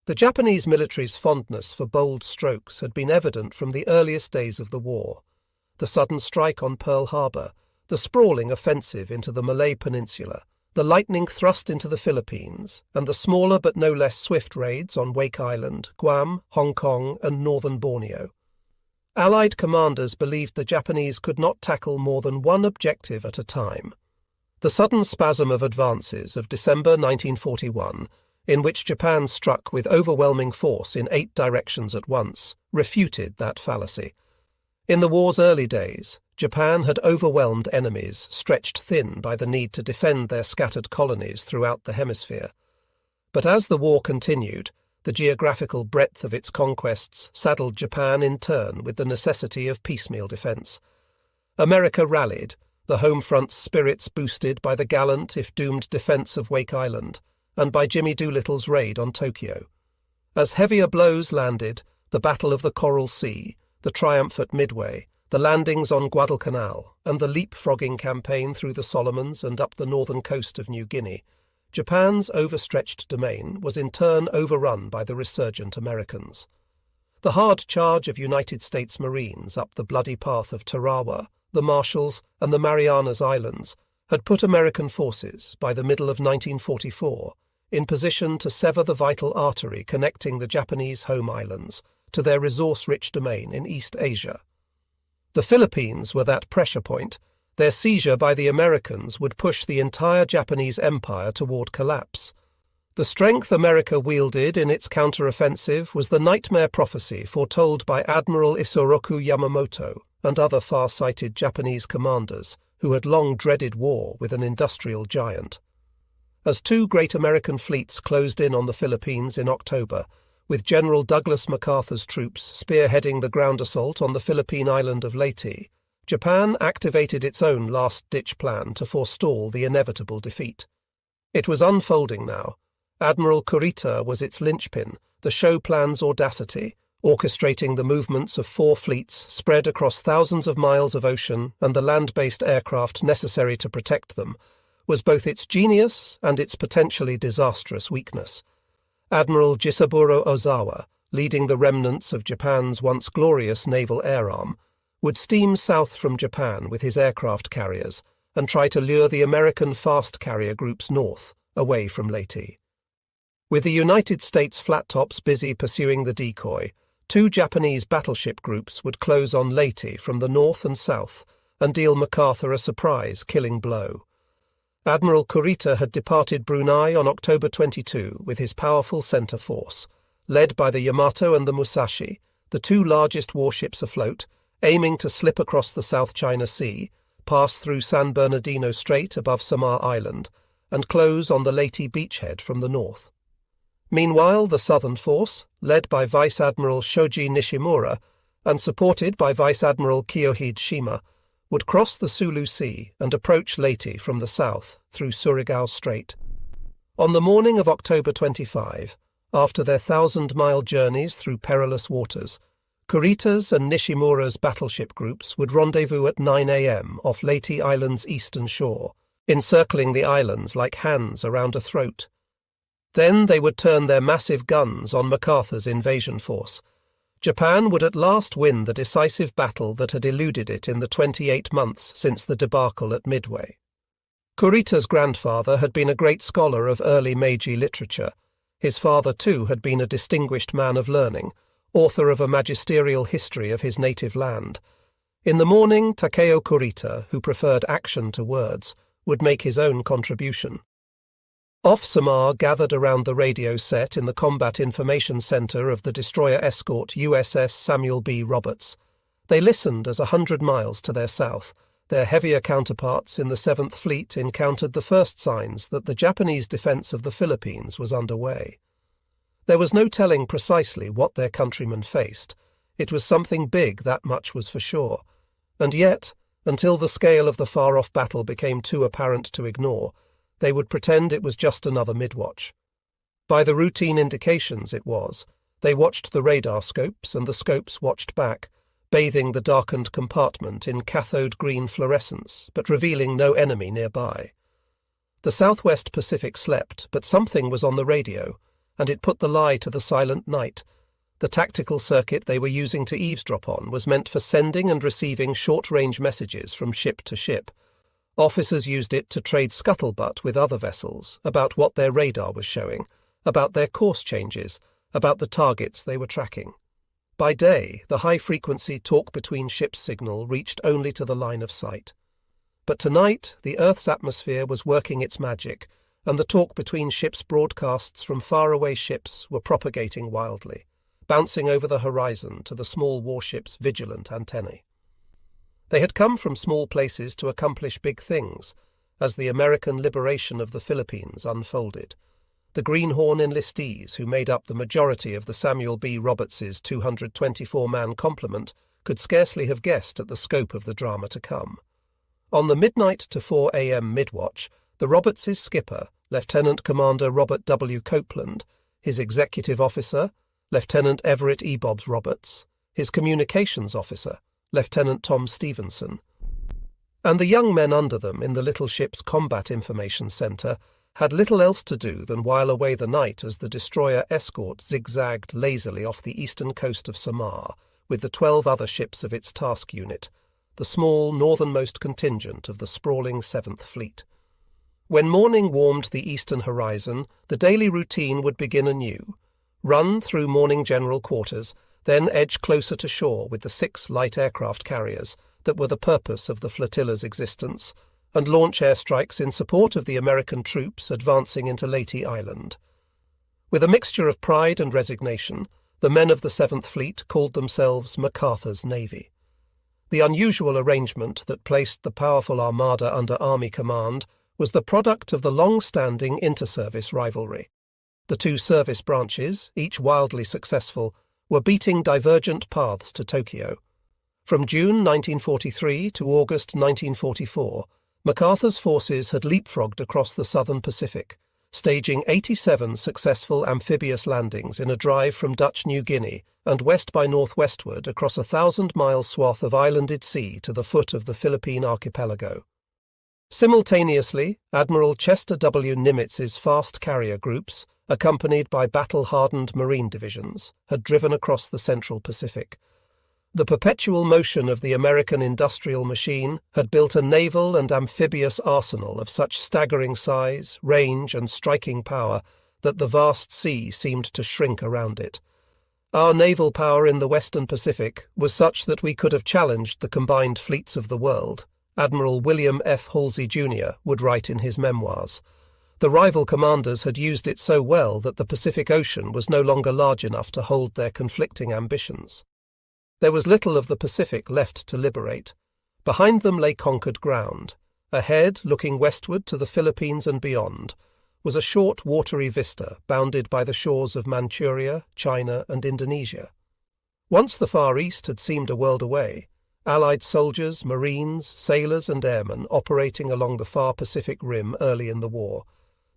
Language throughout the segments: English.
The Japanese military's fondness for bold strokes had been evident from the earliest days of the war. The sudden strike on Pearl Harbor, the sprawling offensive into the Malay Peninsula, the lightning thrust into the Philippines, and the smaller but no less swift raids on Wake Island, Guam, Hong Kong, and northern Borneo. Allied commanders believed the Japanese could not tackle more than one objective at a time. The sudden spasm of advances of December 1941, in which Japan struck with overwhelming force in 8 directions at once, refuted that fallacy. In the war's early days, Japan had overwhelmed enemies stretched thin by the need to defend their scattered colonies throughout the hemisphere. But as the war continued, the geographical breadth of its conquests saddled Japan in turn with the necessity of piecemeal defense. America rallied, the home front's spirits boosted by the gallant if doomed defense of Wake Island, and by Jimmy Doolittle's raid on Tokyo. As heavier blows landed, the Battle of the Coral Sea, the triumph at Midway, the landings on Guadalcanal, and the leapfrogging campaign through the Solomons and up the northern coast of New Guinea, Japan's overstretched domain was in turn overrun by the resurgent Americans. The hard charge of United States Marines up the bloody path of Tarawa, the Marshalls, and the Marianas Islands had put American forces, by the middle of 1944, in position to sever the vital artery connecting the Japanese home islands to their resource-rich domain in East Asia. The Philippines were that pressure point. Their seizure by the Americans would push the entire Japanese empire toward collapse. The strength America wielded in its counter-offensive was the nightmare prophecy foretold by Admiral Isoroku Yamamoto and other far-sighted Japanese commanders who had long dreaded war with an industrial giant. As 2 great American fleets closed in on the Philippines in October, with General Douglas MacArthur's troops spearheading the ground assault on the Philippine island of Leyte, Japan activated its own last-ditch plan to forestall the inevitable defeat. It was unfolding now. Admiral Kurita was its linchpin, the show plan's audacity, orchestrating the movements of 4 fleets spread across thousands of miles of ocean and the land-based aircraft necessary to protect them, was both its genius and its potentially disastrous weakness. Admiral Jisaburo Ozawa, leading the remnants of Japan's once glorious naval air arm, would steam south from Japan with his aircraft carriers and try to lure the American fast carrier groups north, away from Leyte. With the United States flat-tops busy pursuing the decoy, 2 Japanese battleship groups would close on Leyte from the north and south and deal MacArthur a surprise, killing blow. Admiral Kurita had departed Brunei on October 22 with his powerful centre force, led by the Yamato and the Musashi, the 2 largest warships afloat, aiming to slip across the South China Sea, pass through San Bernardino Strait above Samar Island, and close on the Leyte beachhead from the north. Meanwhile, the southern force, led by Vice Admiral Shoji Nishimura and supported by Vice Admiral Kiyohide Shima, would cross the Sulu Sea and approach Leyte from the south through Surigao Strait. On the morning of October 25, after their 1,000-mile journeys through perilous waters, Kurita's and Nishimura's battleship groups would rendezvous at 9 a.m. off Leyte Island's eastern shore, encircling the islands like hands around a throat. Then they would turn their massive guns on MacArthur's invasion force. Japan would at last win the decisive battle that had eluded it in the 28 months since the debacle at Midway. Kurita's grandfather had been a great scholar of early Meiji literature. His father, too, had been a distinguished man of learning, author of a magisterial history of his native land. In the morning, Takeo Kurita, who preferred action to words, would make his own contribution. Off Samar, gathered around the radio set in the Combat Information Center of the destroyer escort USS Samuel B. Roberts, they listened as 100 miles to their south, their heavier counterparts in the 7th Fleet encountered the first signs that the Japanese defense of the Philippines was underway. There was no telling precisely what their countrymen faced. It was something big, that much was for sure. And yet, until the scale of the far-off battle became too apparent to ignore, they would pretend it was just another midwatch. By the routine indications it was. They watched the radar scopes, and the scopes watched back, bathing the darkened compartment in cathode green fluorescence, but revealing no enemy nearby. The Southwest Pacific slept, but something was on the radio. and it put the lie to the silent night. The tactical circuit they were using to eavesdrop on was meant for sending and receiving short-range messages from ship to ship. Officers used it to trade scuttlebutt with other vessels about what their radar was showing, about their course changes, about the targets they were tracking. By day, the high-frequency talk-between-ships signal reached only to the line of sight. But tonight, the Earth's atmosphere was working its magic, and the talk-between-ships broadcasts from faraway ships were propagating wildly, bouncing over the horizon to the small warships' vigilant antennae. They had come from small places to accomplish big things, as the American liberation of the Philippines unfolded. The Greenhorn enlistees, who made up the majority of the Samuel B. Roberts's 224-man complement, could scarcely have guessed at the scope of the drama to come. On the midnight to 4 a.m. midwatch, the Roberts's skipper, Lieutenant Commander Robert W. Copeland, his executive officer, Lieutenant Everett E. Bobbs Roberts, his communications officer, Lieutenant Tom Stevenson, and the young men under them in the little ship's combat information center had little else to do than while away the night as the destroyer Escort zigzagged lazily off the eastern coast of Samar with the 12 other ships of its task unit, the small northernmost contingent of the sprawling 7th Fleet. When morning warmed the eastern horizon, the daily routine would begin anew. Run through morning general quarters, then edge closer to shore with the 6 light aircraft carriers that were the purpose of the flotilla's existence, and launch airstrikes in support of the American troops advancing into Leyte Island. With a mixture of pride and resignation, the men of the 7th Fleet called themselves MacArthur's Navy. The unusual arrangement that placed the powerful armada under Army command was the product of the long-standing inter-service rivalry. The 2 service branches, each wildly successful, were beating divergent paths to Tokyo. From June 1943 to August 1944, MacArthur's forces had leapfrogged across the southern Pacific, staging 87 successful amphibious landings in a drive from Dutch New Guinea and west by northwestward across a 1,000-mile swath of islanded sea to the foot of the Philippine archipelago. Simultaneously, Admiral Chester W. Nimitz's fast carrier groups, accompanied by battle-hardened marine divisions, had driven across the central Pacific. The perpetual motion of the American industrial machine had built a naval and amphibious arsenal of such staggering size, range, and striking power that the vast sea seemed to shrink around it. Our naval power in the Western Pacific was such that we could have challenged the combined fleets of the world, Admiral William F. Halsey, Jr. would write in his memoirs. The rival commanders had used it so well that the Pacific Ocean was no longer large enough to hold their conflicting ambitions. There was little of the Pacific left to liberate. Behind them lay conquered ground. Ahead, looking westward to the Philippines and beyond, was a short watery vista bounded by the shores of Manchuria, China, and Indonesia. Once the Far East had seemed a world away, Allied soldiers, Marines, sailors, and airmen operating along the far Pacific Rim early in the war,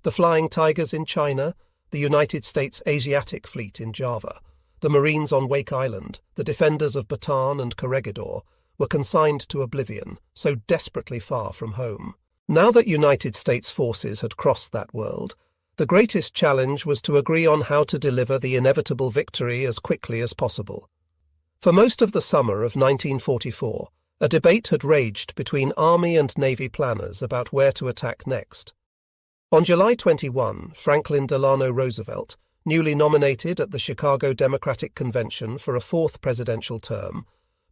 the Flying Tigers in China, the United States Asiatic Fleet in Java, the Marines on Wake Island, the defenders of Bataan and Corregidor, were consigned to oblivion, so desperately far from home. Now that United States forces had crossed that world, the greatest challenge was to agree on how to deliver the inevitable victory as quickly as possible. For most of the summer of 1944, a debate had raged between Army and Navy planners about where to attack next. On July 21, Franklin Delano Roosevelt, newly nominated at the Chicago Democratic Convention for a 4th presidential term,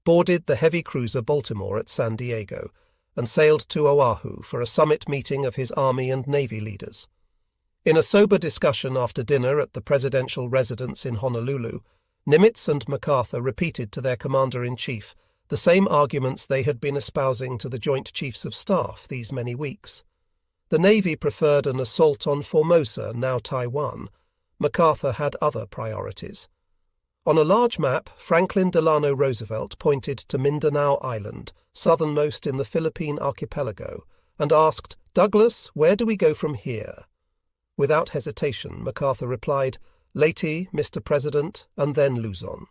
boarded the heavy cruiser Baltimore at San Diego and sailed to Oahu for a summit meeting of his Army and Navy leaders. In a sober discussion after dinner at the presidential residence in Honolulu, Nimitz and MacArthur repeated to their commander-in-chief the same arguments they had been espousing to the Joint Chiefs of Staff these many weeks. The Navy preferred an assault on Formosa, now Taiwan. MacArthur had other priorities. On a large map, Franklin Delano Roosevelt pointed to Mindanao Island, southernmost in the Philippine archipelago, and asked, "Douglas, where do we go from here?" Without hesitation, MacArthur replied, "Leyte, Mr. President, and then Luzon."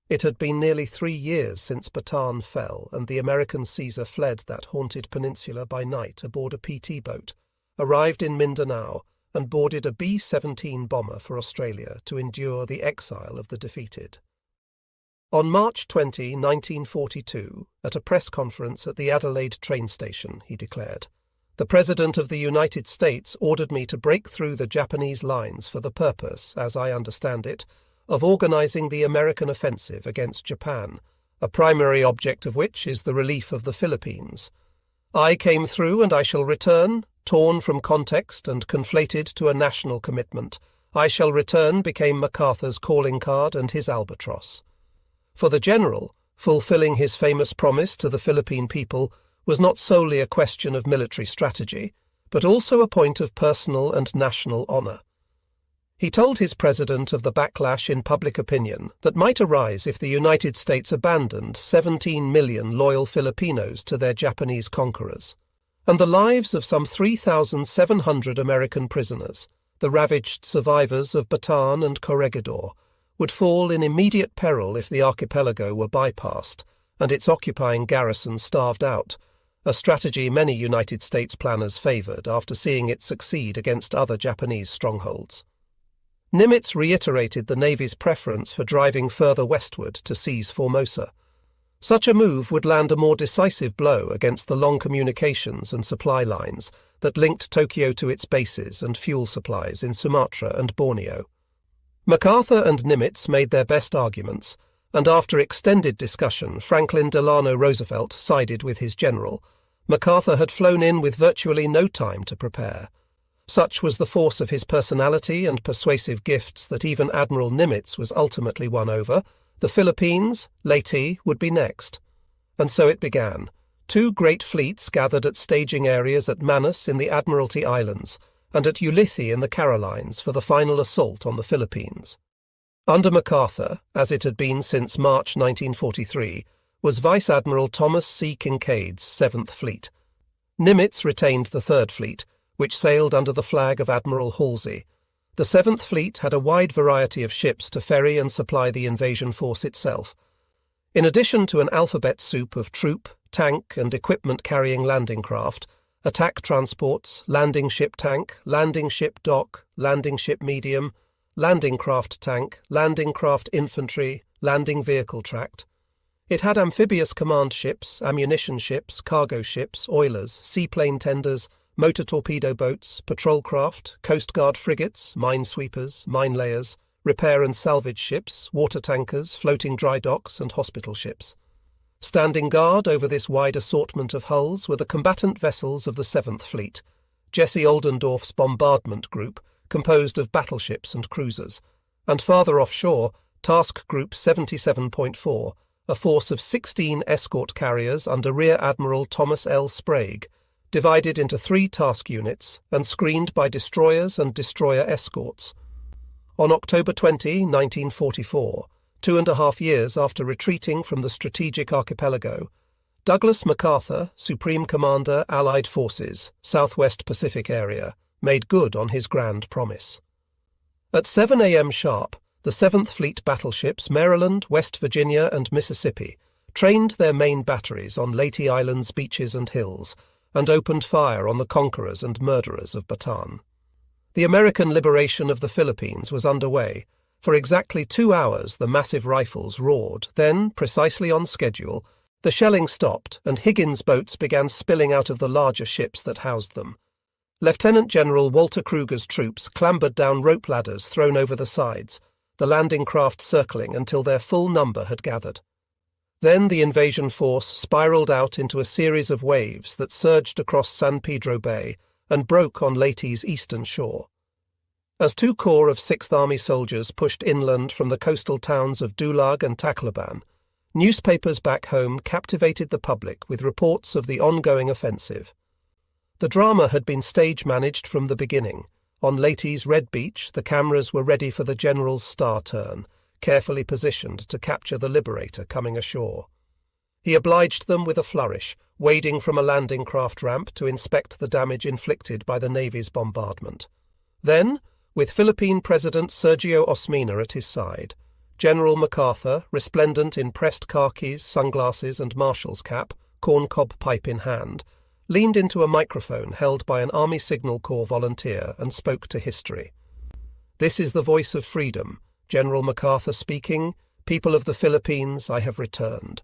It had been nearly 3 years since Bataan fell, and the American Caesar fled that haunted peninsula by night aboard a PT boat, arrived in Mindanao, and boarded a B-17 bomber for Australia to endure the exile of the defeated. On March 20, 1942, at a press conference at the Adelaide train station, he declared, "The President of the United States ordered me to break through the Japanese lines for the purpose, as I understand it, of organizing the American offensive against Japan, a primary object of which is the relief of the Philippines. I came through and I shall return, torn from context and conflated to a national commitment. I shall return became MacArthur's calling card and his albatross. For the general, fulfilling his famous promise to the Philippine people was not solely a question of military strategy, but also a point of personal and national honor. He told his president of the backlash in public opinion that might arise if the United States abandoned 17 million loyal Filipinos to their Japanese conquerors, and the lives of some 3,700 American prisoners, the ravaged survivors of Bataan and Corregidor, would fall in immediate peril if the archipelago were bypassed and its occupying garrison starved out, a strategy many United States planners favored after seeing it succeed against other Japanese strongholds. Nimitz reiterated the Navy's preference for driving further westward to seize Formosa. Such a move would land a more decisive blow against the long communications and supply lines that linked Tokyo to its bases and fuel supplies in Sumatra and Borneo. MacArthur and Nimitz made their best arguments, and after extended discussion, Franklin Delano Roosevelt sided with his general. MacArthur had flown in with virtually no time to prepare. Such was the force of his personality and persuasive gifts that even Admiral Nimitz was ultimately won over. The Philippines, Leyte, would be next. And so it began. 2 great fleets gathered at staging areas at Manus in the Admiralty Islands and at Ulithi in the Carolines for the final assault on the Philippines. Under MacArthur, as it had been since March 1943, was Vice Admiral Thomas C. Kinkaid's 7th Fleet. Nimitz retained the 3rd Fleet, which sailed under the flag of Admiral Halsey. The 7th Fleet had a wide variety of ships to ferry and supply the invasion force itself. In addition to an alphabet soup of troop, tank, and equipment-carrying landing craft, attack transports, landing ship tank, landing ship dock, landing ship medium, landing craft tank, landing craft infantry, landing vehicle tract. It had amphibious command ships, ammunition ships, cargo ships, oilers, seaplane tenders, motor torpedo boats, patrol craft, Coast Guard frigates, minesweepers, mine layers, repair and salvage ships, water tankers, floating dry docks, and hospital ships. Standing guard over this wide assortment of hulls were the combatant vessels of the 7th Fleet, Jesse Oldendorf's bombardment group, composed of battleships and cruisers, and farther offshore, Task Group 77.4, a force of 16 escort carriers under Rear Admiral Thomas L. Sprague, divided into 3 task units and screened by destroyers and destroyer escorts. On October 20, 1944, 2.5 years after retreating from the strategic archipelago, Douglas MacArthur, Supreme Commander, Allied Forces, Southwest Pacific Area, made good on his grand promise. At 7 a.m. sharp, the 7th Fleet battleships Maryland, West Virginia, and Mississippi trained their main batteries on Leyte Island's beaches and hills and opened fire on the conquerors and murderers of Bataan. The American liberation of the Philippines was underway. For exactly 2 hours the massive rifles roared, then, precisely on schedule, the shelling stopped and Higgins boats began spilling out of the larger ships that housed them. Lieutenant General Walter Kruger's troops clambered down rope ladders thrown over the sides, the landing craft circling until their full number had gathered. Then the invasion force spiraled out into a series of waves that surged across San Pedro Bay and broke on Leyte's eastern shore. As 2 corps of 6th Army soldiers pushed inland from the coastal towns of Dulag and Tacloban, newspapers back home captivated the public with reports of the ongoing offensive. The drama had been stage-managed from the beginning. On Leyte's Red Beach, the cameras were ready for the general's star turn, carefully positioned to capture the liberator coming ashore. He obliged them with a flourish, wading from a landing craft ramp to inspect the damage inflicted by the Navy's bombardment. Then, with Philippine President Sergio Osmeña at his side, General MacArthur, resplendent in pressed khakis, sunglasses and marshal's cap, corncob pipe in hand, leaned into a microphone held by an Army Signal Corps volunteer and spoke to history. "This is the voice of freedom. General MacArthur speaking. People of the Philippines, I have returned.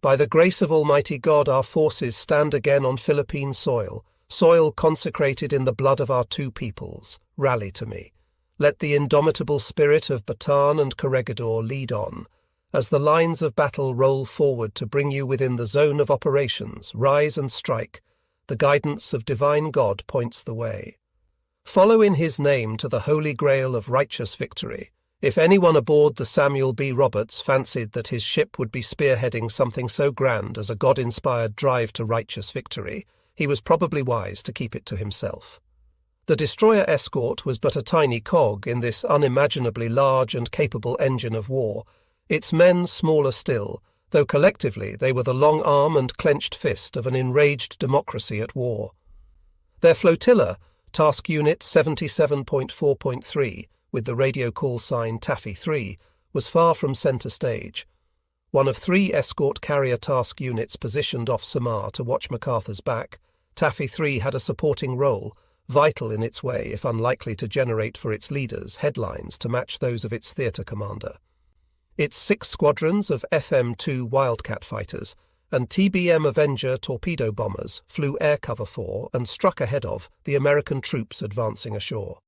By the grace of Almighty God, our forces stand again on Philippine soil, soil consecrated in the blood of our two peoples. Rally to me. Let the indomitable spirit of Bataan and Corregidor lead on. As the lines of battle roll forward to bring you within the zone of operations, rise and strike. The guidance of divine God points the way. Follow in his name to the holy grail of righteous victory. If anyone aboard the Samuel B. Roberts fancied that his ship would be spearheading something so grand as a God-inspired drive to righteous victory, he was probably wise to keep it to himself. The destroyer escort was but a tiny cog in this unimaginably large and capable engine of war, its men smaller still, though collectively they were the long arm and clenched fist of an enraged democracy at war. Their flotilla, Task Unit 77.4.3, with the radio call sign Taffy 3, was far from centre stage. One of 3 escort carrier task units positioned off Samar to watch MacArthur's back, Taffy 3 had a supporting role, vital in its way if unlikely to generate for its leaders headlines to match those of its theatre commander. Its 6 squadrons of FM-2 Wildcat fighters and TBM Avenger torpedo bombers flew air cover for and struck ahead of the American troops advancing ashore.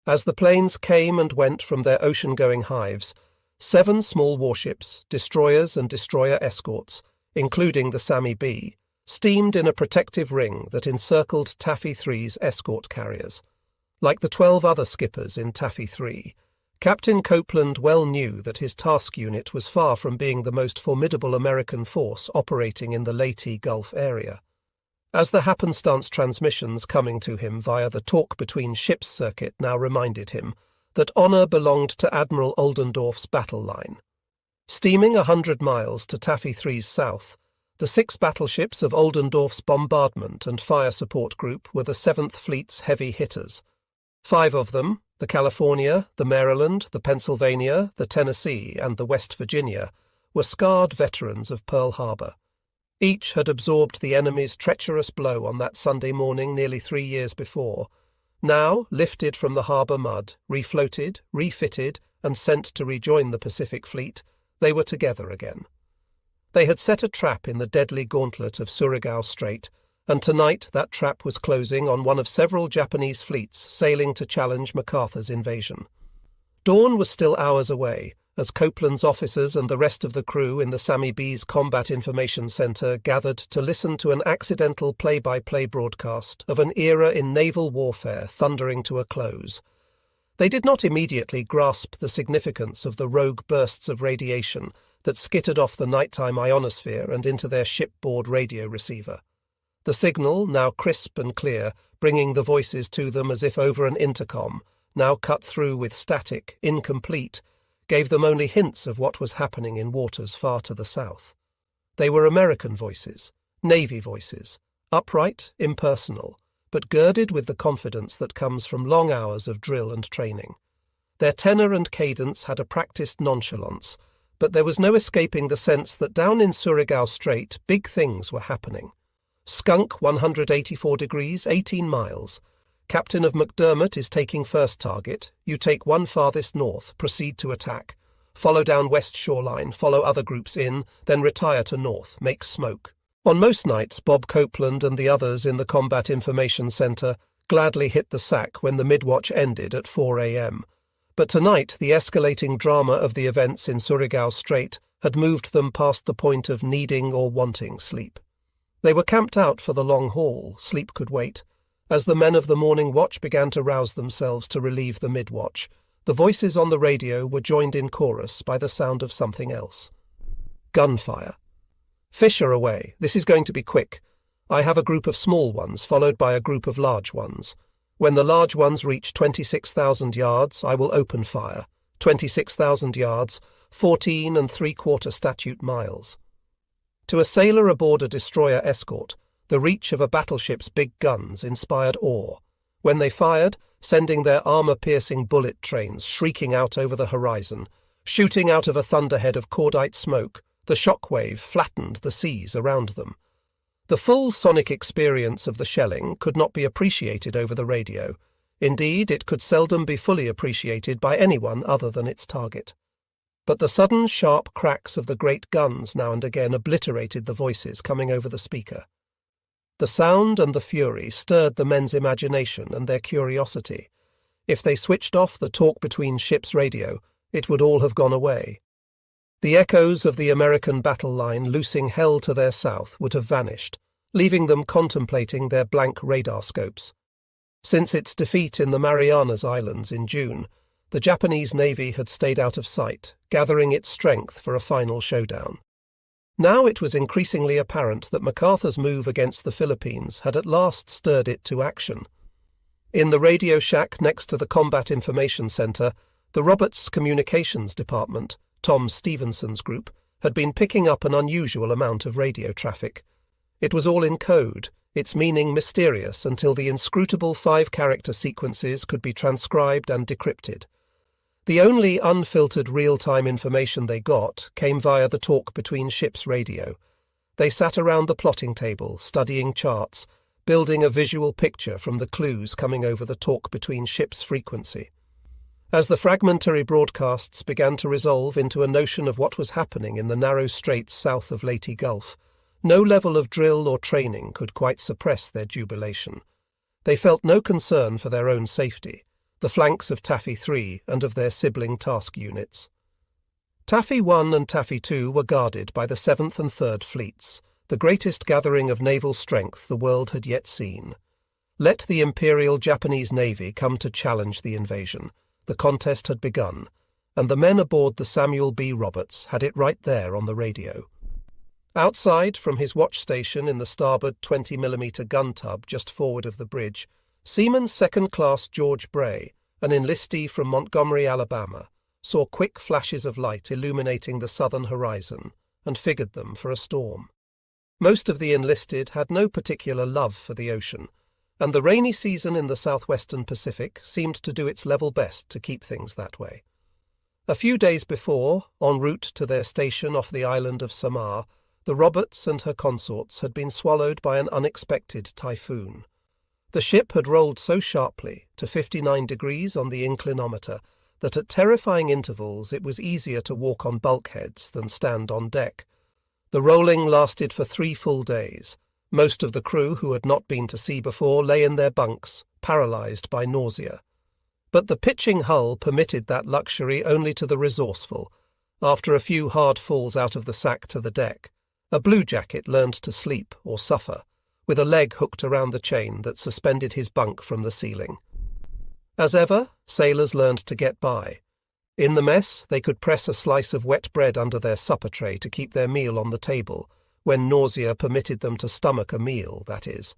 As the planes came and went from their ocean-going hives, 7 small warships, destroyers and destroyer escorts, including the Sammy B, steamed in a protective ring that encircled Taffy 3's escort carriers. Like the 12 other skippers in Taffy 3, Captain Copeland well knew that his task unit was far from being the most formidable American force operating in the Leyte Gulf area. As the happenstance transmissions coming to him via the talk between ships circuit now reminded him that honour belonged to Admiral Oldendorf's battle line. Steaming 100 miles to Taffy 3's south, the 6 battleships of Oldendorf's bombardment and fire support group were the 7th Fleet's heavy hitters. 5 of them, the California, the Maryland, the Pennsylvania, the Tennessee, and the West Virginia, were scarred veterans of Pearl Harbor. Each had absorbed the enemy's treacherous blow on that Sunday morning nearly 3 years before. Now, lifted from the harbor mud, refloated, refitted, and sent to rejoin the Pacific Fleet, they were together again. They had set a trap in the deadly gauntlet of Surigao Strait, and tonight that trap was closing on one of several Japanese fleets sailing to challenge MacArthur's invasion. Dawn was still hours away, as Copeland's officers and the rest of the crew in the Sammy B's Combat Information Center gathered to listen to an accidental play-by-play broadcast of an era in naval warfare thundering to a close. They did not immediately grasp the significance of the rogue bursts of radiation that skittered off the nighttime ionosphere and into their shipboard radio receiver. The signal, now crisp and clear, bringing the voices to them as if over an intercom, now cut through with static, incomplete, gave them only hints of what was happening in waters far to the south. They were American voices, Navy voices, upright, impersonal, but girded with the confidence that comes from long hours of drill and training. Their tenor and cadence had a practiced nonchalance, but there was no escaping the sense that down in Surigao Strait big things were happening. Skunk 184 degrees, 18 miles. Captain of McDermott is taking first target. You take one farthest north, proceed to attack. Follow down west shoreline, follow other groups in, then retire to north, make smoke. On most nights, Bob Copeland and the others in the Combat Information Center gladly hit the sack when the midwatch ended at 4 a.m. But tonight, the escalating drama of the events in Surigao Strait had moved them past the point of needing or wanting sleep. They were camped out for the long haul, sleep could wait. As the men of the morning watch began to rouse themselves to relieve the mid-watch, the voices on the radio were joined in chorus by the sound of something else. Gunfire. Fish are away. This is going to be quick. I have a group of small ones, followed by a group of large ones. When the large ones reach 26,000 yards, I will open fire. 26,000 yards, 14 3/4 statute miles. To a sailor aboard a destroyer escort, the reach of a battleship's big guns inspired awe. When they fired, sending their armour-piercing bullet trains shrieking out over the horizon, shooting out of a thunderhead of cordite smoke, the shock wave flattened the seas around them. The full sonic experience of the shelling could not be appreciated over the radio. Indeed, it could seldom be fully appreciated by anyone other than its target. But the sudden sharp cracks of the great guns now and again obliterated the voices coming over the speaker. The sound and the fury stirred the men's imagination and their curiosity. If they switched off the talk between ships radio, it would all have gone away. The echoes of the American battle line loosing hell to their south would have vanished, leaving them contemplating their blank radar scopes. Since its defeat in the Marianas Islands in June, the Japanese Navy had stayed out of sight, gathering its strength for a final showdown. Now it was increasingly apparent that MacArthur's move against the Philippines had at last stirred it to action. In the radio shack next to the Combat Information Center, the Roberts Communications Department, Tom Stevenson's group, had been picking up an unusual amount of radio traffic. It was all in code, its meaning mysterious until the inscrutable 5-character sequences could be transcribed and decrypted. The only unfiltered real-time information they got came via the talk between ships radio. They sat around the plotting table, studying charts, building a visual picture from the clues coming over the talk between ships frequency. As the fragmentary broadcasts began to resolve into a notion of what was happening in the narrow straits south of Leyte Gulf, no level of drill or training could quite suppress their jubilation. They felt no concern for their own safety, the flanks of Taffy 3 and of their sibling task units. Taffy 1 and Taffy 2 were guarded by the 7th and 3rd Fleets, the greatest gathering of naval strength the world had yet seen. Let the Imperial Japanese Navy come to challenge the invasion. The contest had begun, and the men aboard the Samuel B. Roberts had it right there on the radio. Outside, from his watch station in the starboard 20mm gun tub just forward of the bridge, Seaman Second Class George Bray, an enlistee from Montgomery, Alabama, saw quick flashes of light illuminating the southern horizon and figured them for a storm. Most of the enlisted had no particular love for the ocean, and the rainy season in the southwestern Pacific seemed to do its level best to keep things that way. A few days before, en route to their station off the island of Samar, the Roberts and her consorts had been swallowed by an unexpected typhoon. The ship had rolled so sharply, to 59 degrees on the inclinometer, that at terrifying intervals it was easier to walk on bulkheads than stand on deck. The rolling lasted for 3 full days. Most of the crew who had not been to sea before lay in their bunks, paralysed by nausea. But the pitching hull permitted that luxury only to the resourceful. After a few hard falls out of the sack to the deck, a bluejacket learned to sleep or suffer, with a leg hooked around the chain that suspended his bunk from the ceiling. As ever, sailors learned to get by. In the mess, they could press a slice of wet bread under their supper tray to keep their meal on the table, when nausea permitted them to stomach a meal, that is.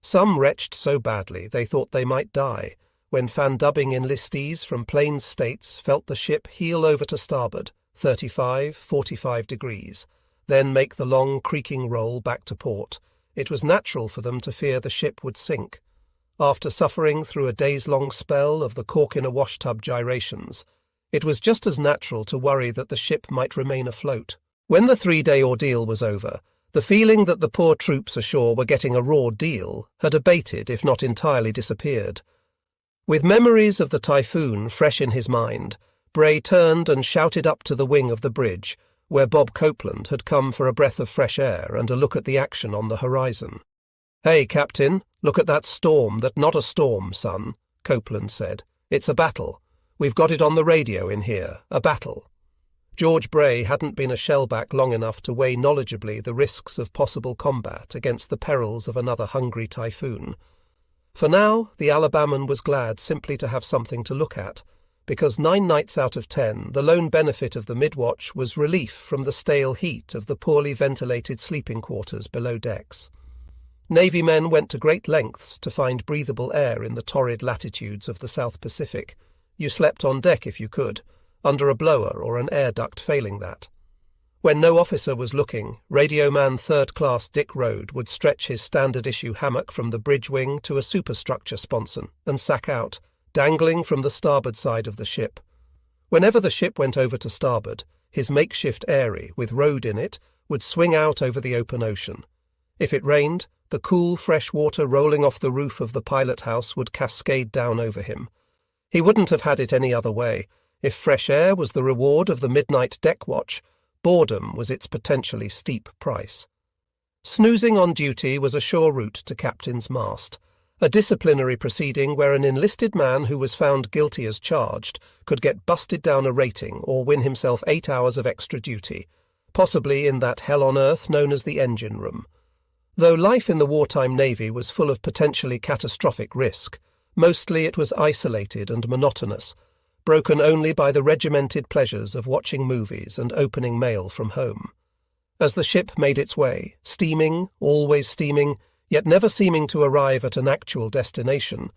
Some retched so badly they thought they might die, when fan-dubbing enlistees from Plains states felt the ship heel over to starboard, 35, 45 degrees, then make the long creaking roll back to port. It was natural for them to fear the ship would sink. After suffering through a days-long spell of the cork-in-a-washtub gyrations, it was just as natural to worry that the ship might remain afloat. When the 3-day ordeal was over, the feeling that the poor troops ashore were getting a raw deal had abated, if not entirely disappeared. With memories of the typhoon fresh in his mind, Bray turned and shouted up to the wing of the bridge, where Bob Copeland had come for a breath of fresh air and a look at the action on the horizon. "Hey, Captain, look at that storm that not a storm, son," Copeland said. "It's a battle. We've got it on the radio in here, a battle." George Bray hadn't been a shellback long enough to weigh knowledgeably the risks of possible combat against the perils of another hungry typhoon. For now, the Alabaman was glad simply to have something to look at, because 9 nights out of 10, the lone benefit of the midwatch was relief from the stale heat of the poorly ventilated sleeping quarters below decks. Navy men went to great lengths to find breathable air in the torrid latitudes of the South Pacific. You slept on deck if you could, under a blower or an air duct failing that. When no officer was looking, radioman 3rd Class Dick Rode would stretch his standard-issue hammock from the bridge wing to a superstructure sponson and sack out, dangling from the starboard side of the ship. Whenever the ship went over to starboard, his makeshift Airy, with Rode in it, would swing out over the open ocean. If it rained, the cool, fresh water rolling off the roof of the pilot house would cascade down over him. He wouldn't have had it any other way. If fresh air was the reward of the midnight deck watch, boredom was its potentially steep price. Snoozing on duty was a sure route to captain's mast, a disciplinary proceeding where an enlisted man who was found guilty as charged could get busted down a rating or win himself 8 hours of extra duty, possibly in that hell on earth known as the engine room. Though life in the wartime Navy was full of potentially catastrophic risk, mostly it was isolated and monotonous, broken only by the regimented pleasures of watching movies and opening mail from home. As the ship made its way, steaming, always steaming, yet never seeming to arrive at an actual destination,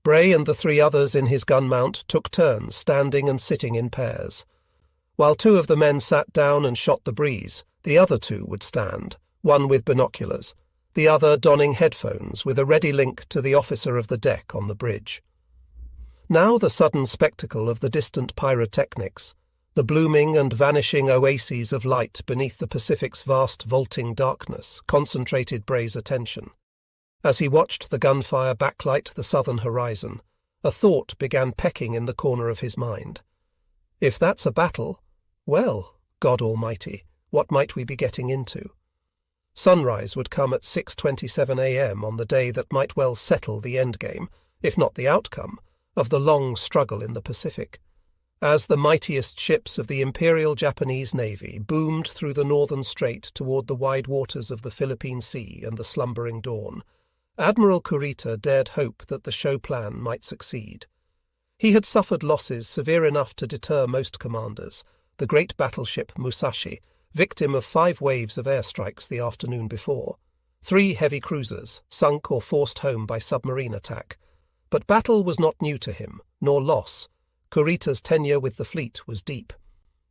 Bray and the 3 others in his gun mount took turns standing and sitting in pairs. While 2 of the men sat down and shot the breeze, the other 2 would stand, one with binoculars, the other donning headphones with a ready link to the officer of the deck on the bridge. Now the sudden spectacle of the distant pyrotechnics, the blooming and vanishing oases of light beneath the Pacific's vast vaulting darkness, concentrated Bray's attention. As he watched the gunfire backlight the southern horizon, a thought began pecking in the corner of his mind. If that's a battle, well, God Almighty, what might we be getting into? Sunrise would come at 6:27 a.m. on the day that might well settle the endgame, if not the outcome, of the long struggle in the Pacific. As the mightiest ships of the Imperial Japanese Navy boomed through the northern strait toward the wide waters of the Philippine Sea and the slumbering dawn, Admiral Kurita dared hope that the show plan might succeed. He had suffered losses severe enough to deter most commanders, the great battleship Musashi, victim of 5 waves of airstrikes the afternoon before, 3 heavy cruisers, sunk or forced home by submarine attack. But battle was not new to him, nor loss. Kurita's tenure with the fleet was deep.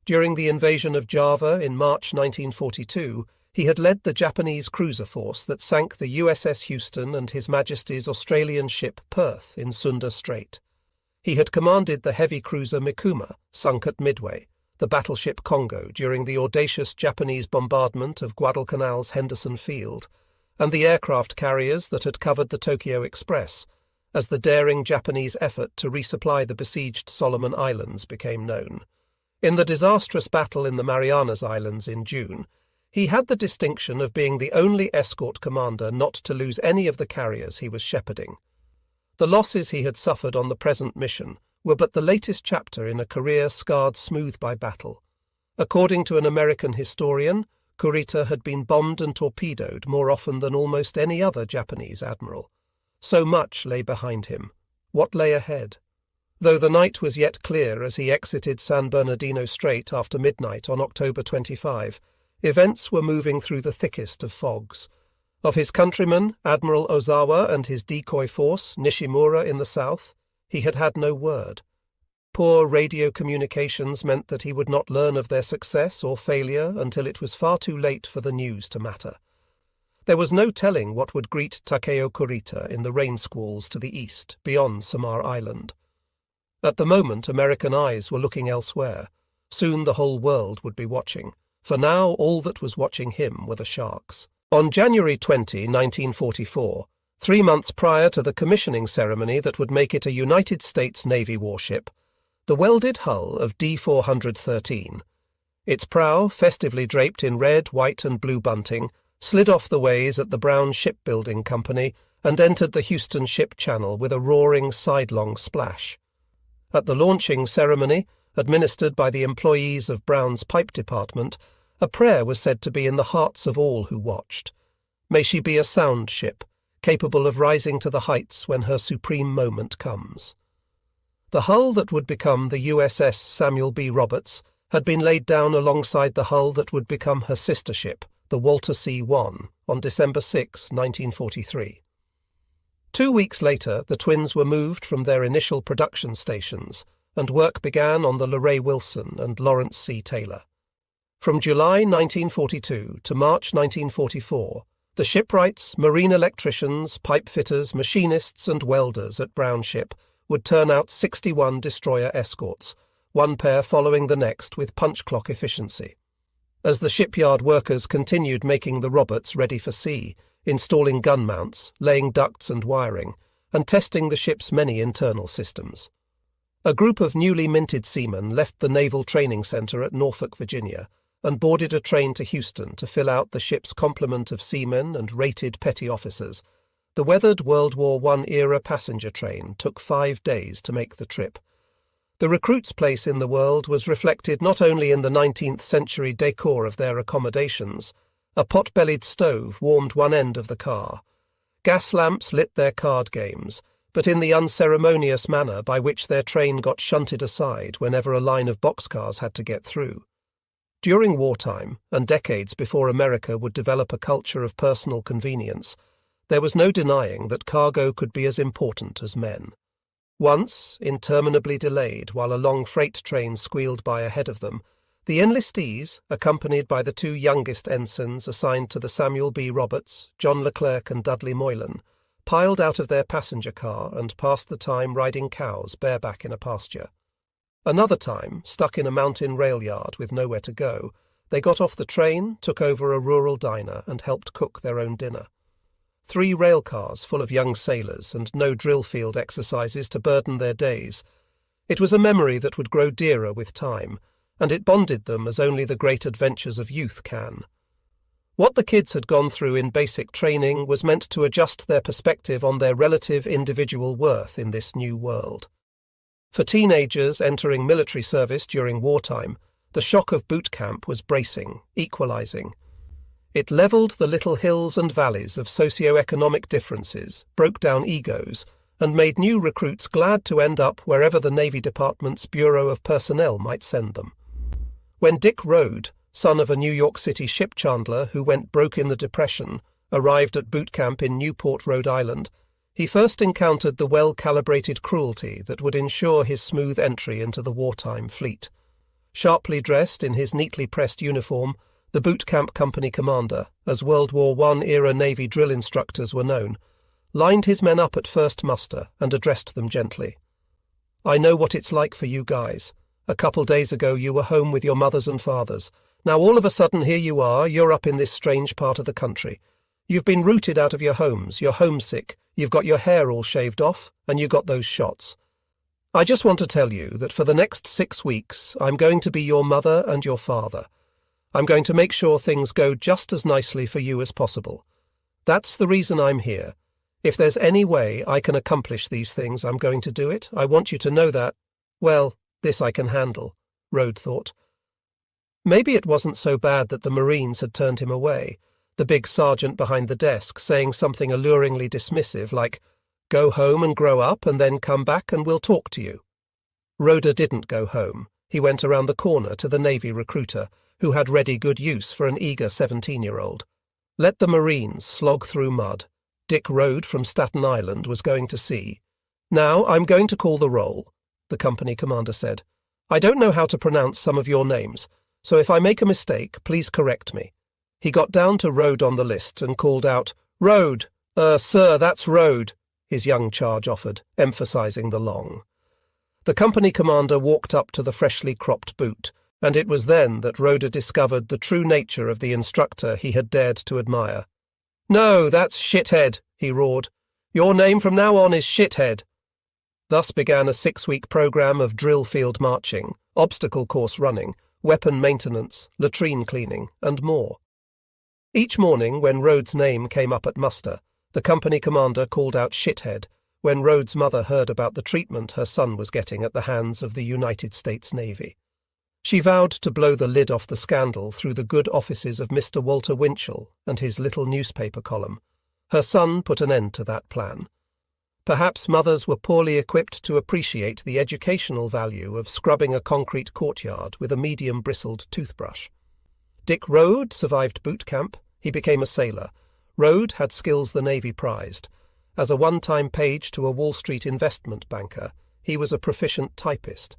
During the invasion of Java in March 1942, he had led the Japanese cruiser force that sank the USS Houston and His Majesty's Australian ship Perth in Sunda Strait. He had commanded the heavy cruiser Mikuma, sunk at Midway, the battleship Congo during the audacious Japanese bombardment of Guadalcanal's Henderson Field, and the aircraft carriers that had covered the Tokyo Express, as the daring Japanese effort to resupply the besieged Solomon Islands became known. In the disastrous battle in the Marianas Islands in June, he had the distinction of being the only escort commander not to lose any of the carriers he was shepherding. The losses he had suffered on the present mission were but the latest chapter in a career scarred smooth by battle. According to an American historian, Kurita had been bombed and torpedoed more often than almost any other Japanese admiral. So much lay behind him. What lay ahead? Though the night was yet clear as he exited San Bernardino Strait after midnight on October 25, events were moving through the thickest of fogs. Of his countrymen, Admiral Ozawa and his decoy force, Nishimura in the south, he had had no word. Poor radio communications meant that he would not learn of their success or failure until it was far too late for the news to matter. There was no telling what would greet Takeo Kurita in the rain squalls to the east, beyond Samar Island. At the moment, American eyes were looking elsewhere. Soon the whole world would be watching, for now all that was watching him were the sharks. On January 20, 1944, 3 months prior to the commissioning ceremony that would make it a United States Navy warship, the welded hull of D-413, its prow, festively draped in red, white and blue bunting, slid off the ways at the Brown Shipbuilding Company and entered the Houston Ship Channel with a roaring sidelong splash. At the launching ceremony, administered by the employees of Brown's pipe department, a prayer was said to be in the hearts of all who watched. May she be a sound ship, capable of rising to the heights when her supreme moment comes. The hull that would become the USS Samuel B. Roberts had been laid down alongside the hull that would become her sister ship, the Walter C. 1, on December 6, 1943. 2 weeks later, the twins were moved from their initial production stations, and work began on the Lorray Wilson and Lawrence C. Taylor. From July 1942 to March 1944, the shipwrights, marine electricians, pipe fitters, machinists and welders at Brown Ship would turn out 61 destroyer escorts, one pair following the next with punch clock efficiency. As the shipyard workers continued making the Roberts ready for sea, installing gun mounts, laying ducts and wiring, and testing the ship's many internal systems. A group of newly minted seamen left the Naval Training Center at Norfolk, Virginia, and boarded a train to Houston to fill out the ship's complement of seamen and rated petty officers. The weathered World War I-era passenger train took 5 days to make the trip. The recruits' place in the world was reflected not only in the 19th century decor of their accommodations. A pot-bellied stove warmed one end of the car. Gas lamps lit their card games, but in the unceremonious manner by which their train got shunted aside whenever a line of boxcars had to get through. During wartime, and decades before America would develop a culture of personal convenience, there was no denying that cargo could be as important as men. Once, interminably delayed while a long freight train squealed by ahead of them, the enlistees, accompanied by the 2 youngest ensigns assigned to the Samuel B. Roberts, John Leclerc and Dudley Moylan, piled out of their passenger car and passed the time riding cows bareback in a pasture. Another time, stuck in a mountain rail yard with nowhere to go, they got off the train, took over a rural diner and helped cook their own dinner. 3 rail cars full of young sailors and no drill field exercises to burden their days. It was a memory that would grow dearer with time, and it bonded them as only the great adventures of youth can. What the kids had gone through in basic training was meant to adjust their perspective on their relative individual worth in this new world. For teenagers entering military service during wartime, the shock of boot camp was bracing, equalizing. It leveled the little hills and valleys of socio-economic differences, broke down egos, and made new recruits glad to end up wherever the Navy Department's Bureau of Personnel might send them. When Dick Rode, son of a New York City ship chandler who went broke in the Depression, arrived at boot camp in Newport, Rhode Island, he first encountered the well-calibrated cruelty that would ensure his smooth entry into the wartime fleet. Sharply dressed in his neatly pressed uniform, the boot camp company commander, as World War I-era Navy drill instructors were known, lined his men up at first muster and addressed them gently. "I know what it's like for you guys. A couple days ago you were home with your mothers and fathers. Now all of a sudden here you are, you're up in this strange part of the country. You've been rooted out of your homes, you're homesick, you've got your hair all shaved off, and you got those shots. I just want to tell you that for the next 6 weeks I'm going to be your mother and your father. I'm going to make sure things go just as nicely for you as possible. That's the reason I'm here. If there's any way I can accomplish these things, I'm going to do it. I want you to know that, well, this I can handle," Rode thought. Maybe it wasn't so bad that the Marines had turned him away, the big sergeant behind the desk saying something alluringly dismissive like, "Go home and grow up and then come back and we'll talk to you." Rhoda didn't go home. He went around the corner to the Navy recruiter, who had ready good use for an eager 17-year-old. Let the Marines slog through mud. Dick Rode from Staten Island was going to sea. "Now I'm going to call the roll," the company commander said. "I don't know how to pronounce some of your names, so if I make a mistake, please correct me." He got down to Rode on the list and called out, "Rode! Sir, that's Rode," his young charge offered, emphasizing the long. The company commander walked up to the freshly cropped boot, and it was then that Rhoda discovered the true nature of the instructor he had dared to admire. "No, that's Shithead," he roared. "Your name from now on is Shithead." Thus began a 6-week program of drill field marching, obstacle course running, weapon maintenance, latrine cleaning, and more. Each morning when Rhode's name came up at muster, the company commander called out Shithead when Rhode's mother heard about the treatment her son was getting at the hands of the United States Navy. She vowed to blow the lid off the scandal through the good offices of Mr. Walter Winchell and his little newspaper column. Her son put an end to that plan. Perhaps mothers were poorly equipped to appreciate the educational value of scrubbing a concrete courtyard with a medium-bristled toothbrush. Dick Rode survived boot camp. He became a sailor. Rode had skills the Navy prized. As a one-time page to a Wall Street investment banker, he was a proficient typist.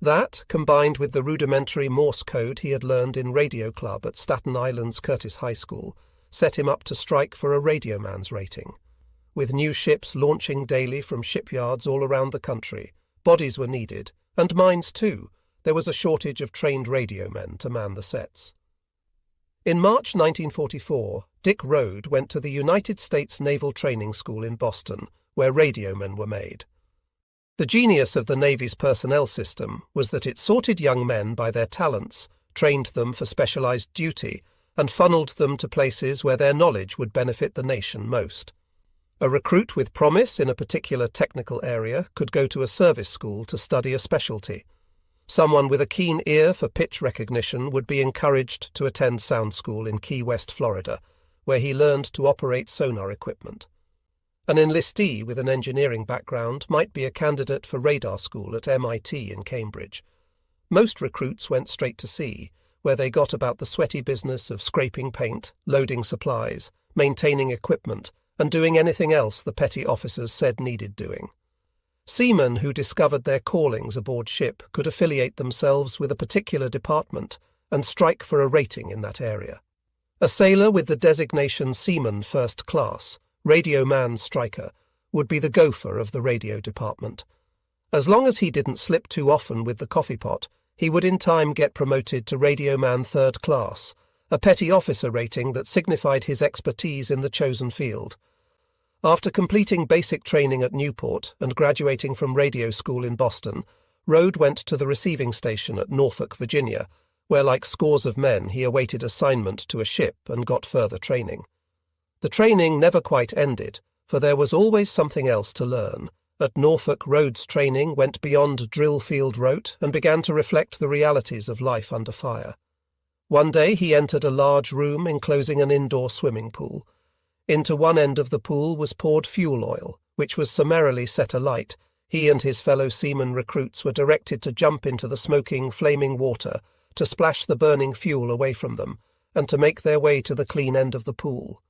That, combined with the rudimentary Morse code he had learned in radio club at Staten Island's Curtis High School, set him up to strike for a radioman's rating. With new ships launching daily from shipyards all around the country, bodies were needed, and minds too. There was a shortage of trained radiomen to man the sets. In March 1944, Dick Rode went to the United States Naval Training School in Boston, where radiomen were made. The genius of the Navy's personnel system was that it sorted young men by their talents, trained them for specialized duty, and funneled them to places where their knowledge would benefit the nation most. A recruit with promise in a particular technical area could go to a service school to study a specialty. Someone with a keen ear for pitch recognition would be encouraged to attend sound school in Key West, Florida, where he learned to operate sonar equipment. An enlistee with an engineering background might be a candidate for radar school at MIT in Cambridge. Most recruits went straight to sea, where they got about the sweaty business of scraping paint, loading supplies, maintaining equipment, and doing anything else the petty officers said needed doing. Seamen who discovered their callings aboard ship could affiliate themselves with a particular department and strike for a rating in that area. A sailor with the designation Seaman First Class, Radio Man Striker, would be the gopher of the radio department. As long as he didn't slip too often with the coffee pot, he would in time get promoted to Radio Man Third Class, a petty officer rating that signified his expertise in the chosen field. After completing basic training at Newport and graduating from radio school in Boston, Rode went to the receiving station at Norfolk, Virginia, where, like scores of men, he awaited assignment to a ship and got further training. The training never quite ended, for there was always something else to learn. At Norfolk, Rode's training went beyond drill field rote and began to reflect the realities of life under fire. One day he entered a large room enclosing an indoor swimming pool. Into one end of the pool was poured fuel oil, which was summarily set alight. He and his fellow seaman recruits were directed to jump into the smoking, flaming water, to splash the burning fuel away from them, and to make their way to the clean end of the pool.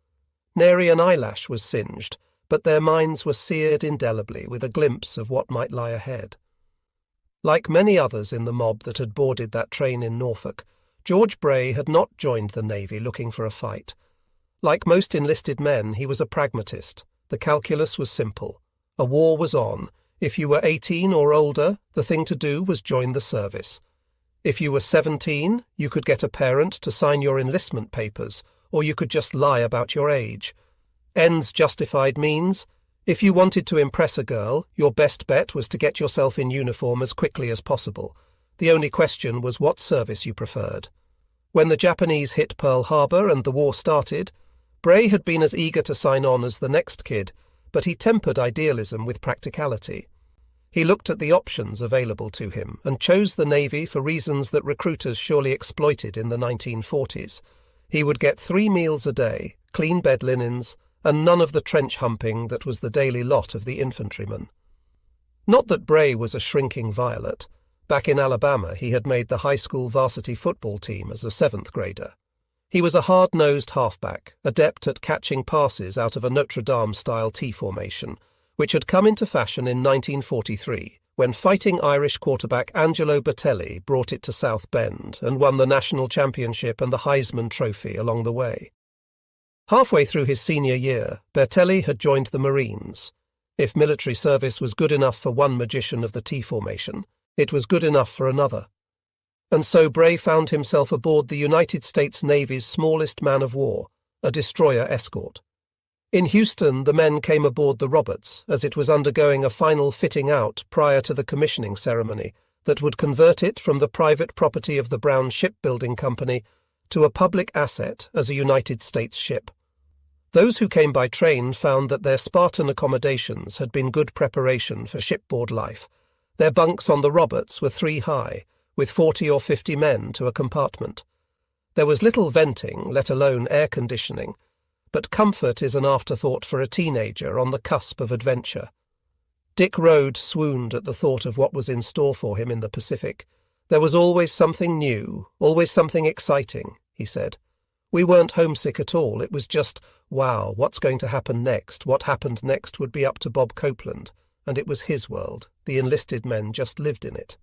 Nary an eyelash was singed, but their minds were seared indelibly with a glimpse of what might lie ahead. Like many others in the mob that had boarded that train in Norfolk, George Bray had not joined the Navy looking for a fight. Like most enlisted men, he was a pragmatist. The calculus was simple. A war was on. If you were 18 or older, the thing to do was join the service. If you were 17, you could get a parent to sign your enlistment papers, or you could just lie about your age. Ends justified means. If you wanted to impress a girl, your best bet was to get yourself in uniform as quickly as possible. The only question was what service you preferred. When the Japanese hit Pearl Harbor and the war started, Bray had been as eager to sign on as the next kid, but he tempered idealism with practicality. He looked at the options available to him and chose the Navy for reasons that recruiters surely exploited in the 1940s. He would get 3 meals a day, clean bed linens, and none of the trench humping that was the daily lot of the infantryman. Not that Bray was a shrinking violet. Back in Alabama, he had made the high school varsity football team as a 7th grader. He was a hard-nosed halfback, adept at catching passes out of a Notre Dame-style T formation, which had come into fashion in 1943, when fighting Irish quarterback Angelo Batelli brought it to South Bend and won the national championship and the Heisman Trophy along the way. Halfway through his senior year, Bertelli had joined the Marines. If military service was good enough for one magician of the T formation, it was good enough for another. And so Bray found himself aboard the United States Navy's smallest man of war, a destroyer escort. In Houston, the men came aboard the Roberts as it was undergoing a final fitting out prior to the commissioning ceremony that would convert it from the private property of the Brown Shipbuilding Company to a public asset as a United States ship. Those who came by train found that their Spartan accommodations had been good preparation for shipboard life. Their bunks on the Roberts were 3 high, with 40 or 50 men to a compartment. There was little venting, let alone air conditioning, but comfort is an afterthought for a teenager on the cusp of adventure. Dick Rode swooned at the thought of what was in store for him in the Pacific. There was always something new, always something exciting, he said. We weren't homesick at all. It was just, wow, what's going to happen next? What happened next would be up to Bob Copeland, and it was his world. The enlisted men just lived in it.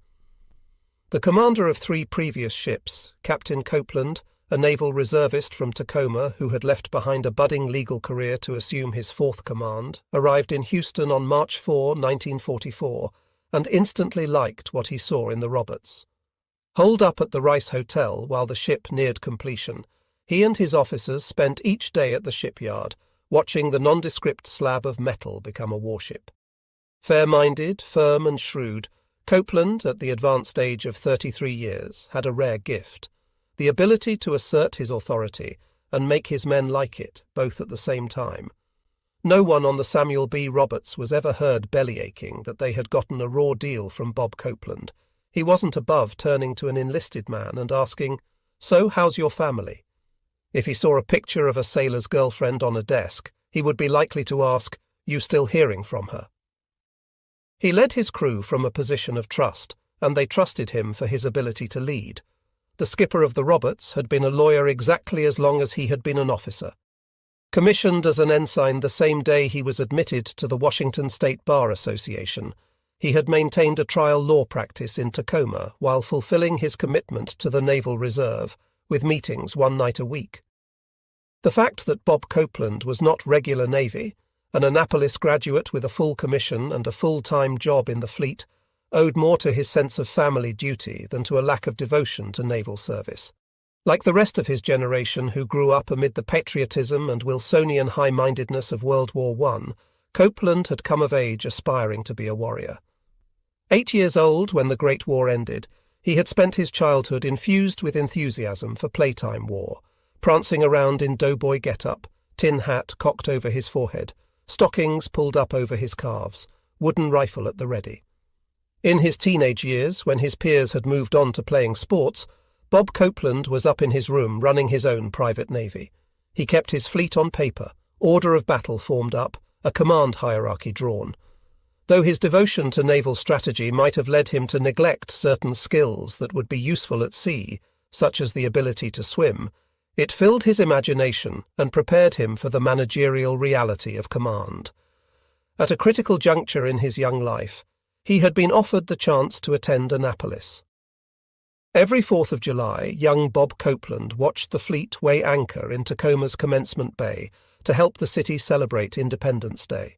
The commander of 3 previous ships, Captain Copeland, a naval reservist from Tacoma who had left behind a budding legal career to assume his 4th command, arrived in Houston on March 4, 1944, and instantly liked what he saw in the Roberts. Holed up at the Rice Hotel while the ship neared completion, He and his officers spent each day at the shipyard, watching the nondescript slab of metal become a warship. Fair-minded, firm and shrewd, Copeland, at the advanced age of 33 years, had a rare gift, the ability to assert his authority and make his men like it, both at the same time. No one on the Samuel B. Roberts was ever heard bellyaching that they had gotten a raw deal from Bob Copeland. He wasn't above turning to an enlisted man and asking, "So, how's your family?" If he saw a picture of a sailor's girlfriend on a desk, he would be likely to ask, "You still hearing from her?" He led his crew from a position of trust, and they trusted him for his ability to lead. The skipper of the Roberts had been a lawyer exactly as long as he had been an officer. Commissioned as an ensign the same day he was admitted to the Washington State Bar Association, he had maintained a trial law practice in Tacoma while fulfilling his commitment to the Naval Reserve, with meetings one night a week. The fact that Bob Copeland was not regular Navy, an Annapolis graduate with a full commission and a full-time job in the fleet, owed more to his sense of family duty than to a lack of devotion to naval service. Like the rest of his generation who grew up amid the patriotism and Wilsonian high-mindedness of World War I, Copeland had come of age aspiring to be a warrior. 8 years old when the Great War ended, he had spent his childhood infused with enthusiasm for playtime war, prancing around in doughboy get-up, tin hat cocked over his forehead, stockings pulled up over his calves, wooden rifle at the ready. In his teenage years, when his peers had moved on to playing sports, Bob Copeland was up in his room running his own private navy. He kept his fleet on paper, order of battle formed up, a command hierarchy drawn. Though his devotion to naval strategy might have led him to neglect certain skills that would be useful at sea, such as the ability to swim, it filled his imagination and prepared him for the managerial reality of command. At a critical juncture in his young life, he had been offered the chance to attend Annapolis. Every 4th of July, young Bob Copeland watched the fleet weigh anchor in Tacoma's Commencement Bay to help the city celebrate Independence Day.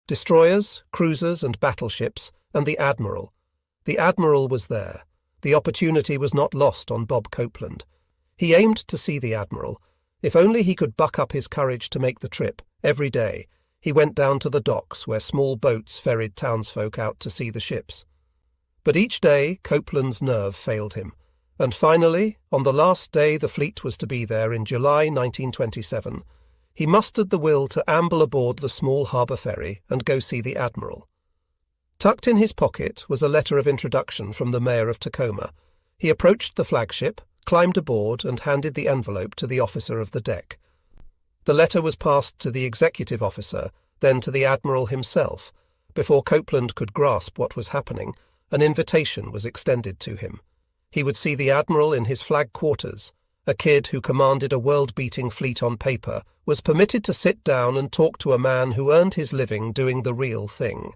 Destroyers, cruisers and battleships, and the Admiral. The Admiral was there. The opportunity was not lost on Bob Copeland. He aimed to see the Admiral. If only he could buck up his courage to make the trip, every day, he went down to the docks where small boats ferried townsfolk out to see the ships. But each day Copeland's nerve failed him, and finally, on the last day the fleet was to be there in July 1927, he mustered the will to amble aboard the small harbour ferry and go see the Admiral. Tucked in his pocket was a letter of introduction from the mayor of Tacoma. He approached the flagship, climbed aboard and handed the envelope to the officer of the deck. The letter was passed to the executive officer, then to the Admiral himself. Before Copeland could grasp what was happening, an invitation was extended to him. He would see the Admiral in his flag quarters. A kid who commanded a world-beating fleet on paper was permitted to sit down and talk to a man who earned his living doing the real thing.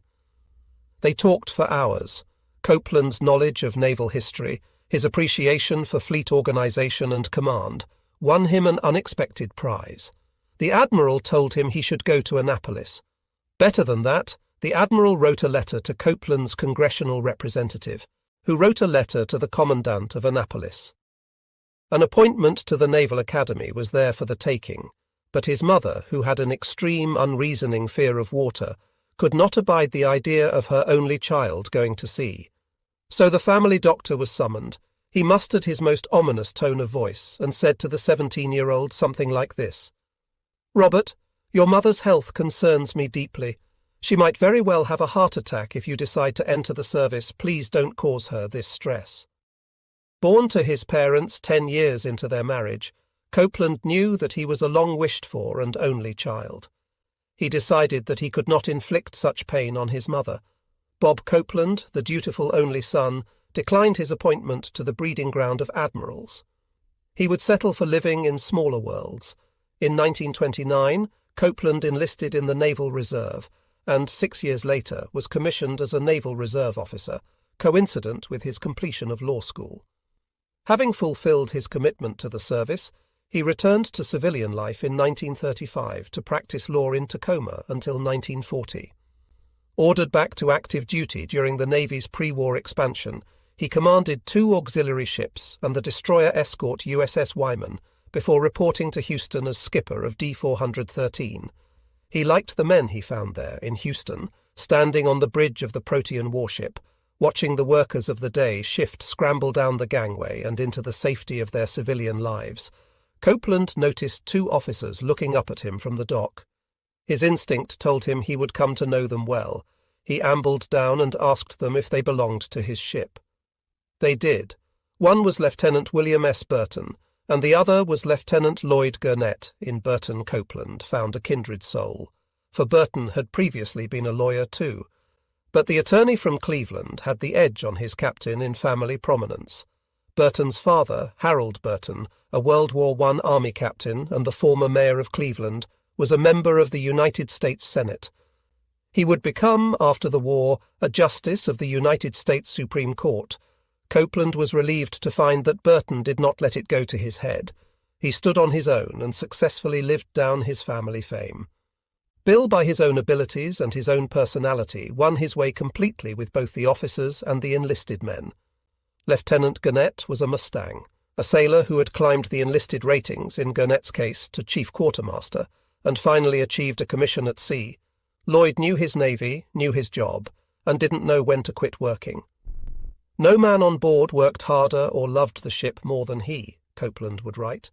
They talked for hours. Copeland's knowledge of naval history, his appreciation for fleet organization and command, won him an unexpected prize. The Admiral told him he should go to Annapolis. Better than that, the Admiral wrote a letter to Copeland's congressional representative, who wrote a letter to the commandant of Annapolis. An appointment to the Naval Academy was there for the taking, but his mother, who had an extreme, unreasoning fear of water, could not abide the idea of her only child going to sea. So the family doctor was summoned. He mustered his most ominous tone of voice and said to the 17-year-old something like this: "Robert, your mother's health concerns me deeply. She might very well have a heart attack if you decide to enter the service. Please don't cause her this stress." Born to his parents 10 years into their marriage, Copeland knew that he was a long-wished-for and only child. He decided that he could not inflict such pain on his mother. Bob Copeland, the dutiful only son, declined his appointment to the breeding ground of admirals. He would settle for living in smaller worlds. In 1929, Copeland enlisted in the Naval Reserve, and 6 years later was commissioned as a Naval Reserve officer, coincident with his completion of law school. Having fulfilled his commitment to the service, he returned to civilian life in 1935 to practice law in Tacoma until 1940. Ordered back to active duty during the Navy's pre-war expansion, he commanded 2 auxiliary ships and the destroyer escort USS Wyman before reporting to Houston as skipper of D-413. He liked the men he found there in Houston, standing on the bridge of the Protean warship, watching the workers of the day shift scramble down the gangway and into the safety of their civilian lives. Copeland noticed two officers looking up at him from the dock. His instinct told him he would come to know them well. He ambled down and asked them if they belonged to his ship. They did. One was Lieutenant William S. Burton, and the other was Lieutenant Lloyd Gurnett. In Burton Copeland found a kindred soul, for Burton had previously been a lawyer too. But the attorney from Cleveland had the edge on his captain in family prominence. Burton's father, Harold Burton, a World War I Army captain and the former mayor of Cleveland, was a member of the United States Senate. He would become, after the war, a justice of the United States Supreme Court. Copeland was relieved to find that Burton did not let it go to his head. He stood on his own and successfully lived down his family fame. Bill, by his own abilities and his own personality, won his way completely with both the officers and the enlisted men. Lieutenant Gurnett was a Mustang, a sailor who had climbed the enlisted ratings, in Gurnett's case, to chief quartermaster, and finally achieved a commission at sea. Lloyd knew his navy, knew his job, and didn't know when to quit working. No man on board worked harder or loved the ship more than he, Copeland would write.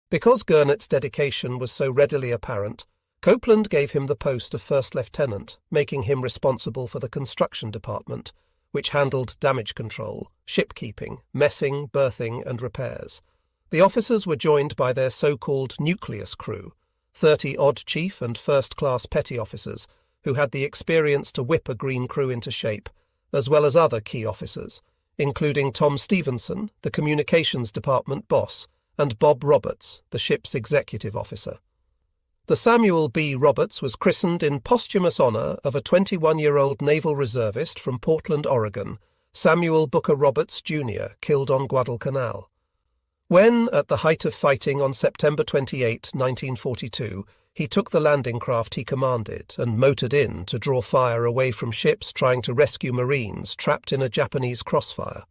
Because Gurnett's dedication was so readily apparent, Copeland gave him the post of first lieutenant, making him responsible for the construction department, which handled damage control, shipkeeping, messing, berthing, and repairs. The officers were joined by their so-called nucleus crew, 30 odd chief and first-class petty officers who had the experience to whip a green crew into shape, as well as other key officers, including Tom Stevenson, the communications department boss, and Bob Roberts, the ship's executive officer. The Samuel B. Roberts was christened in posthumous honor of a 21-year-old naval reservist from Portland, Oregon, Samuel Booker Roberts, Jr., killed on Guadalcanal. When, at the height of fighting on September 28, 1942, he took the landing craft he commanded and motored in to draw fire away from ships trying to rescue Marines trapped in a Japanese crossfire.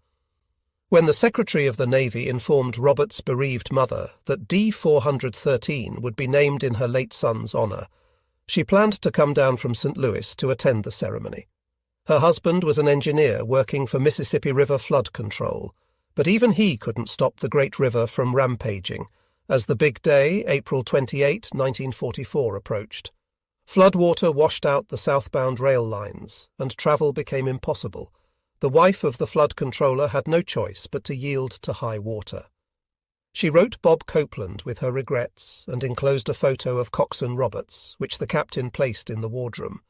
When the Secretary of the Navy informed Roberts' bereaved mother that D-413 would be named in her late son's honor, she planned to come down from St. Louis to attend the ceremony. Her husband was an engineer working for Mississippi River flood control, but even he couldn't stop the great river from rampaging as the big day, April 28, 1944, approached. Floodwater washed out the southbound rail lines, and travel became impossible. The wife of the flood controller had no choice but to yield to high water. She wrote Bob Copeland with her regrets and enclosed a photo of Coxswain Roberts, which the captain placed in the wardroom.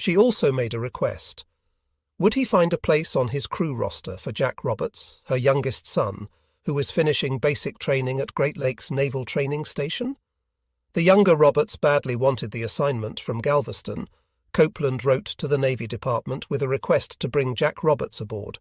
She also made a request. Would he find a place on his crew roster for Jack Roberts, her youngest son, who was finishing basic training at Great Lakes Naval Training Station? The younger Roberts badly wanted the assignment from Galveston. Copeland wrote to the Navy Department with a request to bring Jack Roberts aboard.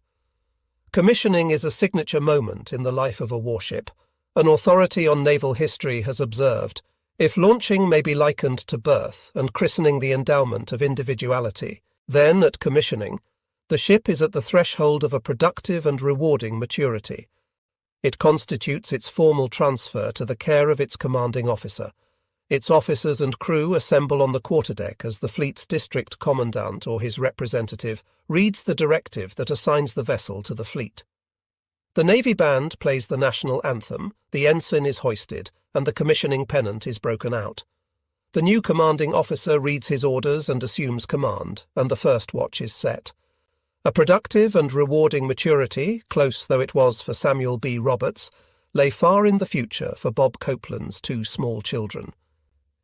Commissioning is a signature moment in the life of a warship. An authority on naval history has observed, if launching may be likened to birth and christening the endowment of individuality, then, at commissioning, the ship is at the threshold of a productive and rewarding maturity. It constitutes its formal transfer to the care of its commanding officer. Its officers and crew assemble on the quarterdeck as the fleet's district commandant or his representative reads the directive that assigns the vessel to the fleet. The Navy band plays the national anthem, the ensign is hoisted, and the commissioning pennant is broken out. The new commanding officer reads his orders and assumes command, and the first watch is set. A productive and rewarding maturity, close though it was for Samuel B. Roberts, lay far in the future for Bob Copeland's two small children.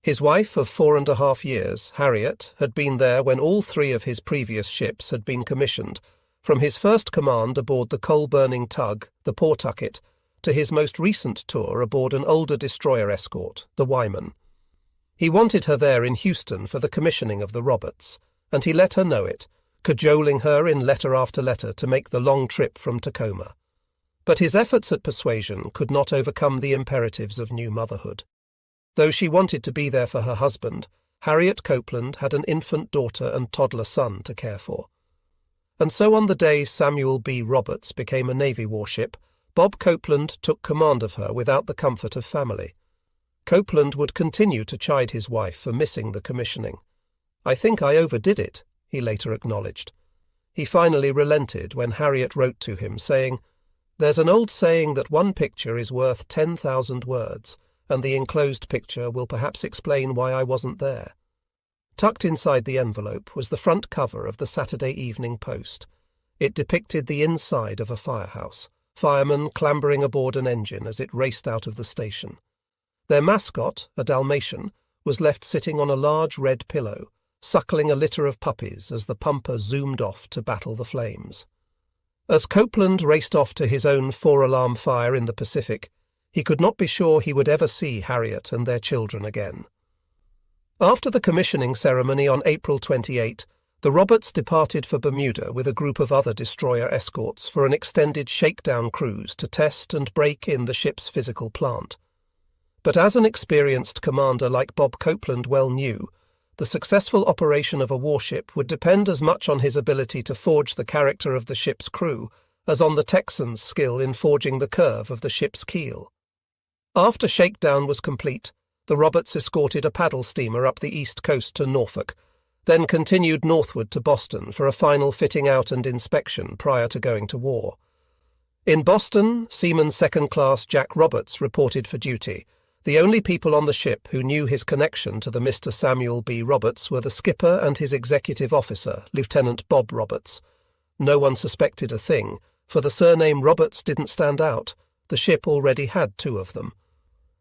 His wife of 4.5 years, Harriet, had been there when all three of his previous ships had been commissioned, from his first command aboard the coal-burning tug, the Pawtucket, to his most recent tour aboard an older destroyer escort, the Wyman. He wanted her there in Houston for the commissioning of the Roberts, and he let her know it, cajoling her in letter after letter to make the long trip from Tacoma. But his efforts at persuasion could not overcome the imperatives of new motherhood. Though she wanted to be there for her husband, Harriet Copeland had an infant daughter and toddler son to care for. And so on the day Samuel B. Roberts became a Navy warship, Bob Copeland took command of her without the comfort of family. Copeland would continue to chide his wife for missing the commissioning. "I think I overdid it," he later acknowledged. He finally relented when Harriet wrote to him saying, "There's an old saying that one picture is worth 10,000 words, and the enclosed picture will perhaps explain why I wasn't there." Tucked inside the envelope was the front cover of the Saturday Evening Post. It depicted the inside of a firehouse, firemen clambering aboard an engine as it raced out of the station. Their mascot, a Dalmatian, was left sitting on a large red pillow, suckling a litter of puppies as the pumper zoomed off to battle the flames. As Copeland raced off to his own four-alarm fire in the Pacific, he could not be sure he would ever see Harriet and their children again. After the commissioning ceremony on April 28, the Roberts departed for Bermuda with a group of other destroyer escorts for an extended shakedown cruise to test and break in the ship's physical plant. But as an experienced commander like Bob Copeland well knew, the successful operation of a warship would depend as much on his ability to forge the character of the ship's crew as on the Texan's skill in forging the curve of the ship's keel. After shakedown was complete, the Roberts escorted a paddle steamer up the east coast to Norfolk, then continued northward to Boston for a final fitting out and inspection prior to going to war. In Boston, Seaman Second Class Jack Roberts reported for duty. The only people on the ship who knew his connection to the Mr. Samuel B. Roberts were the skipper and his executive officer, Lieutenant Bob Roberts. No one suspected a thing, for the surname Roberts didn't stand out. The ship already had two of them.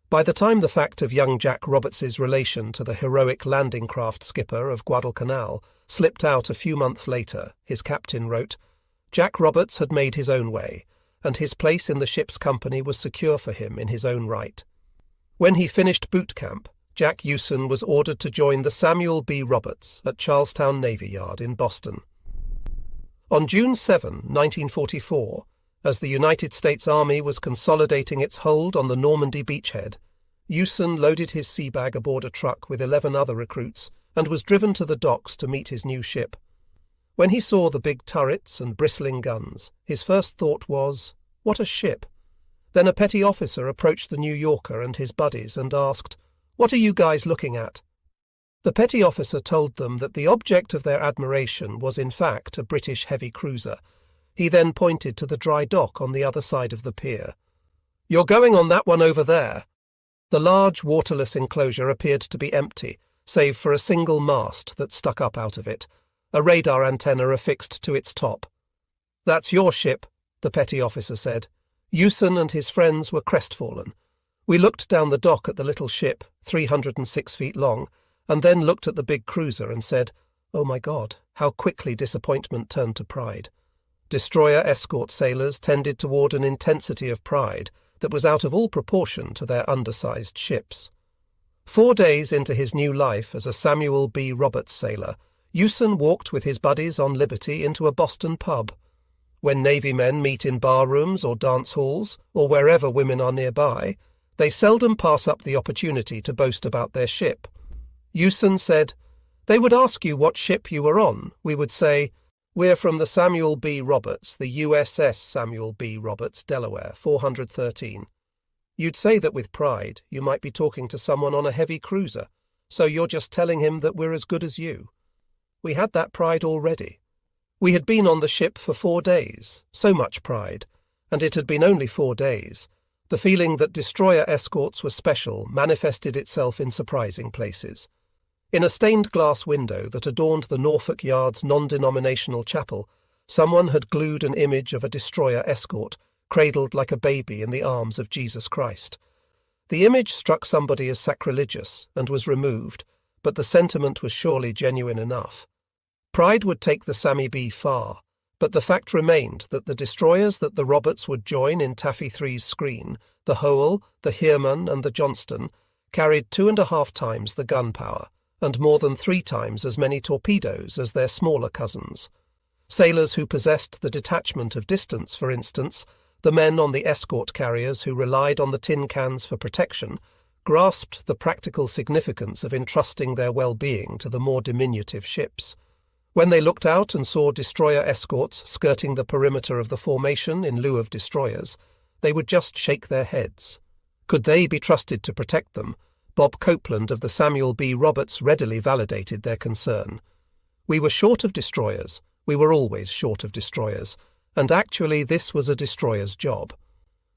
By the time the fact of young Jack Roberts's relation to the heroic landing craft skipper of Guadalcanal slipped out a few months later, his captain wrote, Jack Roberts had made his own way, and his place in the ship's company was secure for him in his own right. When he finished boot camp, Jack Hewson was ordered to join the Samuel B. Roberts at Charlestown Navy Yard in Boston. On June 7, 1944, as the United States Army was consolidating its hold on the Normandy beachhead, Hewson loaded his sea bag aboard a truck with 11 other recruits and was driven to the docks to meet his new ship. When he saw the big turrets and bristling guns, his first thought was, "What a ship!" Then a petty officer approached the New Yorker and his buddies and asked, "What are you guys looking at?" The petty officer told them that the object of their admiration was in fact a British heavy cruiser. He then pointed to the dry dock on the other side of the pier. "You're going on that one over there." The large waterless enclosure appeared to be empty, save for a single mast that stuck up out of it, a radar antenna affixed to its top. "That's your ship," the petty officer said. Hewson and his friends were crestfallen. "We looked down the dock at the little ship, 306 feet long, and then looked at the big cruiser and said, 'Oh my God, how quickly disappointment turned to pride.'" Destroyer escort sailors tended toward an intensity of pride that was out of all proportion to their undersized ships. 4 days into his new life as a Samuel B. Roberts sailor, Hewson walked with his buddies on liberty into a Boston pub. When Navy men meet in bar rooms or dance halls, or wherever women are nearby, they seldom pass up the opportunity to boast about their ship. Hewson said, "They would ask you what ship you were on. We would say, 'We're from the Samuel B. Roberts, the USS Samuel B. Roberts, Delaware, 413. You'd say that with pride. You might be talking to someone on a heavy cruiser, so you're just telling him that we're as good as you. We had that pride already. We had been on the ship for 4 days, so much pride, and it had been only 4 days. The feeling that destroyer escorts were special manifested itself in surprising places. In a stained glass window that adorned the Norfolk Yard's non-denominational chapel, someone had glued an image of a destroyer escort, cradled like a baby in the arms of Jesus Christ. The image struck somebody as sacrilegious and was removed, but the sentiment was surely genuine enough. Pride would take the Sammy B far, but the fact remained that the destroyers that the Roberts would join in Taffy 3's screen, the Howell, the Heermann, and the Johnston, carried 2.5 times the gun power, and more than 3 times as many torpedoes as their smaller cousins. Sailors who possessed the detachment of distance, for instance, the men on the escort carriers who relied on the tin cans for protection, grasped the practical significance of entrusting their well-being to the more diminutive ships. When they looked out and saw destroyer escorts skirting the perimeter of the formation in lieu of destroyers, they would just shake their heads. Could they be trusted to protect them? Bob Copeland of the Samuel B. Roberts readily validated their concern. We were short of destroyers. We were always short of destroyers. And actually this was a destroyer's job.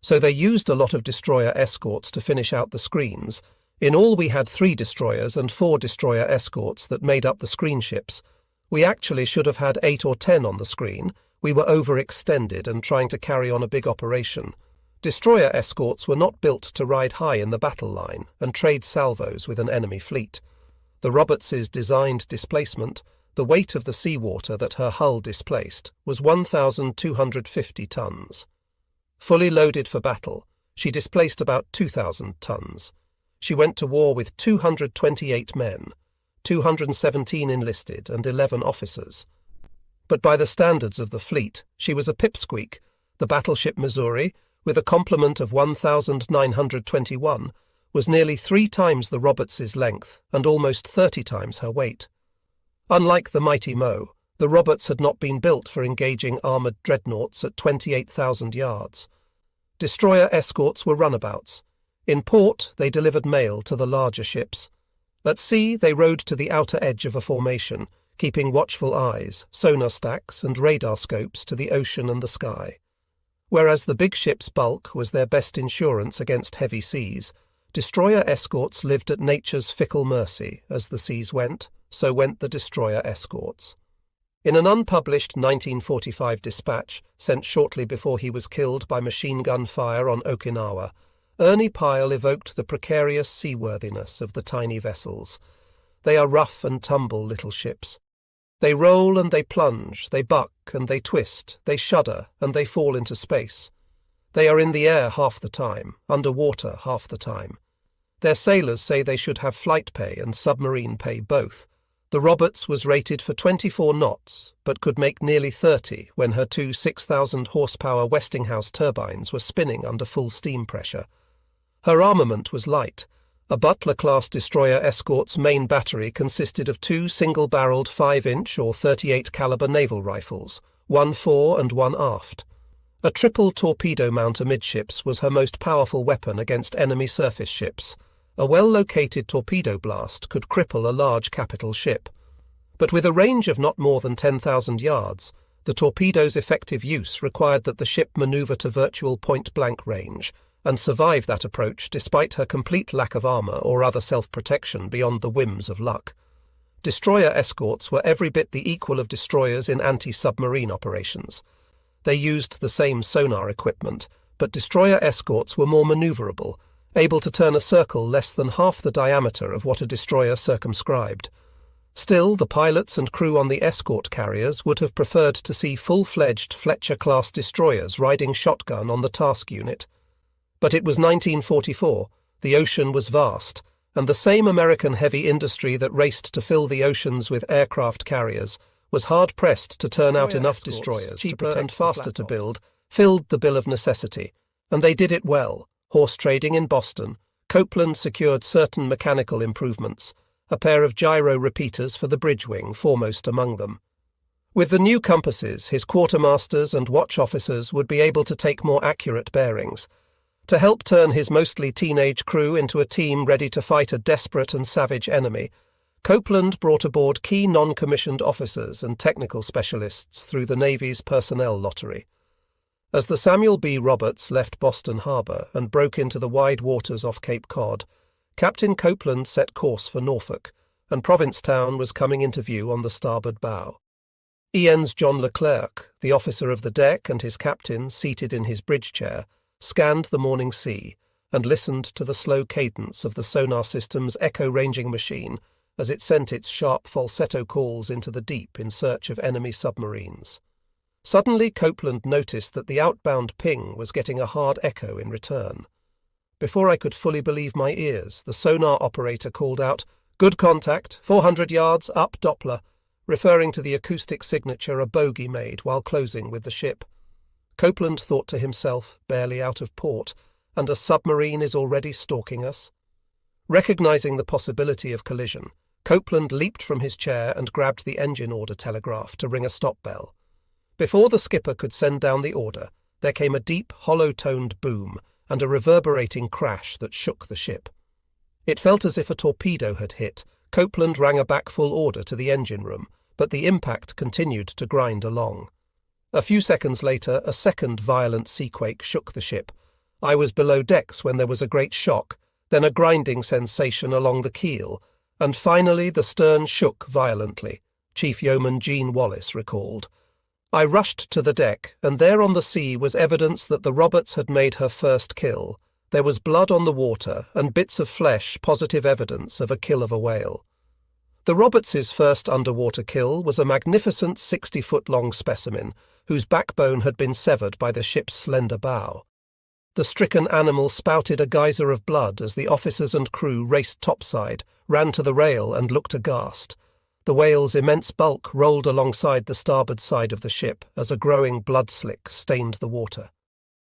So they used a lot of destroyer escorts to finish out the screens. In all we had 3 destroyers and 4 destroyer escorts that made up the screen ships. We actually should have had 8 or 10 on the screen. We were overextended and trying to carry on a big operation. Destroyer escorts were not built to ride high in the battle line and trade salvos with an enemy fleet. The Roberts's designed displacement, the weight of the seawater that her hull displaced, was 1,250 tons. Fully loaded for battle, she displaced about 2,000 tons. She went to war with 228 men, 217 enlisted and 11 officers. But by the standards of the fleet, she was a pipsqueak. The battleship Missouri, with a complement of 1,921, was nearly 3 times the Roberts's length and almost 30 times her weight. Unlike the mighty Mo, the Roberts had not been built for engaging armoured dreadnoughts at 28,000 yards. Destroyer escorts were runabouts. In port, they delivered mail to the larger ships. At sea, they rode to the outer edge of a formation, keeping watchful eyes, sonar stacks and radar scopes to the ocean and the sky. Whereas the big ship's bulk was their best insurance against heavy seas, destroyer escorts lived at nature's fickle mercy. As the seas went, so went the destroyer escorts. In an unpublished 1945 dispatch sent shortly before he was killed by machine gun fire on Okinawa, Ernie Pyle evoked the precarious seaworthiness of the tiny vessels. They are rough and tumble little ships. They roll and they plunge, they buck and they twist, they shudder and they fall into space. They are in the air half the time, under water half the time. Their sailors say they should have flight pay and submarine pay both. The Roberts was rated for 24 knots, but could make nearly 30 when her 2 6,000-horsepower Westinghouse turbines were spinning under full steam pressure. Her armament was light. A Butler-class destroyer escort's main battery consisted of 2 single-barreled 5-inch or 38-caliber naval rifles, 1 fore and 1 aft. A triple torpedo mount amidships was her most powerful weapon against enemy surface ships. A well-located torpedo blast could cripple a large capital ship. But with a range of not more than 10,000 yards, the torpedo's effective use required that the ship maneuver to virtual point-blank range, and survive that approach despite her complete lack of armour or other self-protection beyond the whims of luck. Destroyer escorts were every bit the equal of destroyers in anti-submarine operations. They used the same sonar equipment, but destroyer escorts were more manoeuvrable, able to turn a circle less than half the diameter of what a destroyer circumscribed. Still, the pilots and crew on the escort carriers would have preferred to see full-fledged Fletcher-class destroyers riding shotgun on the task unit. But it was 1944, the ocean was vast, and the same American heavy industry that raced to fill the oceans with aircraft carriers was hard-pressed to turn out enough destroyers, cheaper and faster to build, filled the bill of necessity, and they did it well. Horse trading in Boston, Copeland secured certain mechanical improvements, a pair of gyro repeaters for the bridge wing foremost among them. With the new compasses, his quartermasters and watch officers would be able to take more accurate bearings. To help turn his mostly teenage crew into a team ready to fight a desperate and savage enemy, Copeland brought aboard key non-commissioned officers and technical specialists through the Navy's personnel lottery. As the Samuel B. Roberts left Boston Harbor and broke into the wide waters off Cape Cod, Captain Copeland set course for Norfolk, and Provincetown was coming into view on the starboard bow. Ian's John Leclerc, the officer of the deck and his captain seated in his bridge chair, scanned the morning sea and listened to the slow cadence of the sonar system's echo-ranging machine as it sent its sharp falsetto calls into the deep in search of enemy submarines. Suddenly Copeland noticed that the outbound ping was getting a hard echo in return. Before I could fully believe my ears, the sonar operator called out, "Good contact, 400 yards, up Doppler," referring to the acoustic signature a bogey made while closing with the ship. Copeland thought to himself, barely out of port, and a submarine is already stalking us. Recognizing the possibility of collision, Copeland leaped from his chair and grabbed the engine order telegraph to ring a stop bell. Before the skipper could send down the order, there came a deep, hollow-toned boom and a reverberating crash that shook the ship. It felt as if a torpedo had hit. Copeland rang a back-full order to the engine room, but the impact continued to grind along. A few seconds later, a second violent seaquake shook the ship. I was below decks when there was a great shock, then a grinding sensation along the keel, and finally the stern shook violently, Chief Yeoman Jean Wallace recalled. I rushed to the deck, and there on the sea was evidence that the Roberts had made her first kill. There was blood on the water and bits of flesh, positive evidence of a kill of a whale. The Roberts' first underwater kill was a magnificent 60-foot-long specimen, whose backbone had been severed by the ship's slender bow. The stricken animal spouted a geyser of blood as the officers and crew raced topside, ran to the rail and looked aghast. The whale's immense bulk rolled alongside the starboard side of the ship as a growing blood slick stained the water.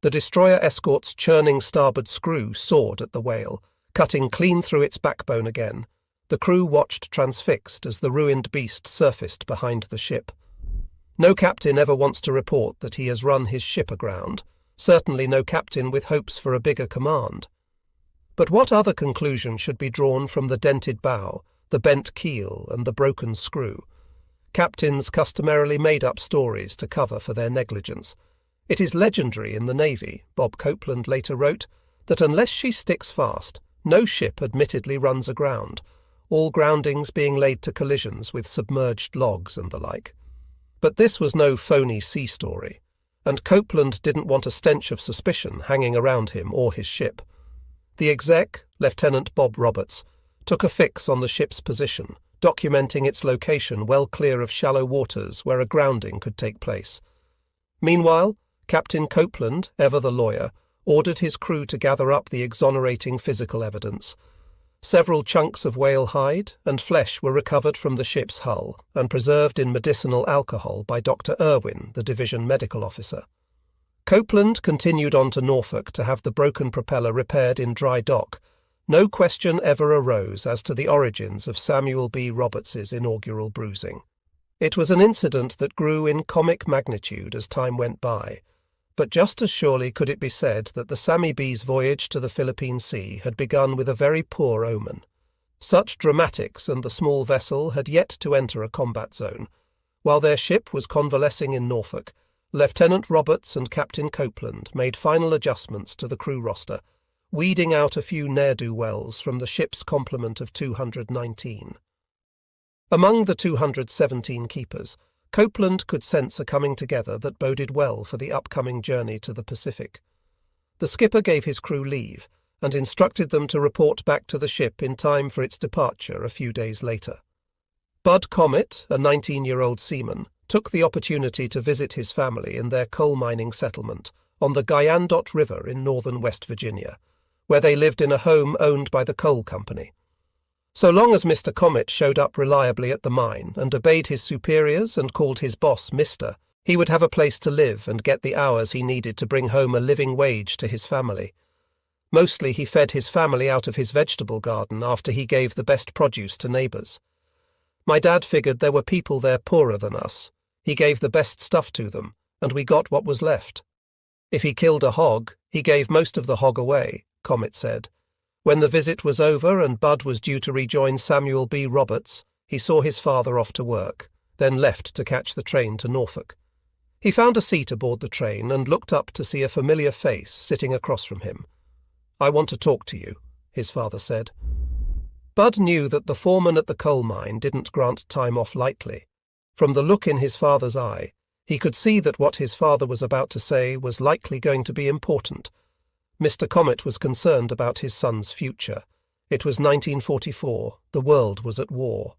The destroyer escort's churning starboard screw soared at the whale, cutting clean through its backbone again. The crew watched transfixed as the ruined beast surfaced behind the ship. No captain ever wants to report that he has run his ship aground, certainly no captain with hopes for a bigger command. But what other conclusion should be drawn from the dented bow, the bent keel and the broken screw? Captains customarily made up stories to cover for their negligence. It is legendary in the Navy, Bob Copeland later wrote, that unless she sticks fast, no ship admittedly runs aground, all groundings being laid to collisions with submerged logs and the like. But this was no phony sea story, and Copeland didn't want a stench of suspicion hanging around him or his ship. The exec, Lieutenant Bob Roberts, took a fix on the ship's position, documenting its location well clear of shallow waters where a grounding could take place. Meanwhile, Captain Copeland, ever the lawyer, ordered his crew to gather up the exonerating physical evidence. Several chunks of whale hide and flesh were recovered from the ship's hull and preserved in medicinal alcohol by Dr. Irwin, the division medical officer. Copeland continued on to Norfolk to have the broken propeller repaired in dry dock. No question ever arose as to the origins of Samuel B. Roberts's inaugural bruising. It was an incident that grew in comic magnitude as time went by, but just as surely could it be said that the Sammy B's voyage to the Philippine Sea had begun with a very poor omen. Such dramatics and the small vessel had yet to enter a combat zone. While their ship was convalescing in Norfolk, Lieutenant Roberts and Captain Copeland made final adjustments to the crew roster, weeding out a few ne'er-do-wells from the ship's complement of 219. Among the 217 keepers, Copeland could sense a coming together that boded well for the upcoming journey to the Pacific. The skipper gave his crew leave and instructed them to report back to the ship in time for its departure a few days later. Bud Comet, a 19-year-old seaman, took the opportunity to visit his family in their coal mining settlement on the Guyandotte River in northern West Virginia, where they lived in a home owned by the coal company. So long as Mr. Comet showed up reliably at the mine and obeyed his superiors and called his boss Mr., he would have a place to live and get the hours he needed to bring home a living wage to his family. Mostly he fed his family out of his vegetable garden after he gave the best produce to neighbours. My dad figured there were people there poorer than us. He gave the best stuff to them, and we got what was left. If he killed a hog, he gave most of the hog away, Comet said. When the visit was over and Bud was due to rejoin Samuel B. Roberts, he saw his father off to work, then left to catch the train to Norfolk. He found a seat aboard the train and looked up to see a familiar face sitting across from him. "I want to talk to you," his father said. Bud knew that the foreman at the coal mine didn't grant time off lightly. From the look in his father's eye, he could see that what his father was about to say was likely going to be important. Mr. Comet was concerned about his son's future. It was 1944. The world was at war.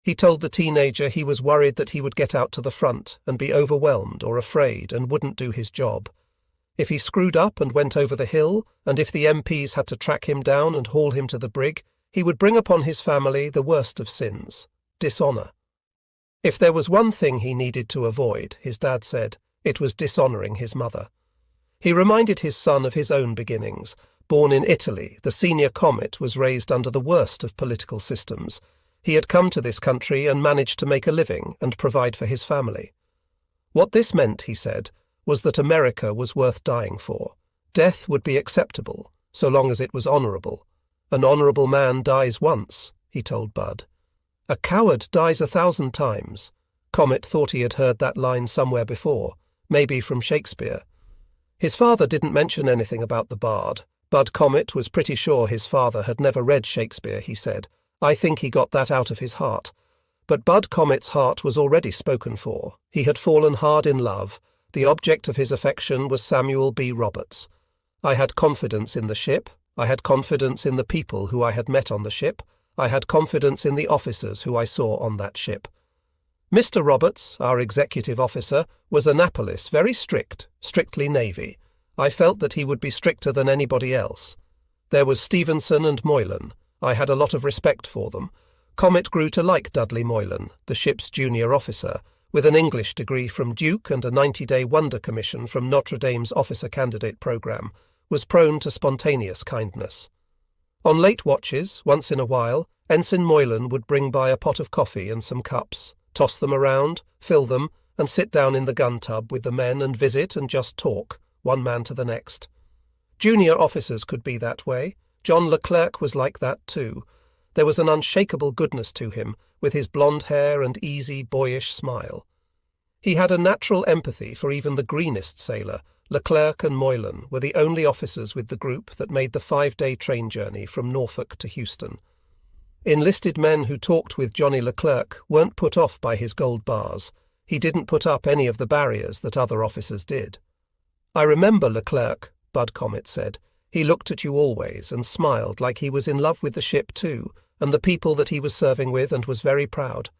He told the teenager he was worried that he would get out to the front and be overwhelmed or afraid and wouldn't do his job. If he screwed up and went over the hill, and if the MPs had to track him down and haul him to the brig, he would bring upon his family the worst of sins, dishonour. If there was one thing he needed to avoid, his dad said, it was dishonouring his mother. He reminded his son of his own beginnings. Born in Italy, the senior Comet was raised under the worst of political systems. He had come to this country and managed to make a living and provide for his family. What this meant, he said, was that America was worth dying for. Death would be acceptable, so long as it was honourable. An honourable man dies once, he told Bud. A coward dies 1,000 times. Comet thought he had heard that line somewhere before, maybe from Shakespeare. His father didn't mention anything about the bard. Bud Comet was pretty sure his father had never read Shakespeare, he said. I think he got that out of his heart. But Bud Comet's heart was already spoken for. He had fallen hard in love. The object of his affection was Samuel B. Roberts. I had confidence in the ship. I had confidence in the people who I had met on the ship. I had confidence in the officers who I saw on that ship. Mr. Roberts, our executive officer, was Annapolis, very strict, strictly Navy. I felt that he would be stricter than anybody else. There was Stevenson and Moylan. I had a lot of respect for them. Comet grew to like Dudley Moylan, the ship's junior officer, with an English degree from Duke and a 90-day wonder commission from Notre Dame's officer candidate program, was prone to spontaneous kindness. On late watches, once in a while, Ensign Moylan would bring by a pot of coffee and some cups, toss them around, fill them, and sit down in the gun tub with the men and visit and just talk, one man to the next. Junior officers could be that way. John Leclerc was like that too. There was an unshakable goodness to him, with his blonde hair and easy, boyish smile. He had a natural empathy for even the greenest sailor. Leclerc and Moylan were the only officers with the group that made the 5-day train journey from Norfolk to Houston. Enlisted men who talked with Johnny Leclerc weren't put off by his gold bars. He didn't put up any of the barriers that other officers did. I remember Leclerc, Bud Comet said. He looked at you always and smiled like he was in love with the ship too, and the people that he was serving with, and was very proud.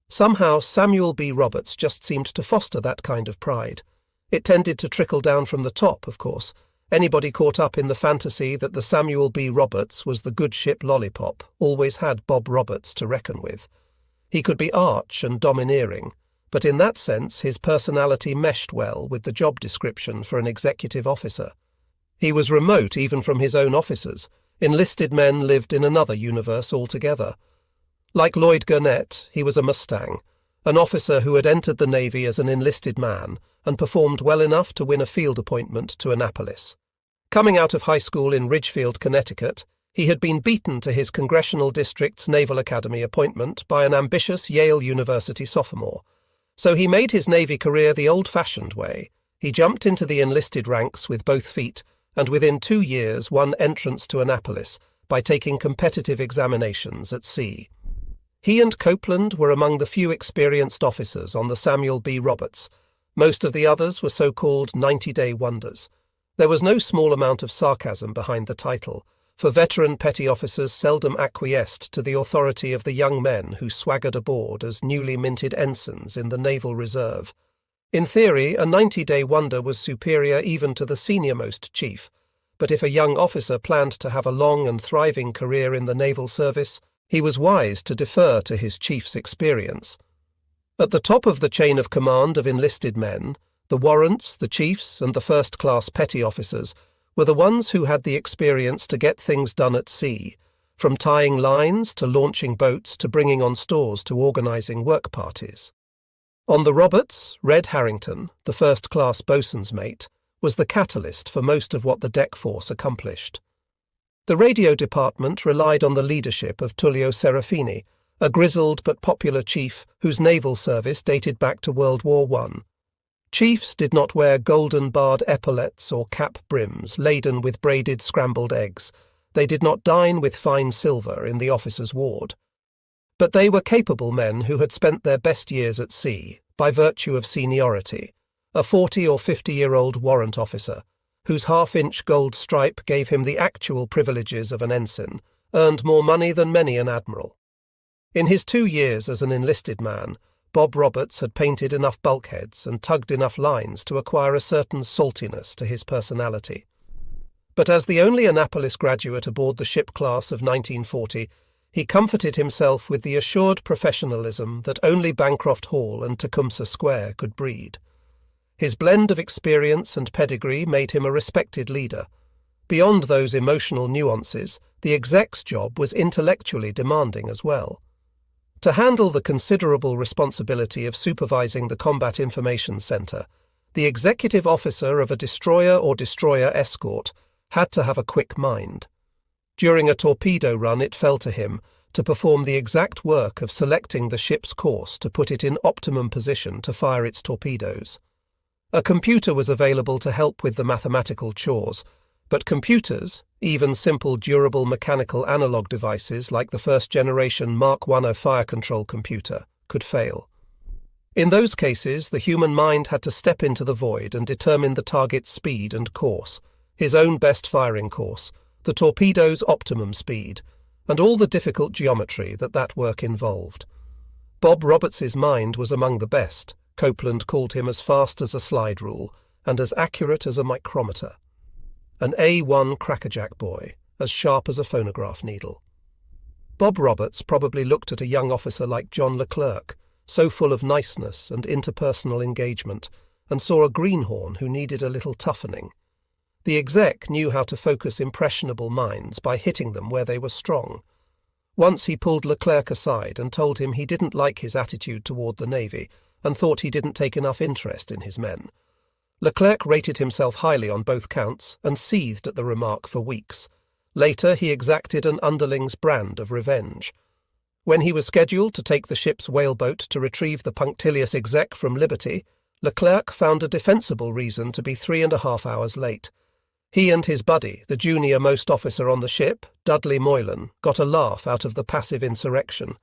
Somehow Samuel B. Roberts just seemed to foster that kind of pride. It tended to trickle down from the top, of course. Anybody caught up in the fantasy that the Samuel B. Roberts was the good ship Lollipop always had Bob Roberts to reckon with. He could be arch and domineering, but in that sense his personality meshed well with the job description for an executive officer. He was remote even from his own officers. Enlisted men lived in another universe altogether. Like Lloyd Gurnett, he was a Mustang, an officer who had entered the Navy as an enlisted man and performed well enough to win a field appointment to Annapolis. Coming out of high school in Ridgefield, Connecticut, he had been beaten to his congressional district's Naval Academy appointment by an ambitious Yale University sophomore. So he made his Navy career the old-fashioned way. He jumped into the enlisted ranks with both feet, and within 2 years won entrance to Annapolis by taking competitive examinations at sea. He and Copeland were among the few experienced officers on the Samuel B. Roberts. Most of the others were so-called 90-day wonders. There was no small amount of sarcasm behind the title, for veteran petty officers seldom acquiesced to the authority of the young men who swaggered aboard as newly minted ensigns in the Naval Reserve. In theory, a 90-day wonder was superior even to the senior-most chief, but if a young officer planned to have a long and thriving career in the naval service, he was wise to defer to his chief's experience. At the top of the chain of command of enlisted men, the warrants, the chiefs, and the first-class petty officers were the ones who had the experience to get things done at sea, from tying lines to launching boats to bringing on stores to organising work parties. On the Roberts, Red Harrington, the first-class boatswain's mate, was the catalyst for most of what the deck force accomplished. The radio department relied on the leadership of Tullio Serafini, a grizzled but popular chief whose naval service dated back to World War I. Chiefs did not wear golden-barred epaulets or cap brims laden with braided scrambled eggs. They did not dine with fine silver in the officer's ward. But they were capable men who had spent their best years at sea, by virtue of seniority, a 40- or 50-year-old warrant officer, whose half-inch gold stripe gave him the actual privileges of an ensign, earned more money than many an admiral. In his 2 years as an enlisted man, Bob Roberts had painted enough bulkheads and tugged enough lines to acquire a certain saltiness to his personality. But as the only Annapolis graduate aboard the ship class of 1940, he comforted himself with the assured professionalism that only Bancroft Hall and Tecumseh Square could breed. His blend of experience and pedigree made him a respected leader. Beyond those emotional nuances, the exec's job was intellectually demanding as well. To handle the considerable responsibility of supervising the Combat Information Center, The executive officer of a destroyer or destroyer escort had to have a quick mind. During a torpedo run, it fell to him to perform the exact work of selecting the ship's course to put it in optimum position to fire its torpedoes. A computer was available to help with the mathematical chores, but computers, even simple durable mechanical analog devices like the first-generation Mark I fire control computer, could fail. In those cases, the human mind had to step into the void and determine the target's speed and course, his own best firing course, the torpedo's optimum speed, and all the difficult geometry that work involved. Bob Roberts's mind was among the best. Copeland called him as fast as a slide rule and as accurate as a micrometer. An A1 crackerjack boy, as sharp as a phonograph needle. Bob Roberts probably looked at a young officer like John Leclerc, so full of niceness and interpersonal engagement, and saw a greenhorn who needed a little toughening. The exec knew how to focus impressionable minds by hitting them where they were strong. Once he pulled Leclerc aside and told him he didn't like his attitude toward the Navy and thought he didn't take enough interest in his men. Leclerc rated himself highly on both counts and seethed at the remark for weeks. Later, he exacted an underling's brand of revenge. When he was scheduled to take the ship's whaleboat to retrieve the punctilious exec from Liberty, Leclerc found a defensible reason to be 3.5 hours late. He and his buddy, the junior-most officer on the ship, Dudley Moylan, got a laugh out of the passive insurrection.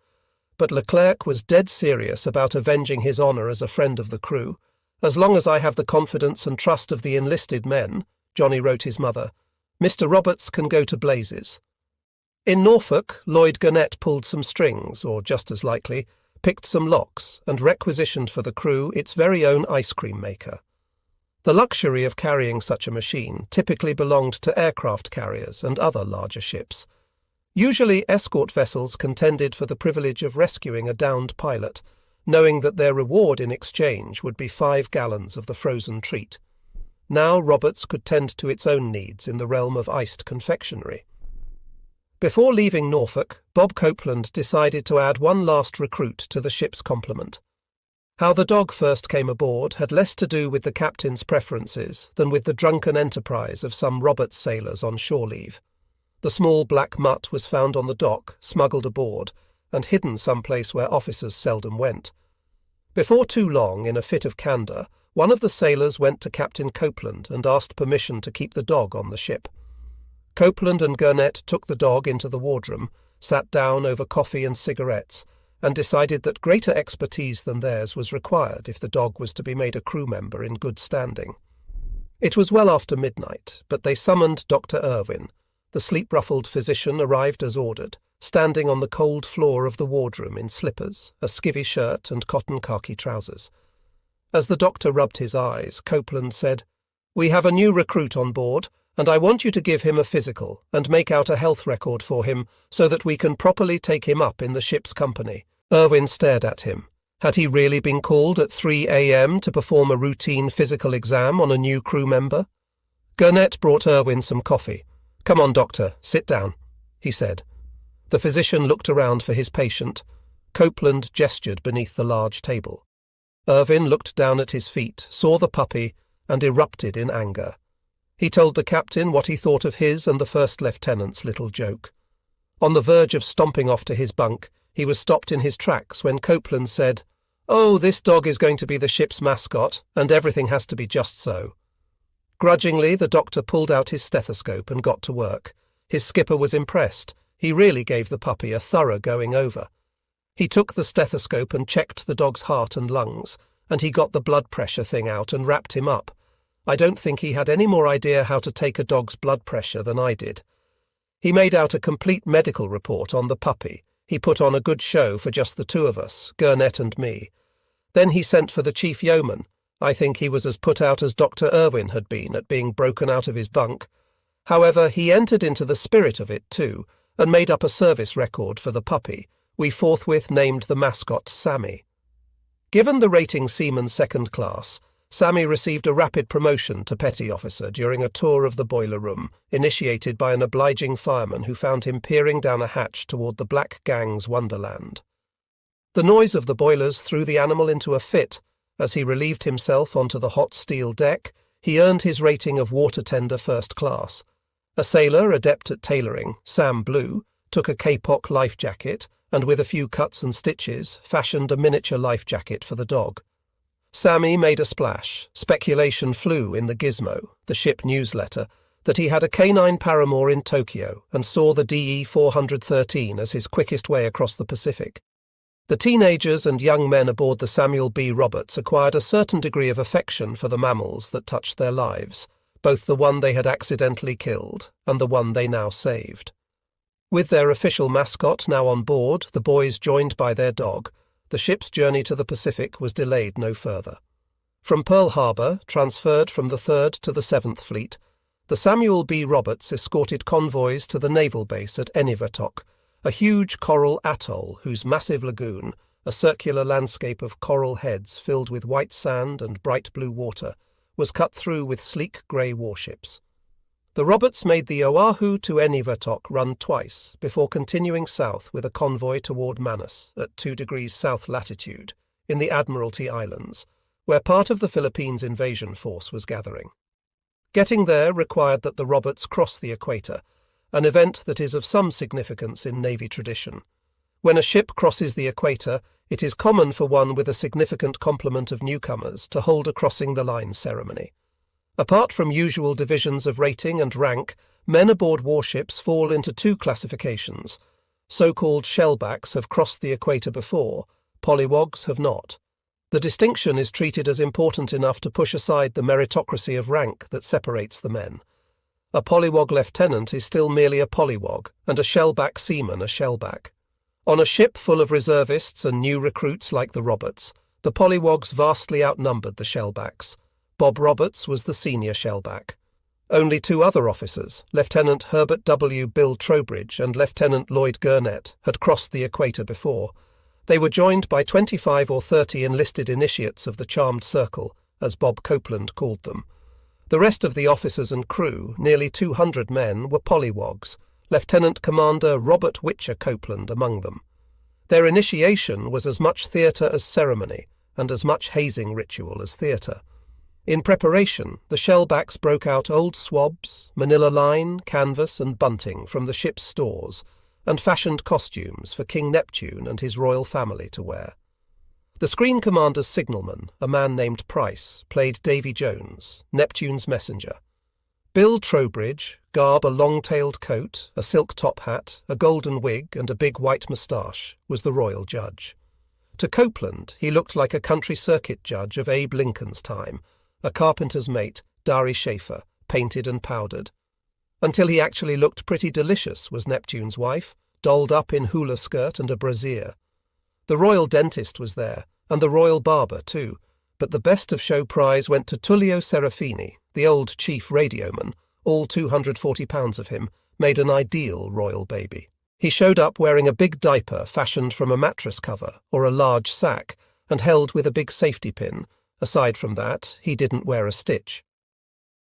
But Leclerc was dead serious about avenging his honour as a friend of the crew. "As long as I have the confidence and trust of the enlisted men," Johnny wrote his mother, "Mr. Roberts can go to blazes." In Norfolk, Lloyd Gurnett pulled some strings, or just as likely, picked some locks, and requisitioned for the crew its very own ice cream maker. The luxury of carrying such a machine typically belonged to aircraft carriers and other larger ships. Usually, escort vessels contended for the privilege of rescuing a downed pilot, knowing that their reward in exchange would be 5 gallons of the frozen treat. Now Roberts could tend to its own needs in the realm of iced confectionery. Before leaving Norfolk, Bob Copeland decided to add one last recruit to the ship's complement. How the dog first came aboard had less to do with the captain's preferences than with the drunken enterprise of some Roberts sailors on shore leave. The small black mutt was found on the dock, smuggled aboard, and hidden someplace where officers seldom went. Before too long, in a fit of candour, one of the sailors went to Captain Copeland and asked permission to keep the dog on the ship. Copeland and Gurnett took the dog into the wardroom, sat down over coffee and cigarettes, and decided that greater expertise than theirs was required if the dog was to be made a crew member in good standing. It was well after midnight, but they summoned Dr. Irwin. The sleep-ruffled physician arrived as ordered, standing on the cold floor of the wardroom in slippers, a skivvy shirt and cotton khaki trousers. As the doctor rubbed his eyes, Copeland said, "We have a new recruit on board, and I want you to give him a physical and make out a health record for him so that we can properly take him up in the ship's company." Irwin stared at him. Had he really been called at 3 a.m. to perform a routine physical exam on a new crew member? Gurnett brought Irwin some coffee. "Come on, doctor, sit down," he said. The physician looked around for his patient. Copeland gestured beneath the large table. Irwin looked down at his feet, saw the puppy, and erupted in anger. He told the captain what he thought of his and the first lieutenant's little joke. On the verge of stomping off to his bunk, he was stopped in his tracks when Copeland said, "Oh, this dog is going to be the ship's mascot, and everything has to be just so." Grudgingly, the doctor pulled out his stethoscope and got to work. His skipper was impressed. He really gave the puppy a thorough going over. He took the stethoscope and checked the dog's heart and lungs, and he got the blood pressure thing out and wrapped him up. I don't think he had any more idea how to take a dog's blood pressure than I did. He made out a complete medical report on the puppy. He put on a good show for just the two of us, Gurnett and me. Then he sent for the chief yeoman. I think he was as put out as Dr. Irwin had been at being broken out of his bunk. However, he entered into the spirit of it too, and made up a service record for the puppy. We forthwith named the mascot Sammy. Given the rating Seaman Second Class, Sammy received a rapid promotion to petty officer during a tour of the boiler room, initiated by an obliging fireman who found him peering down a hatch toward the Black Gang's wonderland. The noise of the boilers threw the animal into a fit, As he relieved himself onto the hot steel deck, he earned his rating of water tender first class. A sailor adept at tailoring, Sam Blue, took a kapok life jacket and, with a few cuts and stitches, fashioned a miniature life jacket for the dog. Sammy made a splash. Speculation flew in the Gizmo, the ship newsletter, that he had a canine paramour in Tokyo and saw the DE-413 as his quickest way across the Pacific. The teenagers and young men aboard the Samuel B. Roberts acquired a certain degree of affection for the mammals that touched their lives, both the one they had accidentally killed and the one they now saved. With their official mascot now on board, the boys joined by their dog, the ship's journey to the Pacific was delayed no further. From Pearl Harbor, transferred from the 3rd to the 7th Fleet, the Samuel B. Roberts escorted convoys to the naval base at Enivertok, a huge coral atoll whose massive lagoon, a circular landscape of coral heads filled with white sand and bright blue water, was cut through with sleek grey warships. The Roberts made the Oahu to Enivertok run twice before continuing south with a convoy toward Manus at 2 degrees south latitude in the Admiralty Islands, where part of the Philippines invasion force was gathering. Getting there required that the Roberts cross the equator, an event that is of some significance in Navy tradition. When a ship crosses the equator, it is common for one with a significant complement of newcomers to hold a crossing the line ceremony. Apart from usual divisions of rating and rank, men aboard warships fall into 2 classifications. So-called shellbacks have crossed the equator before, polywogs have not. The distinction is treated as important enough to push aside the meritocracy of rank that separates the men. A polywog lieutenant is still merely a polywog, and a shellback seaman a shellback. On a ship full of reservists and new recruits like the Roberts, the polywogs vastly outnumbered the shellbacks. Bob Roberts was the senior shellback. Only 2 other officers, Lieutenant Herbert W. Bill Trowbridge and Lieutenant Lloyd Gurnett, had crossed the equator before. They were joined by 25 or 30 enlisted initiates of the Charmed Circle, as Bob Copeland called them. The rest of the officers and crew, nearly 200 men, were polywogs, Lieutenant Commander Robert Witcher Copeland among them. Their initiation was as much theatre as ceremony, and as much hazing ritual as theatre. In preparation, the shellbacks broke out old swabs, manila line, canvas and bunting from the ship's stores, and fashioned costumes for King Neptune and his royal family to wear. The screen commander's signalman, a man named Price, played Davy Jones, Neptune's messenger. Bill Trowbridge, garb a long-tailed coat, a silk top hat, a golden wig and a big white moustache, was the royal judge. To Copeland, he looked like a country circuit judge of Abe Lincoln's time, a carpenter's mate, Dari Schaefer, painted and powdered. Until he actually looked pretty delicious was Neptune's wife, dolled up in hula skirt and a brassiere. The royal dentist was there, and the royal barber too, but the best of show prize went to Tullio Serafini, the old chief radioman, all 240 pounds of him, made an ideal royal baby. He showed up wearing a big diaper fashioned from a mattress cover or a large sack and held with a big safety pin. Aside from that, he didn't wear a stitch.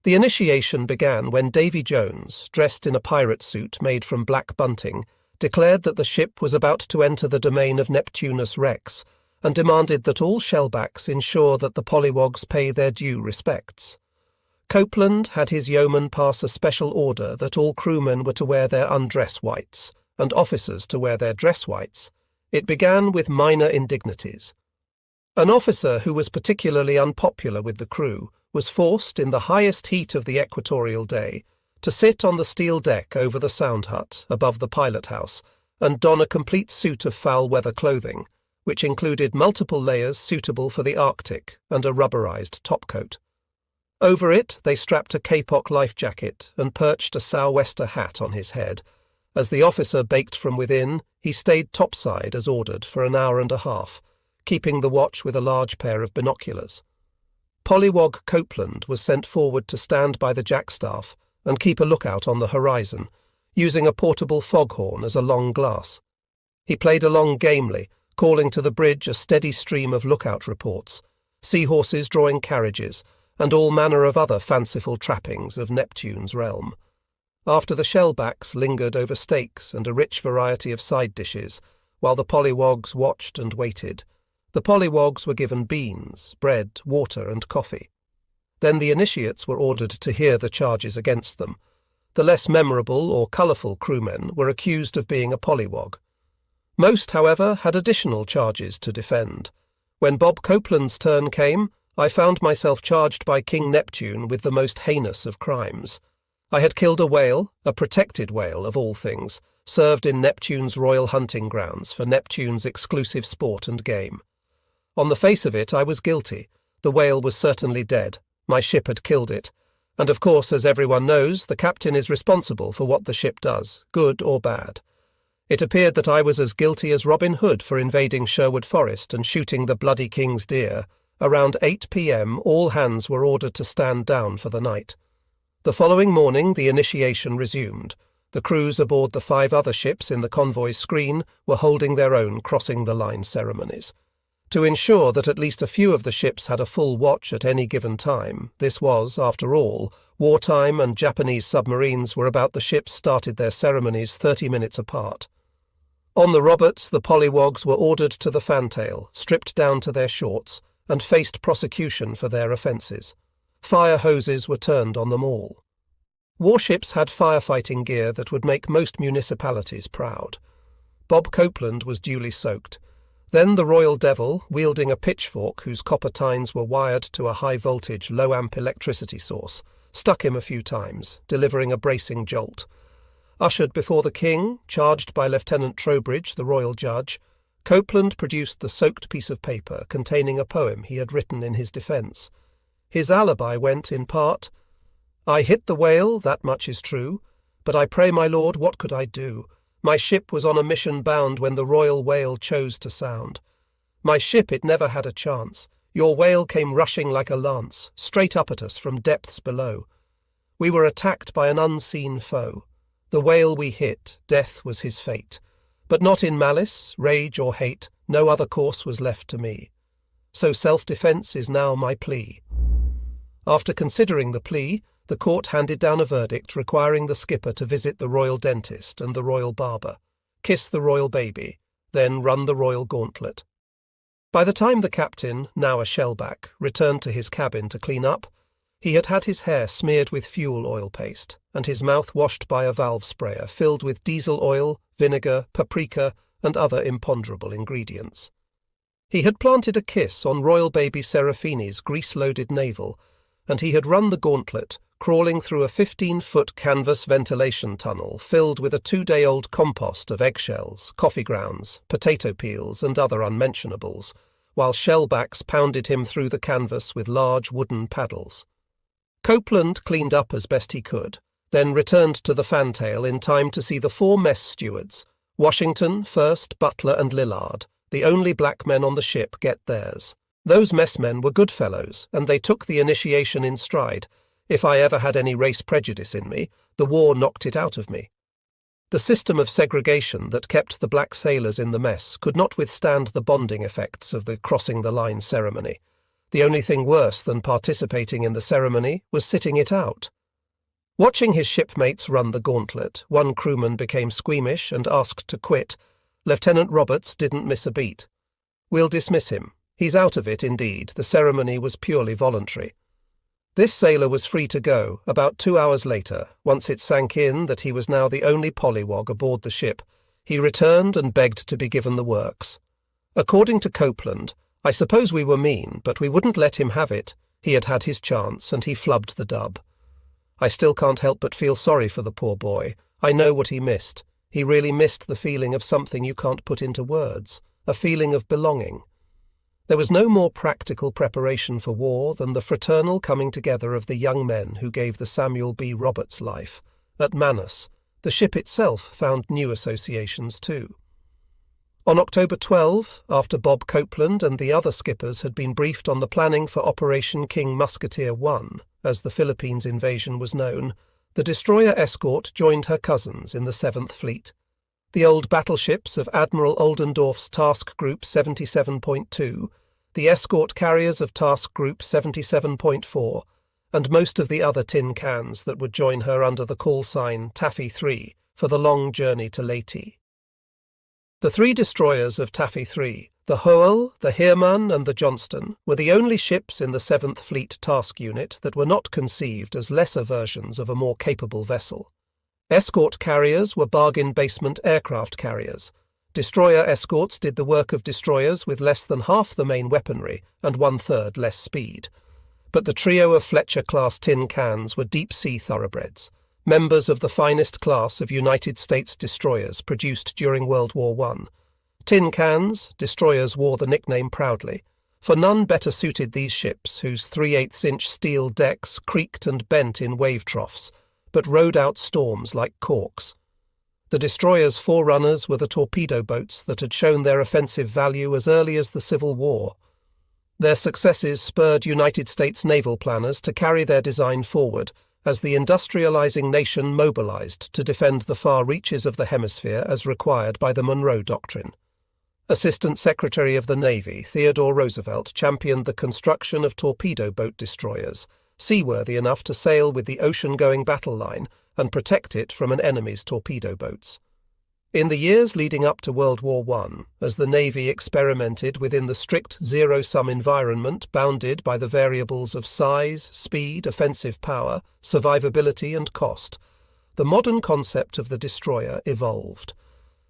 The initiation began when Davy Jones, dressed in a pirate suit made from black bunting, declared that the ship was about to enter the domain of Neptunus Rex and demanded that all shellbacks ensure that the polywogs pay their due respects. Copeland had his yeoman pass a special order that all crewmen were to wear their undress whites, and officers to wear their dress whites. It began with minor indignities. An officer who was particularly unpopular with the crew was forced, in the highest heat of the equatorial day, to sit on the steel deck over the sound hut above the pilot house and don a complete suit of foul-weather clothing, which included multiple layers suitable for the Arctic and a rubberized topcoat. Over it they strapped a kapok life jacket and perched a sou'wester hat on his head. As the officer baked from within, he stayed topside as ordered for an hour and a half, keeping the watch with a large pair of binoculars. Polywog Copeland was sent forward to stand by the jackstaff and keep a lookout on the horizon, using a portable foghorn as a long glass. He played along gamely, calling to the bridge a steady stream of lookout reports, seahorses drawing carriages, and all manner of other fanciful trappings of Neptune's realm. After the shellbacks lingered over steaks and a rich variety of side dishes, while the polywogs watched and waited, The polywogs were given beans, bread, water, and coffee. Then the initiates were ordered to hear the charges against them. The less memorable or colourful crewmen were accused of being a polywog. Most, however, had additional charges to defend. When Bob Copeland's turn came, I found myself charged by King Neptune with the most heinous of crimes. I had killed a whale, a protected whale of all things, served in Neptune's royal hunting grounds for Neptune's exclusive sport and game. On the face of it, I was guilty. The whale was certainly dead. My ship had killed it. And of course, as everyone knows, the captain is responsible for what the ship does, good or bad. It appeared that I was as guilty as Robin Hood for invading Sherwood Forest and shooting the bloody king's deer. Around 8 p.m, all hands were ordered to stand down for the night. The following morning, the initiation resumed. The crews aboard the 5 other ships in the convoy's screen were holding their own crossing-the-line ceremonies. To ensure that at least a few of the ships had a full watch at any given time, this was, after all, wartime, and Japanese submarines were about the ships started their ceremonies 30 minutes apart. On the Roberts, the polywogs were ordered to the fantail, stripped down to their shorts, and faced prosecution for their offences. Fire hoses were turned on them all. Warships had firefighting gear that would make most municipalities proud. Bob Copeland was duly soaked. Then the Royal Devil, wielding a pitchfork whose copper tines were wired to a high-voltage, low-amp electricity source, stuck him a few times, delivering a bracing jolt. Ushered before the king, charged by Lieutenant Trowbridge, the royal judge, Copeland produced the soaked piece of paper containing a poem he had written in his defence. His alibi went, in part, "I hit the whale, that much is true, but I pray my lord, what could I do? My ship was on a mission bound when the royal whale chose to sound. My ship, it never had a chance. Your whale came rushing like a lance, straight up at us from depths below. We were attacked by an unseen foe. The whale we hit, death was his fate. But not in malice, rage or hate, no other course was left to me. So self-defence is now my plea." After considering the plea, the court handed down a verdict requiring the skipper to visit the royal dentist and the royal barber, kiss the royal baby, then run the royal gauntlet. By the time the captain, now a shellback, returned to his cabin to clean up, he had had his hair smeared with fuel oil paste and his mouth washed by a valve sprayer filled with diesel oil, vinegar, paprika, and other imponderable ingredients. He had planted a kiss on royal baby Serafini's grease-loaded navel, and he had run the gauntlet, crawling through a 15-foot canvas ventilation tunnel filled with a 2-day-old compost of eggshells, coffee grounds, potato peels, and other unmentionables, while shellbacks pounded him through the canvas with large wooden paddles. Copeland cleaned up as best he could, then returned to the fantail in time to see the 4 mess stewards, Washington, First, Butler, and Lillard, the only black men on the ship, get theirs. Those messmen were good fellows, and they took the initiation in stride. If I ever had any race prejudice in me, the war knocked it out of me. The system of segregation that kept the black sailors in the mess could not withstand the bonding effects of the crossing-the-line ceremony. The only thing worse than participating in the ceremony was sitting it out. Watching his shipmates run the gauntlet, one crewman became squeamish and asked to quit. Lieutenant Roberts didn't miss a beat. "We'll dismiss him. He's out of it, indeed. The ceremony was purely voluntary." This sailor was free to go about 2 hours later. Once it sank in that he was now the only polywog aboard the ship, he returned and begged to be given the works. According to Copeland, "I suppose we were mean, but we wouldn't let him have it. He had had his chance, and he flubbed the dub. I still can't help but feel sorry for the poor boy. I know what he missed. He really missed the feeling of something you can't put into words, a feeling of belonging. There was no more practical preparation for war than the fraternal coming together of the young men who gave the Samuel B. Roberts life. At Manus, the ship itself found new associations too. On October 12, after Bob Copeland and the other skippers had been briefed on the planning for Operation King Musketeer 1, as the Philippines invasion was known, the destroyer Escort joined her cousins in the 7th Fleet. The old battleships of Admiral Oldendorf's Task Group 77.2, the escort carriers of Task Group 77.4, and most of the other tin cans that would join her under the call sign Taffy 3 for the long journey to Leyte. The 3 destroyers of Taffy 3, The Hoel, the Heermann, and the Johnston were the only ships in the 7th Fleet Task Unit that were not conceived as lesser versions of a more capable vessel. Escort carriers were bargain basement aircraft carriers. Destroyer escorts did the work of destroyers with less than half the main weaponry and 1/3 less speed. But the trio of Fletcher-class tin cans were deep-sea thoroughbreds, members of the finest class of United States destroyers produced during World War I. Tin cans, destroyers wore the nickname proudly, for none better suited these ships whose 3/8-inch steel decks creaked and bent in wave troughs, but rode out storms like corks. The destroyers' forerunners were the torpedo boats that had shown their offensive value as early as the Civil War. Their successes spurred United States naval planners to carry their design forward as the industrializing nation mobilized to defend the far reaches of the hemisphere as required by the Monroe Doctrine. Assistant Secretary of the Navy Theodore Roosevelt championed the construction of torpedo boat destroyers, seaworthy enough to sail with the ocean-going battle line and protect it from an enemy's torpedo boats. In the years leading up to World War I, as the Navy experimented within the strict zero-sum environment bounded by the variables of size, speed, offensive power, survivability, and cost, the modern concept of the destroyer evolved.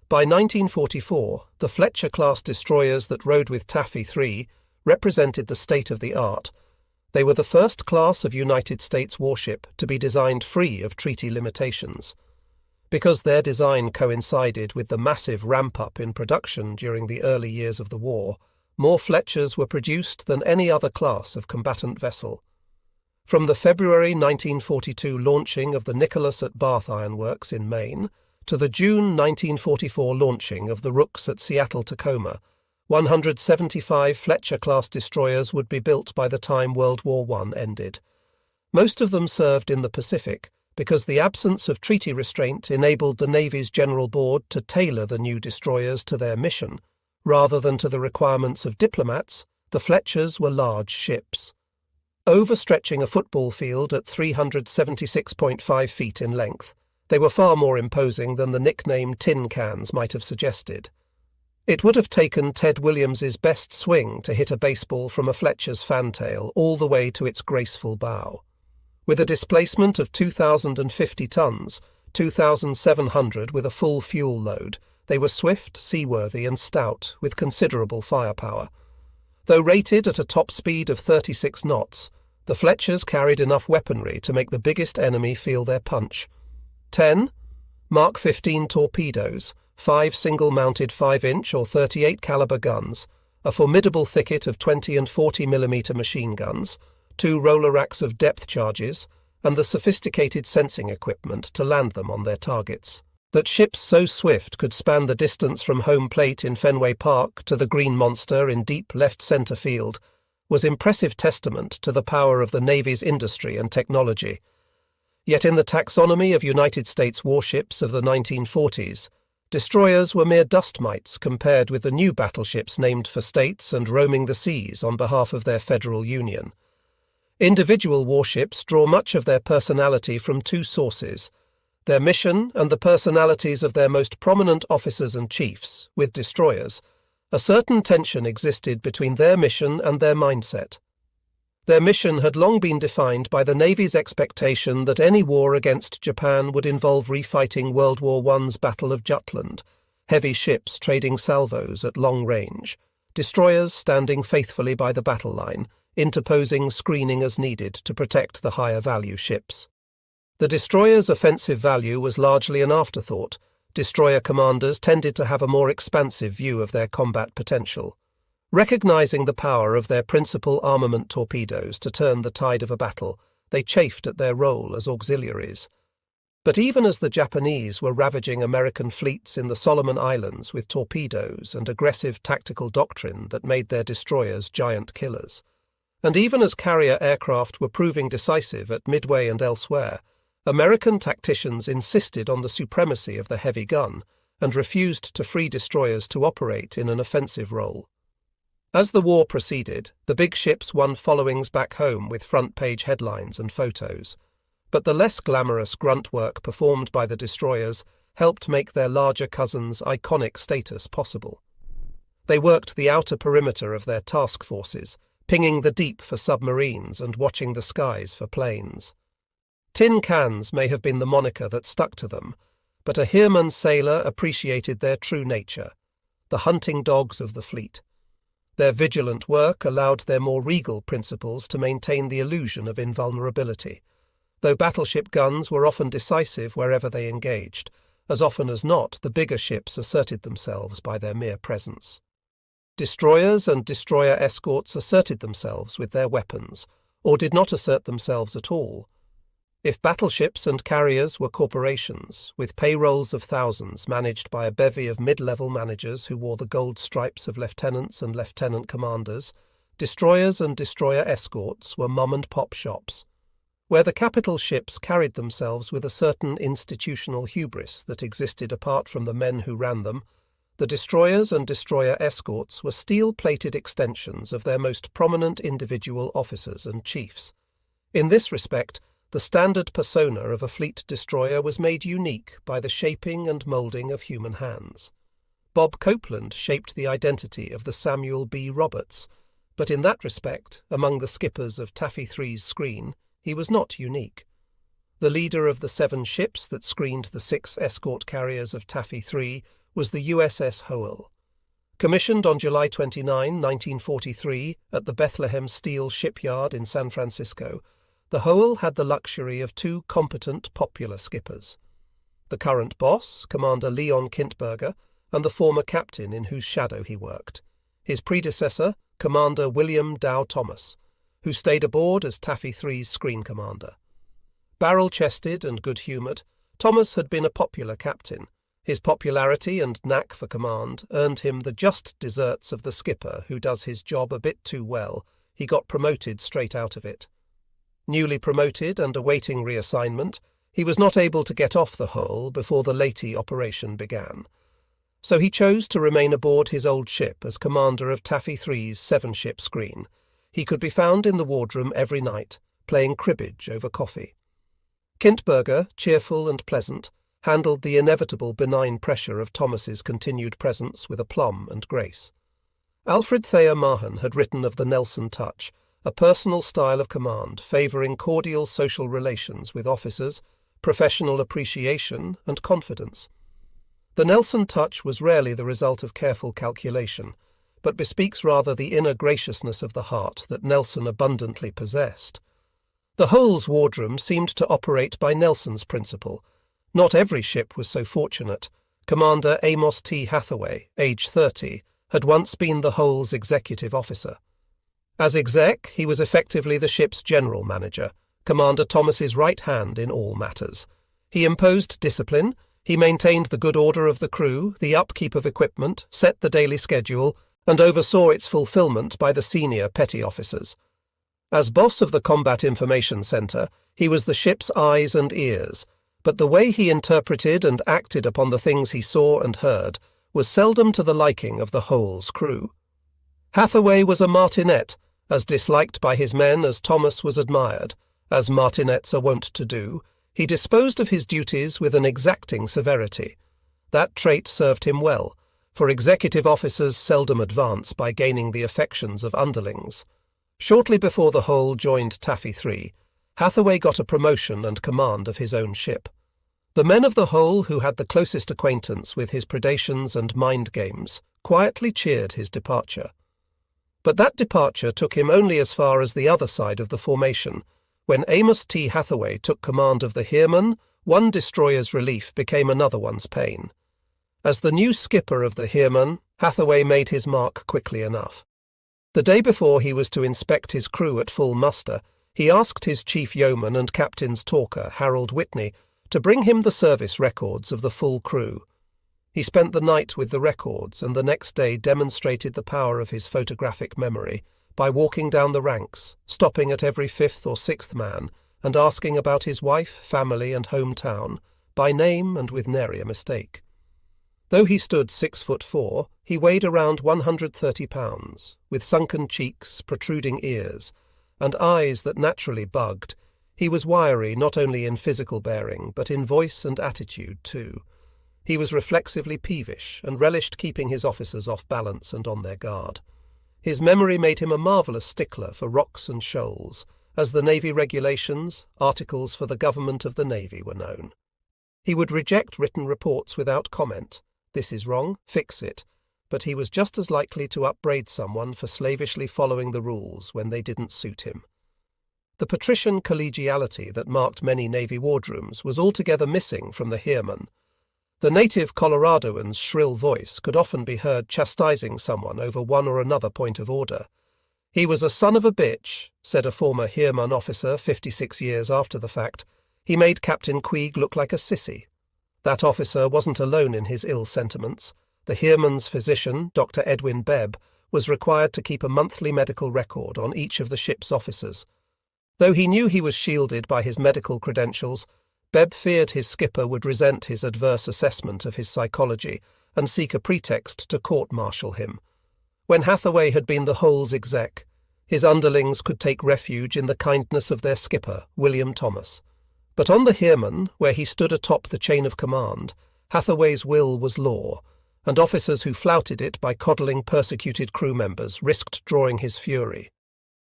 By 1944, the Fletcher-class destroyers that rode with Taffy 3 represented the state-of-the-art. They were the first class of United States warship to be designed free of treaty limitations. Because their design coincided with the massive ramp-up in production during the early years of the war, more Fletchers were produced than any other class of combatant vessel. From the February 1942 launching of the Nicholas at Bath Iron Works in Maine to the June 1944 launching of the Rooks at Seattle-Tacoma, 175 Fletcher-class destroyers would be built by the time World War I ended. Most of them served in the Pacific, because the absence of treaty restraint enabled the Navy's General Board to tailor the new destroyers to their mission. Rather than to the requirements of diplomats, the Fletchers were large ships. Overstretching a football field at 376.5 feet in length, they were far more imposing than the nickname tin cans might have suggested. It would have taken Ted Williams's best swing to hit a baseball from a Fletcher's fantail all the way to its graceful bow. With a displacement of 2,050 tons, 2,700 with a full fuel load, they were swift, seaworthy, and stout, with considerable firepower. Though rated at a top speed of 36 knots, the Fletchers carried enough weaponry to make the biggest enemy feel their punch. 10 Mark 15 torpedoes, 5 single-mounted 5-inch or 38 caliber guns, a formidable thicket of 20 and 40 mm machine guns, 2 roller racks of depth charges, and the sophisticated sensing equipment to land them on their targets. That ships so swift could span the distance from home plate in Fenway Park to the Green Monster in deep left-center field was impressive testament to the power of the Navy's industry and technology. Yet in the taxonomy of United States warships of the 1940s, destroyers were mere dust mites compared with the new battleships named for states and roaming the seas on behalf of their federal union. Individual warships draw much of their personality from two sources: their mission and the personalities of their most prominent officers and chiefs. With destroyers, a certain tension existed between their mission and their mindset. Their mission had long been defined by the Navy's expectation that any war against Japan would involve refighting World War I's Battle of Jutland, heavy ships trading salvos at long range, destroyers standing faithfully by the battle line, interposing screening as needed to protect the higher-value ships. The destroyer's offensive value was largely an afterthought. Destroyer commanders tended to have a more expansive view of their combat potential. Recognizing the power of their principal armament torpedoes to turn the tide of a battle, they chafed at their role as auxiliaries. But even as the Japanese were ravaging American fleets in the Solomon Islands with torpedoes and aggressive tactical doctrine that made their destroyers giant killers, and even as carrier aircraft were proving decisive at Midway and elsewhere, American tacticians insisted on the supremacy of the heavy gun and refused to free destroyers to operate in an offensive role. As the war proceeded, the big ships won followings back home with front-page headlines and photos, but the less glamorous grunt work performed by the destroyers helped make their larger cousins' iconic status possible. They worked the outer perimeter of their task forces, pinging the deep for submarines and watching the skies for planes. Tin cans may have been the moniker that stuck to them, but a Heermann sailor appreciated their true nature, the hunting dogs of the fleet. Their vigilant work allowed their more regal principles to maintain the illusion of invulnerability, though battleship guns were often decisive wherever they engaged. As often as not, the bigger ships asserted themselves by their mere presence. Destroyers and destroyer escorts asserted themselves with their weapons, or did not assert themselves at all. If battleships and carriers were corporations, with payrolls of thousands managed by a bevy of mid-level managers who wore the gold stripes of lieutenants and lieutenant commanders, destroyers and destroyer escorts were mom-and-pop shops, where the capital ships carried themselves with a certain institutional hubris that existed apart from the men who ran them. The destroyers and destroyer escorts were steel-plated extensions of their most prominent individual officers and chiefs. In this respect, the standard persona of a fleet destroyer was made unique by the shaping and moulding of human hands. Bob Copeland shaped the identity of the Samuel B. Roberts, but in that respect, among the skippers of Taffy 3's screen, he was not unique. The leader of the 7 ships that screened the 6 escort carriers of Taffy 3 was the USS Howell. Commissioned on July 29, 1943, at the Bethlehem Steel Shipyard in San Francisco, the Howell had the luxury of 2 competent, popular skippers. The current boss, Commander Leon Kintberger, and the former captain in whose shadow he worked. His predecessor, Commander William Dow Thomas, who stayed aboard as Taffy 3's screen commander. Barrel-chested and good-humoured, Thomas had been a popular captain. His popularity and knack for command earned him the just deserts of the skipper who does his job a bit too well. He got promoted straight out of it. Newly promoted and awaiting reassignment, he was not able to get off the hull before the Leyte operation began. So he chose to remain aboard his old ship as commander of Taffy 3's 7-ship screen. He could be found in the wardroom every night, playing cribbage over coffee. Kintberger, cheerful and pleasant, handled the inevitable benign pressure of Thomas's continued presence with aplomb and grace. Alfred Thayer Mahan had written of the Nelson touch, a personal style of command favouring cordial social relations with officers, professional appreciation and confidence. The Nelson touch was rarely the result of careful calculation, but bespeaks rather the inner graciousness of the heart that Nelson abundantly possessed. The Howell's wardroom seemed to operate by Nelson's principle. Not every ship was so fortunate. Commander Amos T. Hathaway, age 30, had once been the Howell's executive officer. As exec, he was effectively the ship's general manager, Commander Thomas's right hand in all matters. He imposed discipline, he maintained the good order of the crew, the upkeep of equipment, set the daily schedule, and oversaw its fulfillment by the senior petty officers. As boss of the Combat Information Center, he was the ship's eyes and ears, but the way he interpreted and acted upon the things he saw and heard was seldom to the liking of the Howell's crew. Hathaway was a martinet, as disliked by his men as Thomas was admired. As martinets are wont to do, he disposed of his duties with an exacting severity. That trait served him well, for executive officers seldom advance by gaining the affections of underlings. Shortly before the Howell joined Taffy 3, Hathaway got a promotion and command of his own ship. The men of the Howell who had the closest acquaintance with his predations and mind games quietly cheered his departure. But that departure took him only as far as the other side of the formation. When Amos T. Hathaway took command of the Heermann, one destroyer's relief became another one's pain. As the new skipper of the Heermann, Hathaway made his mark quickly enough. The day before he was to inspect his crew at full muster, he asked his chief yeoman and captain's talker, Harold Whitney, to bring him the service records of the full crew. He spent the night with the records and the next day demonstrated the power of his photographic memory by walking down the ranks, stopping at every 5th or 6th man and asking about his wife, family and hometown, by name and with nary a mistake. Though he stood 6'4", he weighed around 130 pounds, with sunken cheeks, protruding ears, and eyes that naturally bugged. He was wiry not only in physical bearing, but in voice and attitude too. He was reflexively peevish and relished keeping his officers off balance and on their guard. His memory made him a marvellous stickler for rocks and shoals, as the Navy regulations, articles for the government of the Navy, were known. He would reject written reports without comment. This is wrong, fix it. But he was just as likely to upbraid someone for slavishly following the rules when they didn't suit him. The patrician collegiality that marked many Navy wardrooms was altogether missing from the Heerman. The native Coloradoan's shrill voice could often be heard chastising someone over one or another point of order. "He was a son of a bitch," said a former Heerman officer 56 years after the fact. "He made Captain Queeg look like a sissy." That officer wasn't alone in his ill sentiments. The Heerman's physician, Dr. Edwin Bebb, was required to keep a monthly medical record on each of the ship's officers. Though he knew he was shielded by his medical credentials, Bebb feared his skipper would resent his adverse assessment of his psychology and seek a pretext to court-martial him. When Hathaway had been the Hole's exec, his underlings could take refuge in the kindness of their skipper, William Thomas. But on the Heerman, where he stood atop the chain of command, Hathaway's will was law, and officers who flouted it by coddling persecuted crew members risked drawing his fury.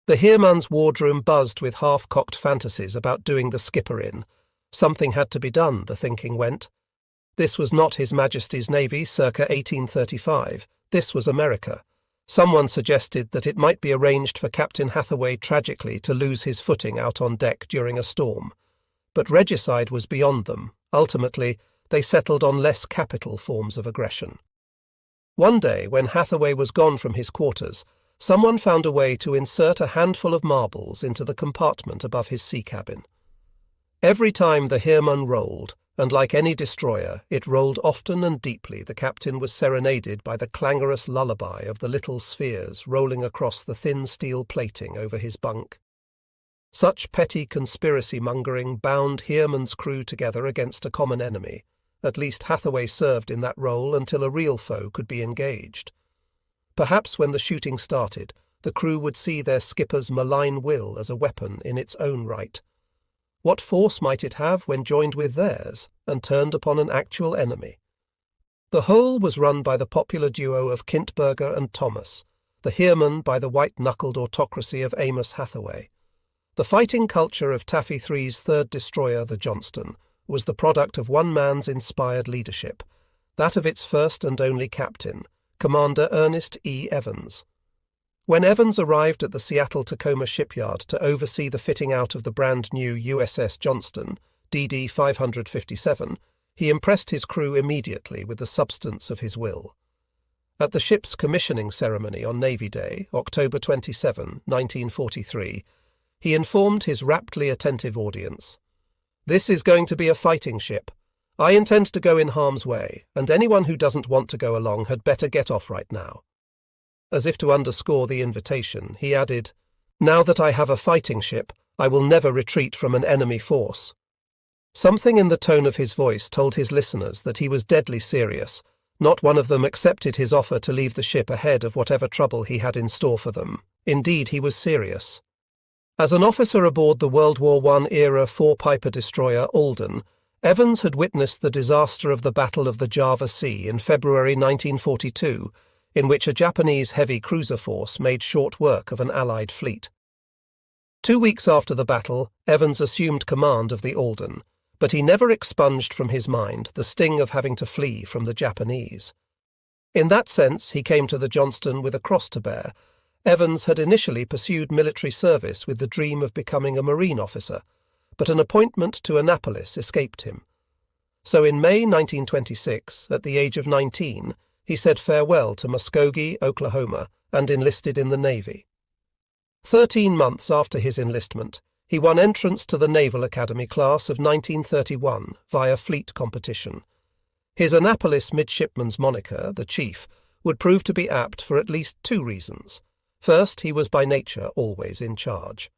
The Heerman's wardroom buzzed with half-cocked fantasies about doing the skipper in. Something had to be done, the thinking went. This was not His Majesty's Navy circa 1835. This was America. Someone suggested that it might be arranged for Captain Hathaway tragically to lose his footing out on deck during a storm. But regicide was beyond them. Ultimately, they settled on less capital forms of aggression. One day, when Hathaway was gone from his quarters, someone found a way to insert a handful of marbles into the compartment above his sea cabin. Every time the Heerman rolled, and like any destroyer, it rolled often and deeply, the captain was serenaded by the clangorous lullaby of the little spheres rolling across the thin steel plating over his bunk. Such petty conspiracy-mongering bound Heerman's crew together against a common enemy. At least Hathaway served in that role until a real foe could be engaged. Perhaps when the shooting started, the crew would see their skipper's malign will as a weapon in its own right. What force might it have when joined with theirs and turned upon an actual enemy? The whole was run by the popular duo of Kintberger and Thomas, the Heerman by the white-knuckled autocracy of Amos Hathaway. The fighting culture of Taffy 3's third destroyer, the Johnston, was the product of one man's inspired leadership, that of its first and only captain, Commander Ernest E. Evans. When Evans arrived at the Seattle-Tacoma shipyard to oversee the fitting out of the brand-new USS Johnston, DD 557, he impressed his crew immediately with the substance of his will. At the ship's commissioning ceremony on Navy Day, October 27, 1943, he informed his raptly attentive audience, "This is going to be a fighting ship. I intend to go in harm's way, and anyone who doesn't want to go along had better get off right now." As if to underscore the invitation, he added, "Now that I have a fighting ship, I will never retreat from an enemy force." Something in the tone of his voice told his listeners that he was deadly serious. Not one of them accepted his offer to leave the ship ahead of whatever trouble he had in store for them. Indeed, he was serious. As an officer aboard the World War I-era four-piper destroyer Alden, Evans had witnessed the disaster of the Battle of the Java Sea in February 1942, in which a Japanese heavy cruiser force made short work of an Allied fleet. 2 weeks after the battle, Evans assumed command of the Alden, but he never expunged from his mind the sting of having to flee from the Japanese. In that sense, he came to the Johnston with a cross to bear. Evans had initially pursued military service with the dream of becoming a Marine officer, but an appointment to Annapolis escaped him. So in May 1926, at the age of 19, he said farewell to Muskogee, Oklahoma, and enlisted in the Navy. 13 months after his enlistment, he won entrance to the Naval Academy class of 1931 via fleet competition. His Annapolis midshipman's moniker, the Chief, would prove to be apt for at least 2 reasons. First, he was by nature always in charge.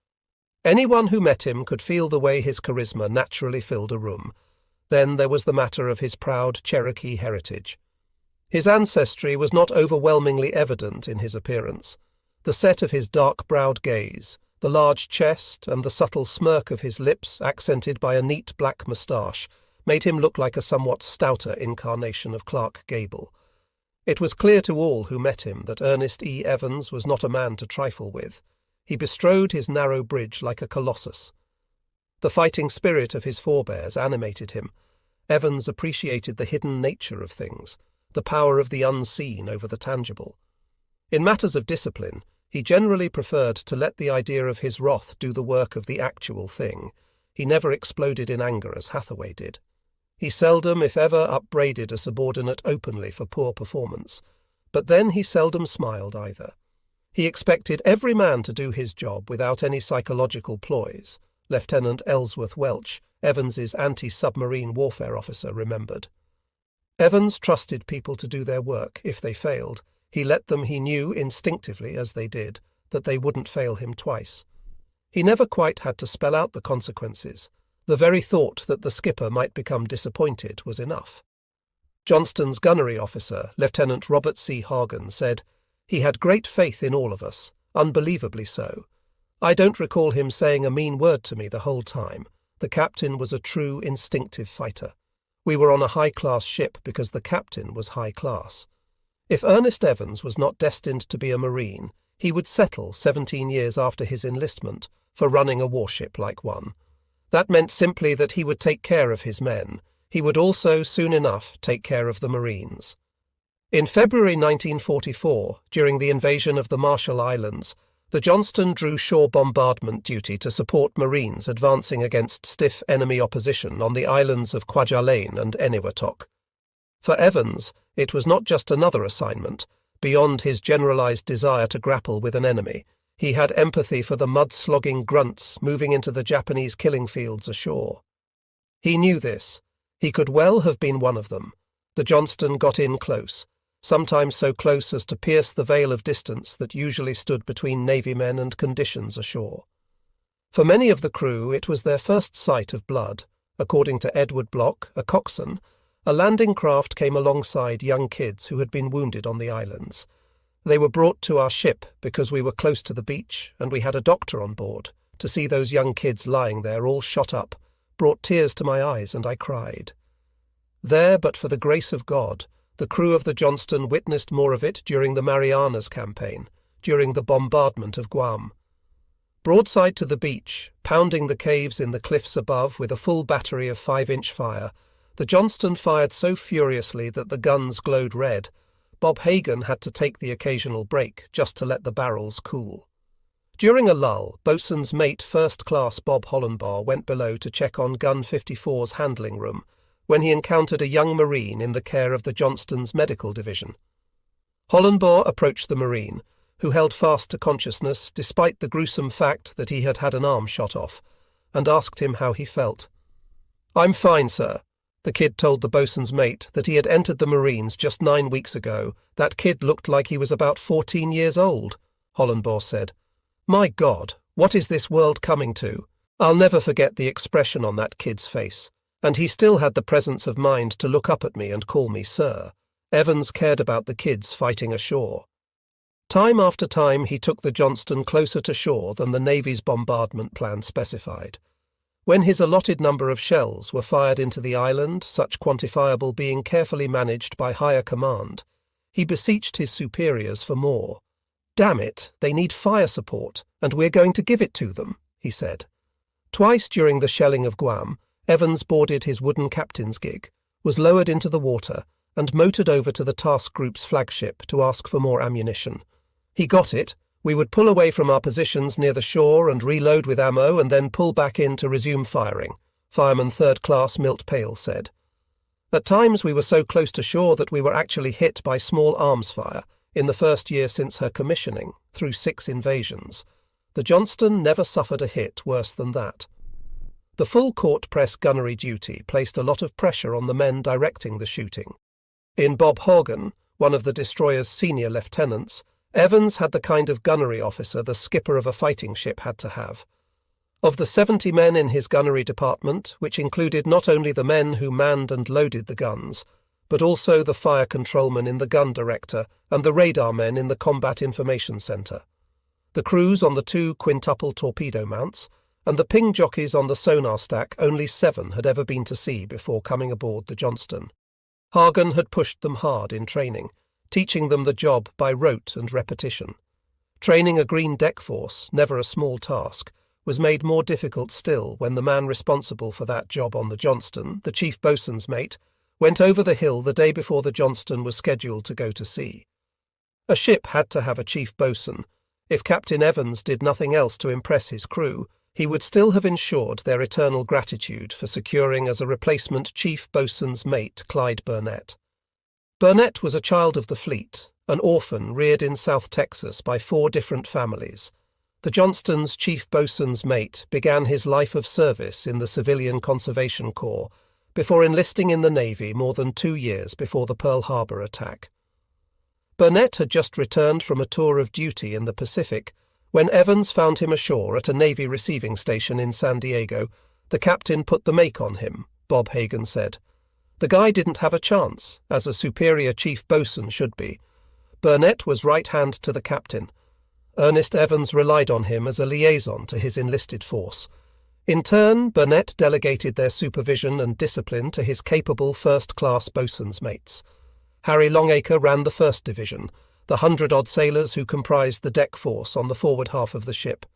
Anyone who met him could feel the way his charisma naturally filled a room. Then there was the matter of his proud Cherokee heritage. His ancestry was not overwhelmingly evident in his appearance. The set of his dark-browed gaze, the large chest, and the subtle smirk of his lips accented by a neat black moustache made him look like a somewhat stouter incarnation of Clark Gable. It was clear to all who met him that Ernest E. Evans was not a man to trifle with. He bestrode his narrow bridge like a colossus. The fighting spirit of his forebears animated him. Evans appreciated the hidden nature of things, the power of the unseen over the tangible. In matters of discipline, he generally preferred to let the idea of his wrath do the work of the actual thing. He never exploded in anger as Hathaway did. He seldom, if ever, upbraided a subordinate openly for poor performance, but then he seldom smiled either. He expected every man to do his job without any psychological ploys, Lieutenant Ellsworth Welch, Evans's anti-submarine warfare officer, remembered. Evans trusted people to do their work. If they failed, he let them. He knew instinctively, as they did, that they wouldn't fail him twice. He never quite had to spell out the consequences. The very thought that the skipper might become disappointed was enough. Johnston's gunnery officer, Lieutenant Robert C. Hagen, said, "He had great faith in all of us, unbelievably so. I don't recall him saying a mean word to me the whole time. The captain was a true instinctive fighter. We were on a high-class ship because the captain was high-class. If Ernest Evans was not destined to be a Marine, he would settle 17 years after his enlistment for running a warship like one. That meant simply that he would take care of his men. He would also, soon enough, take care of the Marines." In February 1944, during the invasion of the Marshall Islands, the Johnston drew shore bombardment duty to support Marines advancing against stiff enemy opposition on the islands of Kwajalein and Eniwetok. For Evans, it was not just another assignment. Beyond his generalized desire to grapple with an enemy, he had empathy for the mud-slogging grunts moving into the Japanese killing fields ashore. He knew this. He could well have been one of them. The Johnston got in close, sometimes so close as to pierce the veil of distance that usually stood between Navy men and conditions ashore. For many of the crew, it was their first sight of blood. According to Edward Block, a coxswain, a landing craft came alongside young kids who had been wounded on the islands. They were brought to our ship because we were close to the beach and we had a doctor on board. To see those young kids lying there all shot up brought tears to my eyes, and I cried. There, but for the grace of God, the crew of the Johnston witnessed more of it during the Marianas campaign, during the bombardment of Guam. Broadside to the beach, pounding the caves in the cliffs above with a full battery of 5-inch fire, the Johnston fired so furiously that the guns glowed red. Bob Hagan had to take the occasional break just to let the barrels cool. During a lull, boatswain's mate First Class Bob Hollenbaugh went below to check on Gun 54's handling room when he encountered a young Marine in the care of the Johnston's medical division. Hollenbaugh approached the Marine, who held fast to consciousness despite the gruesome fact that he had had an arm shot off, and asked him how he felt. "I'm fine, sir." The kid told the boatswain's mate that he had entered the Marines just 9 weeks ago. "That kid looked like he was about 14 years old," Hollenbaugh said. "My God, what is this world coming to?" I'll never forget the expression on that kid's face, and he still had the presence of mind to look up at me and call me sir. Evans cared about the kids fighting ashore. Time after time he took the Johnston closer to shore than the Navy's bombardment plan specified. When his allotted number of shells were fired into the island, such quantifiable being carefully managed by higher command, he beseeched his superiors for more. "Damn it, they need fire support, and we're going to give it to them," he said. Twice during the shelling of Guam, Evans boarded his wooden captain's gig, was lowered into the water, and motored over to the task group's flagship to ask for more ammunition. He got it. We would pull away from our positions near the shore and reload with ammo and then pull back in to resume firing, Fireman Third Class Milt Pale said. At times we were so close to shore that we were actually hit by small arms fire in the first year since her commissioning, through 6 invasions. The Johnston never suffered a hit worse than that. The full court press gunnery duty placed a lot of pressure on the men directing the shooting. In Bob Hagen, one of the destroyer's senior lieutenants, Evans had the kind of gunnery officer the skipper of a fighting ship had to have. Of the 70 men in his gunnery department, which included not only the men who manned and loaded the guns, but also the fire controlman in the gun director and the radar men in the combat information center, the crews on the 2 quintuple torpedo mounts, and the ping jockeys on the sonar stack only 7 had ever been to sea before coming aboard the Johnston. Hagen had pushed them hard in training, teaching them the job by rote and repetition. Training a green deck force, never a small task, was made more difficult still when the man responsible for that job on the Johnston, the chief boatswain's mate, went over the hill the day before the Johnston was scheduled to go to sea. A ship had to have a chief boatswain. If Captain Evans did nothing else to impress his crew, he would still have ensured their eternal gratitude for securing as a replacement chief boatswain's mate Clyde Burnett. Burnett was a child of the fleet, an orphan reared in South Texas by 4 different families. The Johnston's chief boatswain's mate began his life of service in the Civilian Conservation Corps before enlisting in the Navy more than 2 years before the Pearl Harbor attack. Burnett had just returned from a tour of duty in the Pacific when Evans found him ashore at a Navy receiving station in San Diego. The captain put the make on him, Bob Hagen said. The guy didn't have a chance, as a superior chief boatswain should be. Burnett was right hand to the captain. Ernest Evans relied on him as a liaison to his enlisted force. In turn, Burnett delegated their supervision and discipline to his capable first-class boatswain's mates. Harry Longacre ran the 1st Division, the 100-odd sailors who comprised the deck force on the forward half of the ship.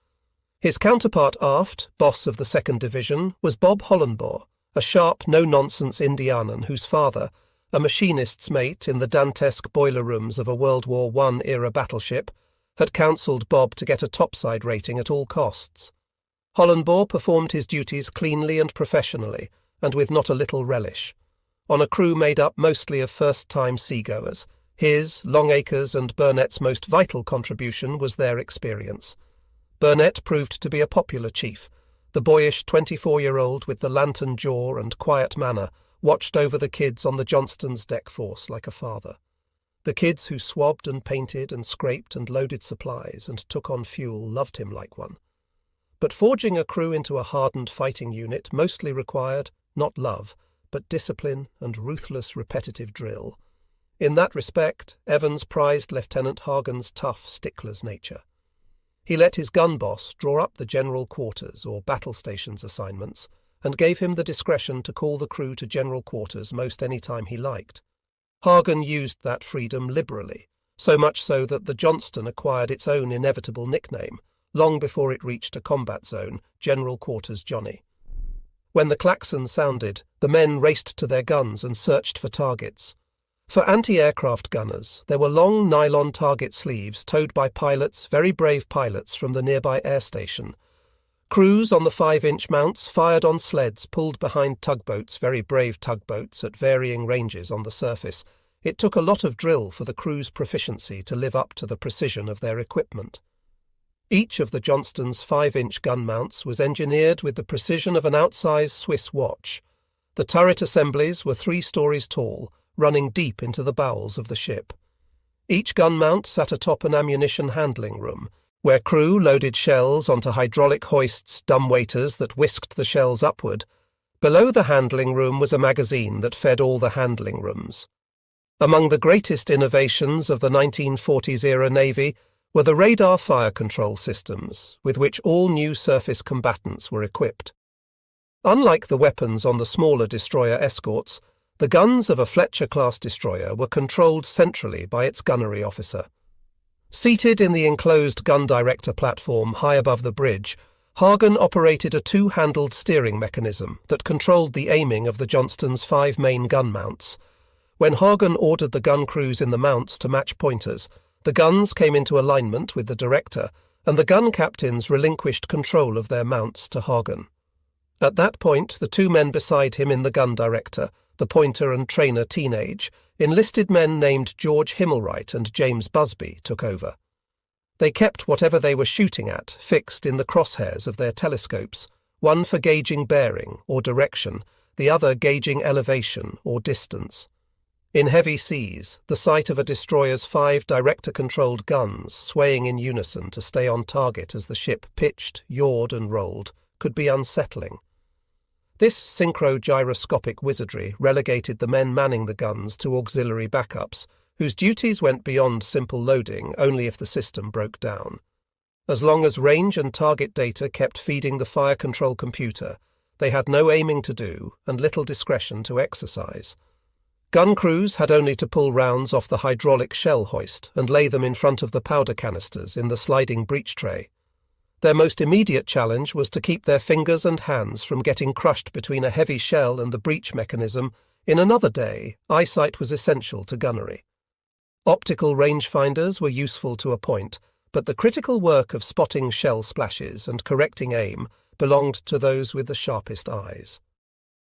His counterpart aft, boss of the 2nd Division, was Bob Hollenbaugh, a sharp, no-nonsense Indianan whose father, a machinist's mate in the Dantesque boiler rooms of a World War I-era battleship, had counselled Bob to get a topside rating at all costs. Hollenbaugh performed his duties cleanly and professionally, and with not a little relish. On a crew made up mostly of first-time seagoers, his, Longacre's and Burnett's most vital contribution was their experience. Burnett proved to be a popular chief. The boyish 24-year-old with the lantern jaw and quiet manner watched over the kids on the Johnston's deck force like a father. The kids who swabbed and painted and scraped and loaded supplies and took on fuel loved him like one. But forging a crew into a hardened fighting unit mostly required, not love, but discipline and ruthless repetitive drill. In that respect, Evans prized Lieutenant Hagen's tough stickler's nature. He let his gun boss draw up the general quarters or battle stations assignments and gave him the discretion to call the crew to general quarters most any time he liked. Hagen used that freedom liberally, so much so that the Johnston acquired its own inevitable nickname, long before it reached a combat zone, General Quarters Johnny. When the klaxon sounded, the men raced to their guns and searched for targets. For anti-aircraft gunners, there were long nylon target sleeves towed by pilots, very brave pilots from the nearby air station. Crews on the 5-inch mounts fired on sleds pulled behind tugboats, very brave tugboats, at varying ranges on the surface. It took a lot of drill for the crew's proficiency to live up to the precision of their equipment. Each of the Johnston's 5-inch gun mounts was engineered with the precision of an outsized Swiss watch. The turret assemblies were 3 stories tall, running deep into the bowels of the ship. Each gun mount sat atop an ammunition handling room, where crew loaded shells onto hydraulic hoists, dumbwaiters that whisked the shells upward. Below the handling room was a magazine that fed all the handling rooms. Among the greatest innovations of the 1940s-era Navy were the radar fire control systems, with which all new surface combatants were equipped. Unlike the weapons on the smaller destroyer escorts, the guns of a Fletcher-class destroyer were controlled centrally by its gunnery officer. Seated in the enclosed gun director platform high above the bridge, Hagen operated a 2-handled steering mechanism that controlled the aiming of the Johnston's 5 main gun mounts. When Hagen ordered the gun crews in the mounts to match pointers, the guns came into alignment with the director, and the gun captains relinquished control of their mounts to Hagen. At that point, the 2 men beside him in the gun director, the pointer and trainer teenage, enlisted men named George Himmelwright and James Busby, took over. They kept whatever they were shooting at fixed in the crosshairs of their telescopes, one for gauging bearing or direction, the other gauging elevation or distance. In heavy seas, the sight of a destroyer's 5 director-controlled guns swaying in unison to stay on target as the ship pitched, yawed and rolled could be unsettling. This synchro-gyroscopic wizardry relegated the men manning the guns to auxiliary backups, whose duties went beyond simple loading only if the system broke down. As long as range and target data kept feeding the fire control computer, they had no aiming to do and little discretion to exercise. Gun crews had only to pull rounds off the hydraulic shell hoist and lay them in front of the powder canisters in the sliding breech tray. Their most immediate challenge was to keep their fingers and hands from getting crushed between a heavy shell and the breech mechanism. In another day, eyesight was essential to gunnery. Optical rangefinders were useful to a point, but the critical work of spotting shell splashes and correcting aim belonged to those with the sharpest eyes.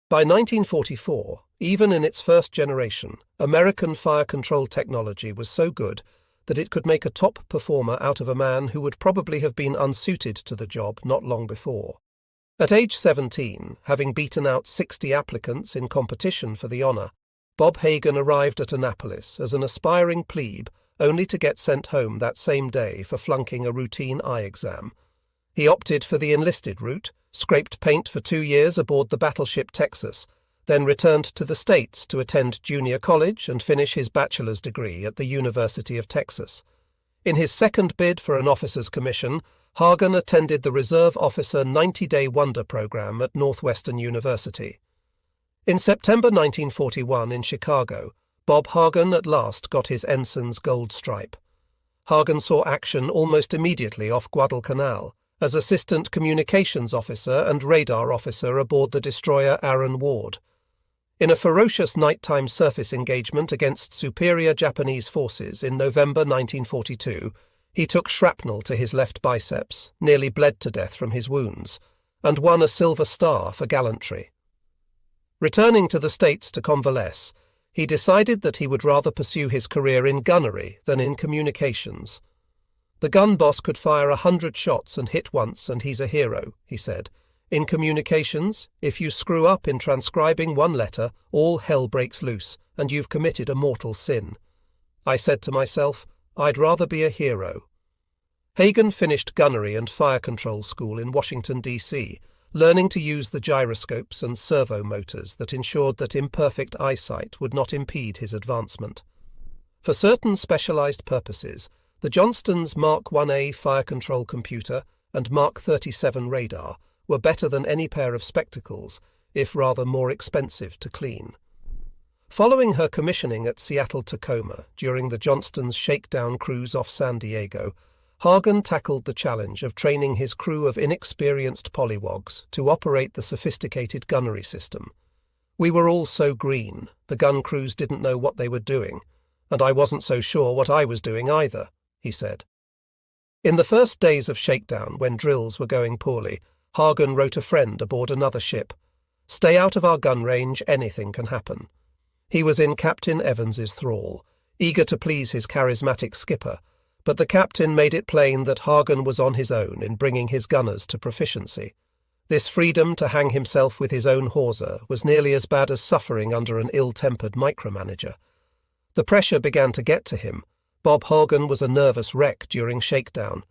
By 1944, even in its first generation, American fire control technology was so good that it could make a top performer out of a man who would probably have been unsuited to the job not long before. At age 17, having beaten out 60 applicants in competition for the honour, Bob Hagan arrived at Annapolis as an aspiring plebe, only to get sent home that same day for flunking a routine eye exam. He opted for the enlisted route, scraped paint for 2 years aboard the battleship Texas, then returned to the States to attend junior college and finish his bachelor's degree at the University of Texas. In his second bid for an officer's commission, Hagan attended the Reserve Officer 90-Day Wonder Program at Northwestern University. In September 1941 in Chicago, Bob Hagan at last got his ensign's gold stripe. Hagan saw action almost immediately off Guadalcanal as Assistant Communications Officer and Radar Officer aboard the destroyer Aaron Ward. In a ferocious nighttime surface engagement against superior Japanese forces in November 1942, he took shrapnel to his left biceps, nearly bled to death from his wounds, and won a Silver Star for gallantry. Returning to the States to convalesce, he decided that he would rather pursue his career in gunnery than in communications. The gun boss could fire 100 shots and hit once and he's a hero, he said. In communications, if you screw up in transcribing one letter, all hell breaks loose and you've committed a mortal sin. I said to myself, I'd rather be a hero. Hagan finished gunnery and fire control school in Washington, D.C., learning to use the gyroscopes and servo motors that ensured that imperfect eyesight would not impede his advancement. For certain specialized purposes, the Johnston's Mark 1A fire control computer and Mark 37 radar were better than any pair of spectacles, if rather more expensive to clean. Following her commissioning at Seattle-Tacoma during the Johnston's shakedown cruise off San Diego, Hagan tackled the challenge of training his crew of inexperienced polywogs to operate the sophisticated gunnery system. We were all so green, the gun crews didn't know what they were doing, and I wasn't so sure what I was doing either, he said. In the first days of shakedown, when drills were going poorly, Hagan wrote a friend aboard another ship, "Stay out of our gun range, anything can happen." He was in Captain Evans's thrall, eager to please his charismatic skipper, but the captain made it plain that Hagan was on his own in bringing his gunners to proficiency. This freedom to hang himself with his own hawser was nearly as bad as suffering under an ill-tempered micromanager. The pressure began to get to him. Bob Hagan was a nervous wreck during shakedown.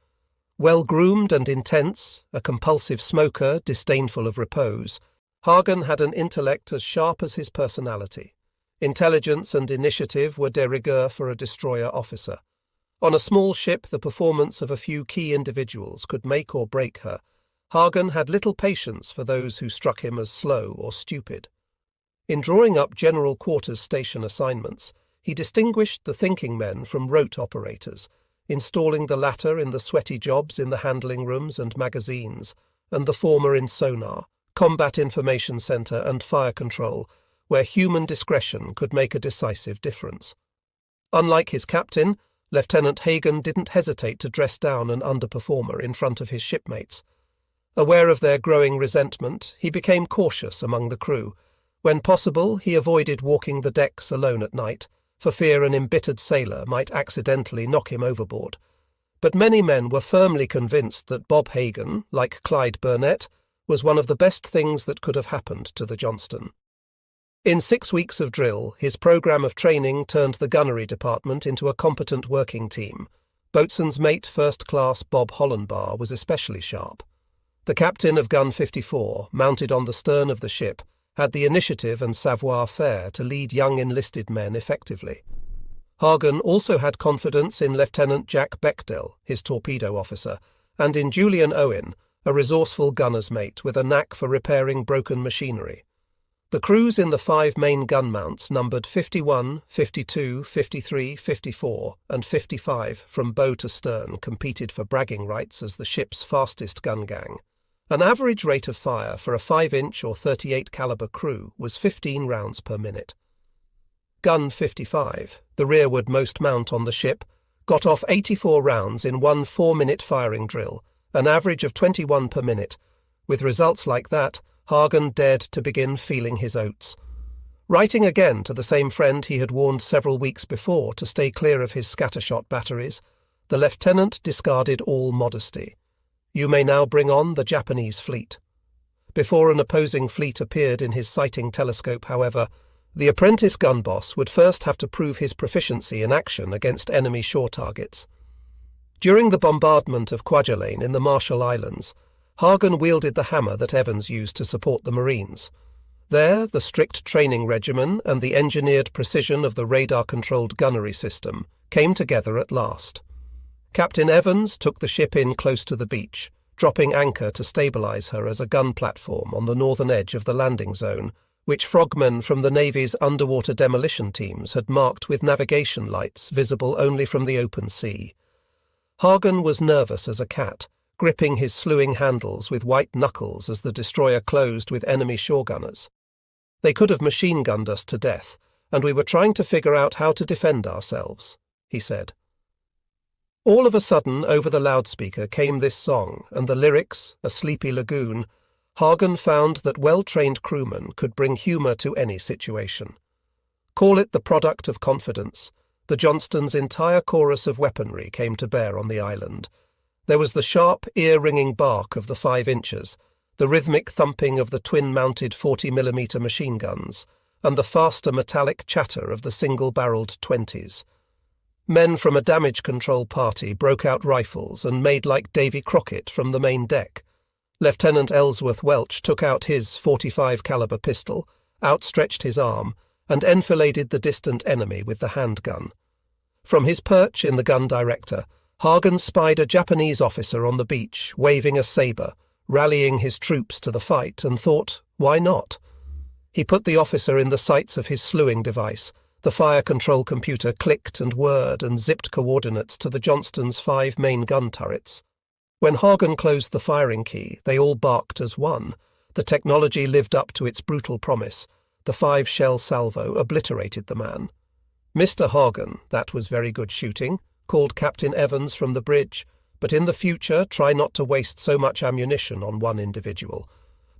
Well-groomed and intense, a compulsive smoker, disdainful of repose, Hagan had an intellect as sharp as his personality. Intelligence and initiative were de rigueur for a destroyer officer. On a small ship, the performance of a few key individuals could make or break her. Hagan had little patience for those who struck him as slow or stupid. In drawing up general quarters station assignments, he distinguished the thinking men from rote operators, installing the latter in the sweaty jobs in the handling rooms and magazines, and the former in sonar, combat information center and fire control, where human discretion could make a decisive difference. Unlike his captain, Lieutenant Hagan didn't hesitate to dress down an underperformer in front of his shipmates. Aware of their growing resentment, he became cautious among the crew. When possible, he avoided walking the decks alone at night, for fear an embittered sailor might accidentally knock him overboard. But many men were firmly convinced that Bob Hagan, like Clyde Burnett, was one of the best things that could have happened to the Johnston. In 6 weeks of drill, his program of training turned the gunnery department into a competent working team. Boatswain's mate First Class Bob Hollenbar was especially sharp. The captain of Gun 54, mounted on the stern of the ship, had the initiative and savoir-faire to lead young enlisted men effectively. Hagan also had confidence in Lieutenant Jack Bechdel, his torpedo officer, and in Julian Owen, a resourceful gunner's mate with a knack for repairing broken machinery. The crews in the 5 main gun mounts numbered 51, 52, 53, 54, and 55 from bow to stern competed for bragging rights as the ship's fastest gun gang. An average rate of fire for a 5-inch or 38 caliber crew was 15 rounds per minute. Gun 55, the rearward most mount on the ship, got off 84 rounds in one 4-minute firing drill, an average of 21 per minute. With results like that, Hagen dared to begin feeling his oats. Writing again to the same friend he had warned several weeks before to stay clear of his scattershot batteries, the lieutenant discarded all modesty. "You may now bring on the Japanese fleet." Before an opposing fleet appeared in his sighting telescope, however, the apprentice gun boss would first have to prove his proficiency in action against enemy shore targets. During the bombardment of Kwajalein in the Marshall Islands, Hagen wielded the hammer that Evans used to support the Marines. There, the strict training regimen and the engineered precision of the radar-controlled gunnery system came together at last. Captain Evans took the ship in close to the beach, dropping anchor to stabilize her as a gun platform on the northern edge of the landing zone, which frogmen from the Navy's underwater demolition teams had marked with navigation lights visible only from the open sea. Hagen was nervous as a cat, gripping his slewing handles with white knuckles as the destroyer closed with enemy shore gunners. "They could have machine-gunned us to death, and we were trying to figure out how to defend ourselves," he said. All of a sudden, over the loudspeaker came this song, and the lyrics, a sleepy lagoon. Hagen found that well-trained crewmen could bring humour to any situation. Call it the product of confidence. The Johnstons' entire chorus of weaponry came to bear on the island. There was the sharp, ear-ringing bark of the 5-inchers, the rhythmic thumping of the twin-mounted 40mm machine guns, and the faster metallic chatter of the single-barreled 20s. Men from a damage control party broke out rifles and made like Davy Crockett from the main deck. Lieutenant Ellsworth Welch took out his 45 caliber pistol, outstretched his arm, and enfiladed the distant enemy with the handgun. From his perch in the gun director, Hagen spied a Japanese officer on the beach, waving a sabre, rallying his troops to the fight, and thought, why not? He put the officer in the sights of his slewing device. The fire control computer clicked and whirred and zipped coordinates to the Johnstons' 5 main gun turrets. When Hagen closed the firing key, they all barked as one. The technology lived up to its brutal promise. The 5-shell salvo obliterated the man. "Mr. Hagen, that was very good shooting," called Captain Evans from the bridge, "but in the future try not to waste so much ammunition on one individual."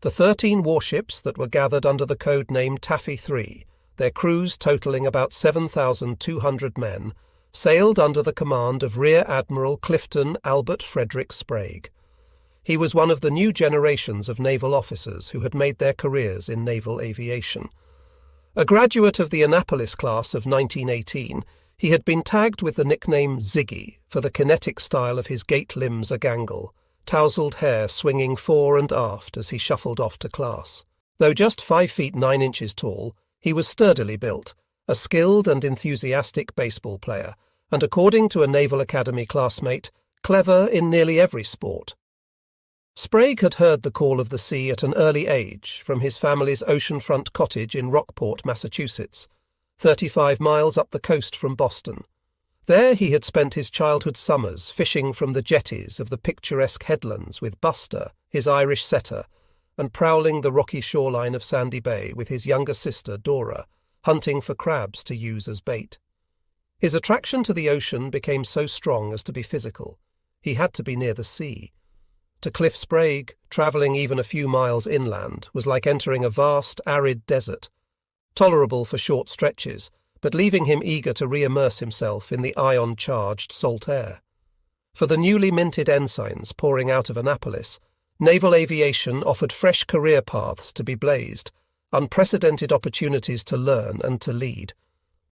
The 13 warships that were gathered under the code name Taffy 3, their crews totaling about 7,200 men, sailed under the command of Rear Admiral Clifton Albert Frederick Sprague. He was one of the new generations of naval officers who had made their careers in naval aviation. A graduate of the Annapolis class of 1918, he had been tagged with the nickname Ziggy for the kinetic style of his gait limbs a-gangle, tousled hair swinging fore and aft as he shuffled off to class. Though just 5 feet 9 inches tall, he was sturdily built, a skilled and enthusiastic baseball player, and according to a Naval Academy classmate, clever in nearly every sport. Sprague had heard the call of the sea at an early age from his family's oceanfront cottage in Rockport, Massachusetts, 35 miles up the coast from Boston. There he had spent his childhood summers fishing from the jetties of the picturesque headlands with Buster, his Irish setter, and prowling the rocky shoreline of Sandy Bay with his younger sister Dora, hunting for crabs to use as bait. His attraction to the ocean became so strong as to be physical. He had to be near the sea. To Cliff Sprague, travelling even a few miles inland was like entering a vast, arid desert, tolerable for short stretches, but leaving him eager to re-immerse himself in the ion-charged salt air. For the newly minted ensigns pouring out of Annapolis, naval aviation offered fresh career paths to be blazed, unprecedented opportunities to learn and to lead.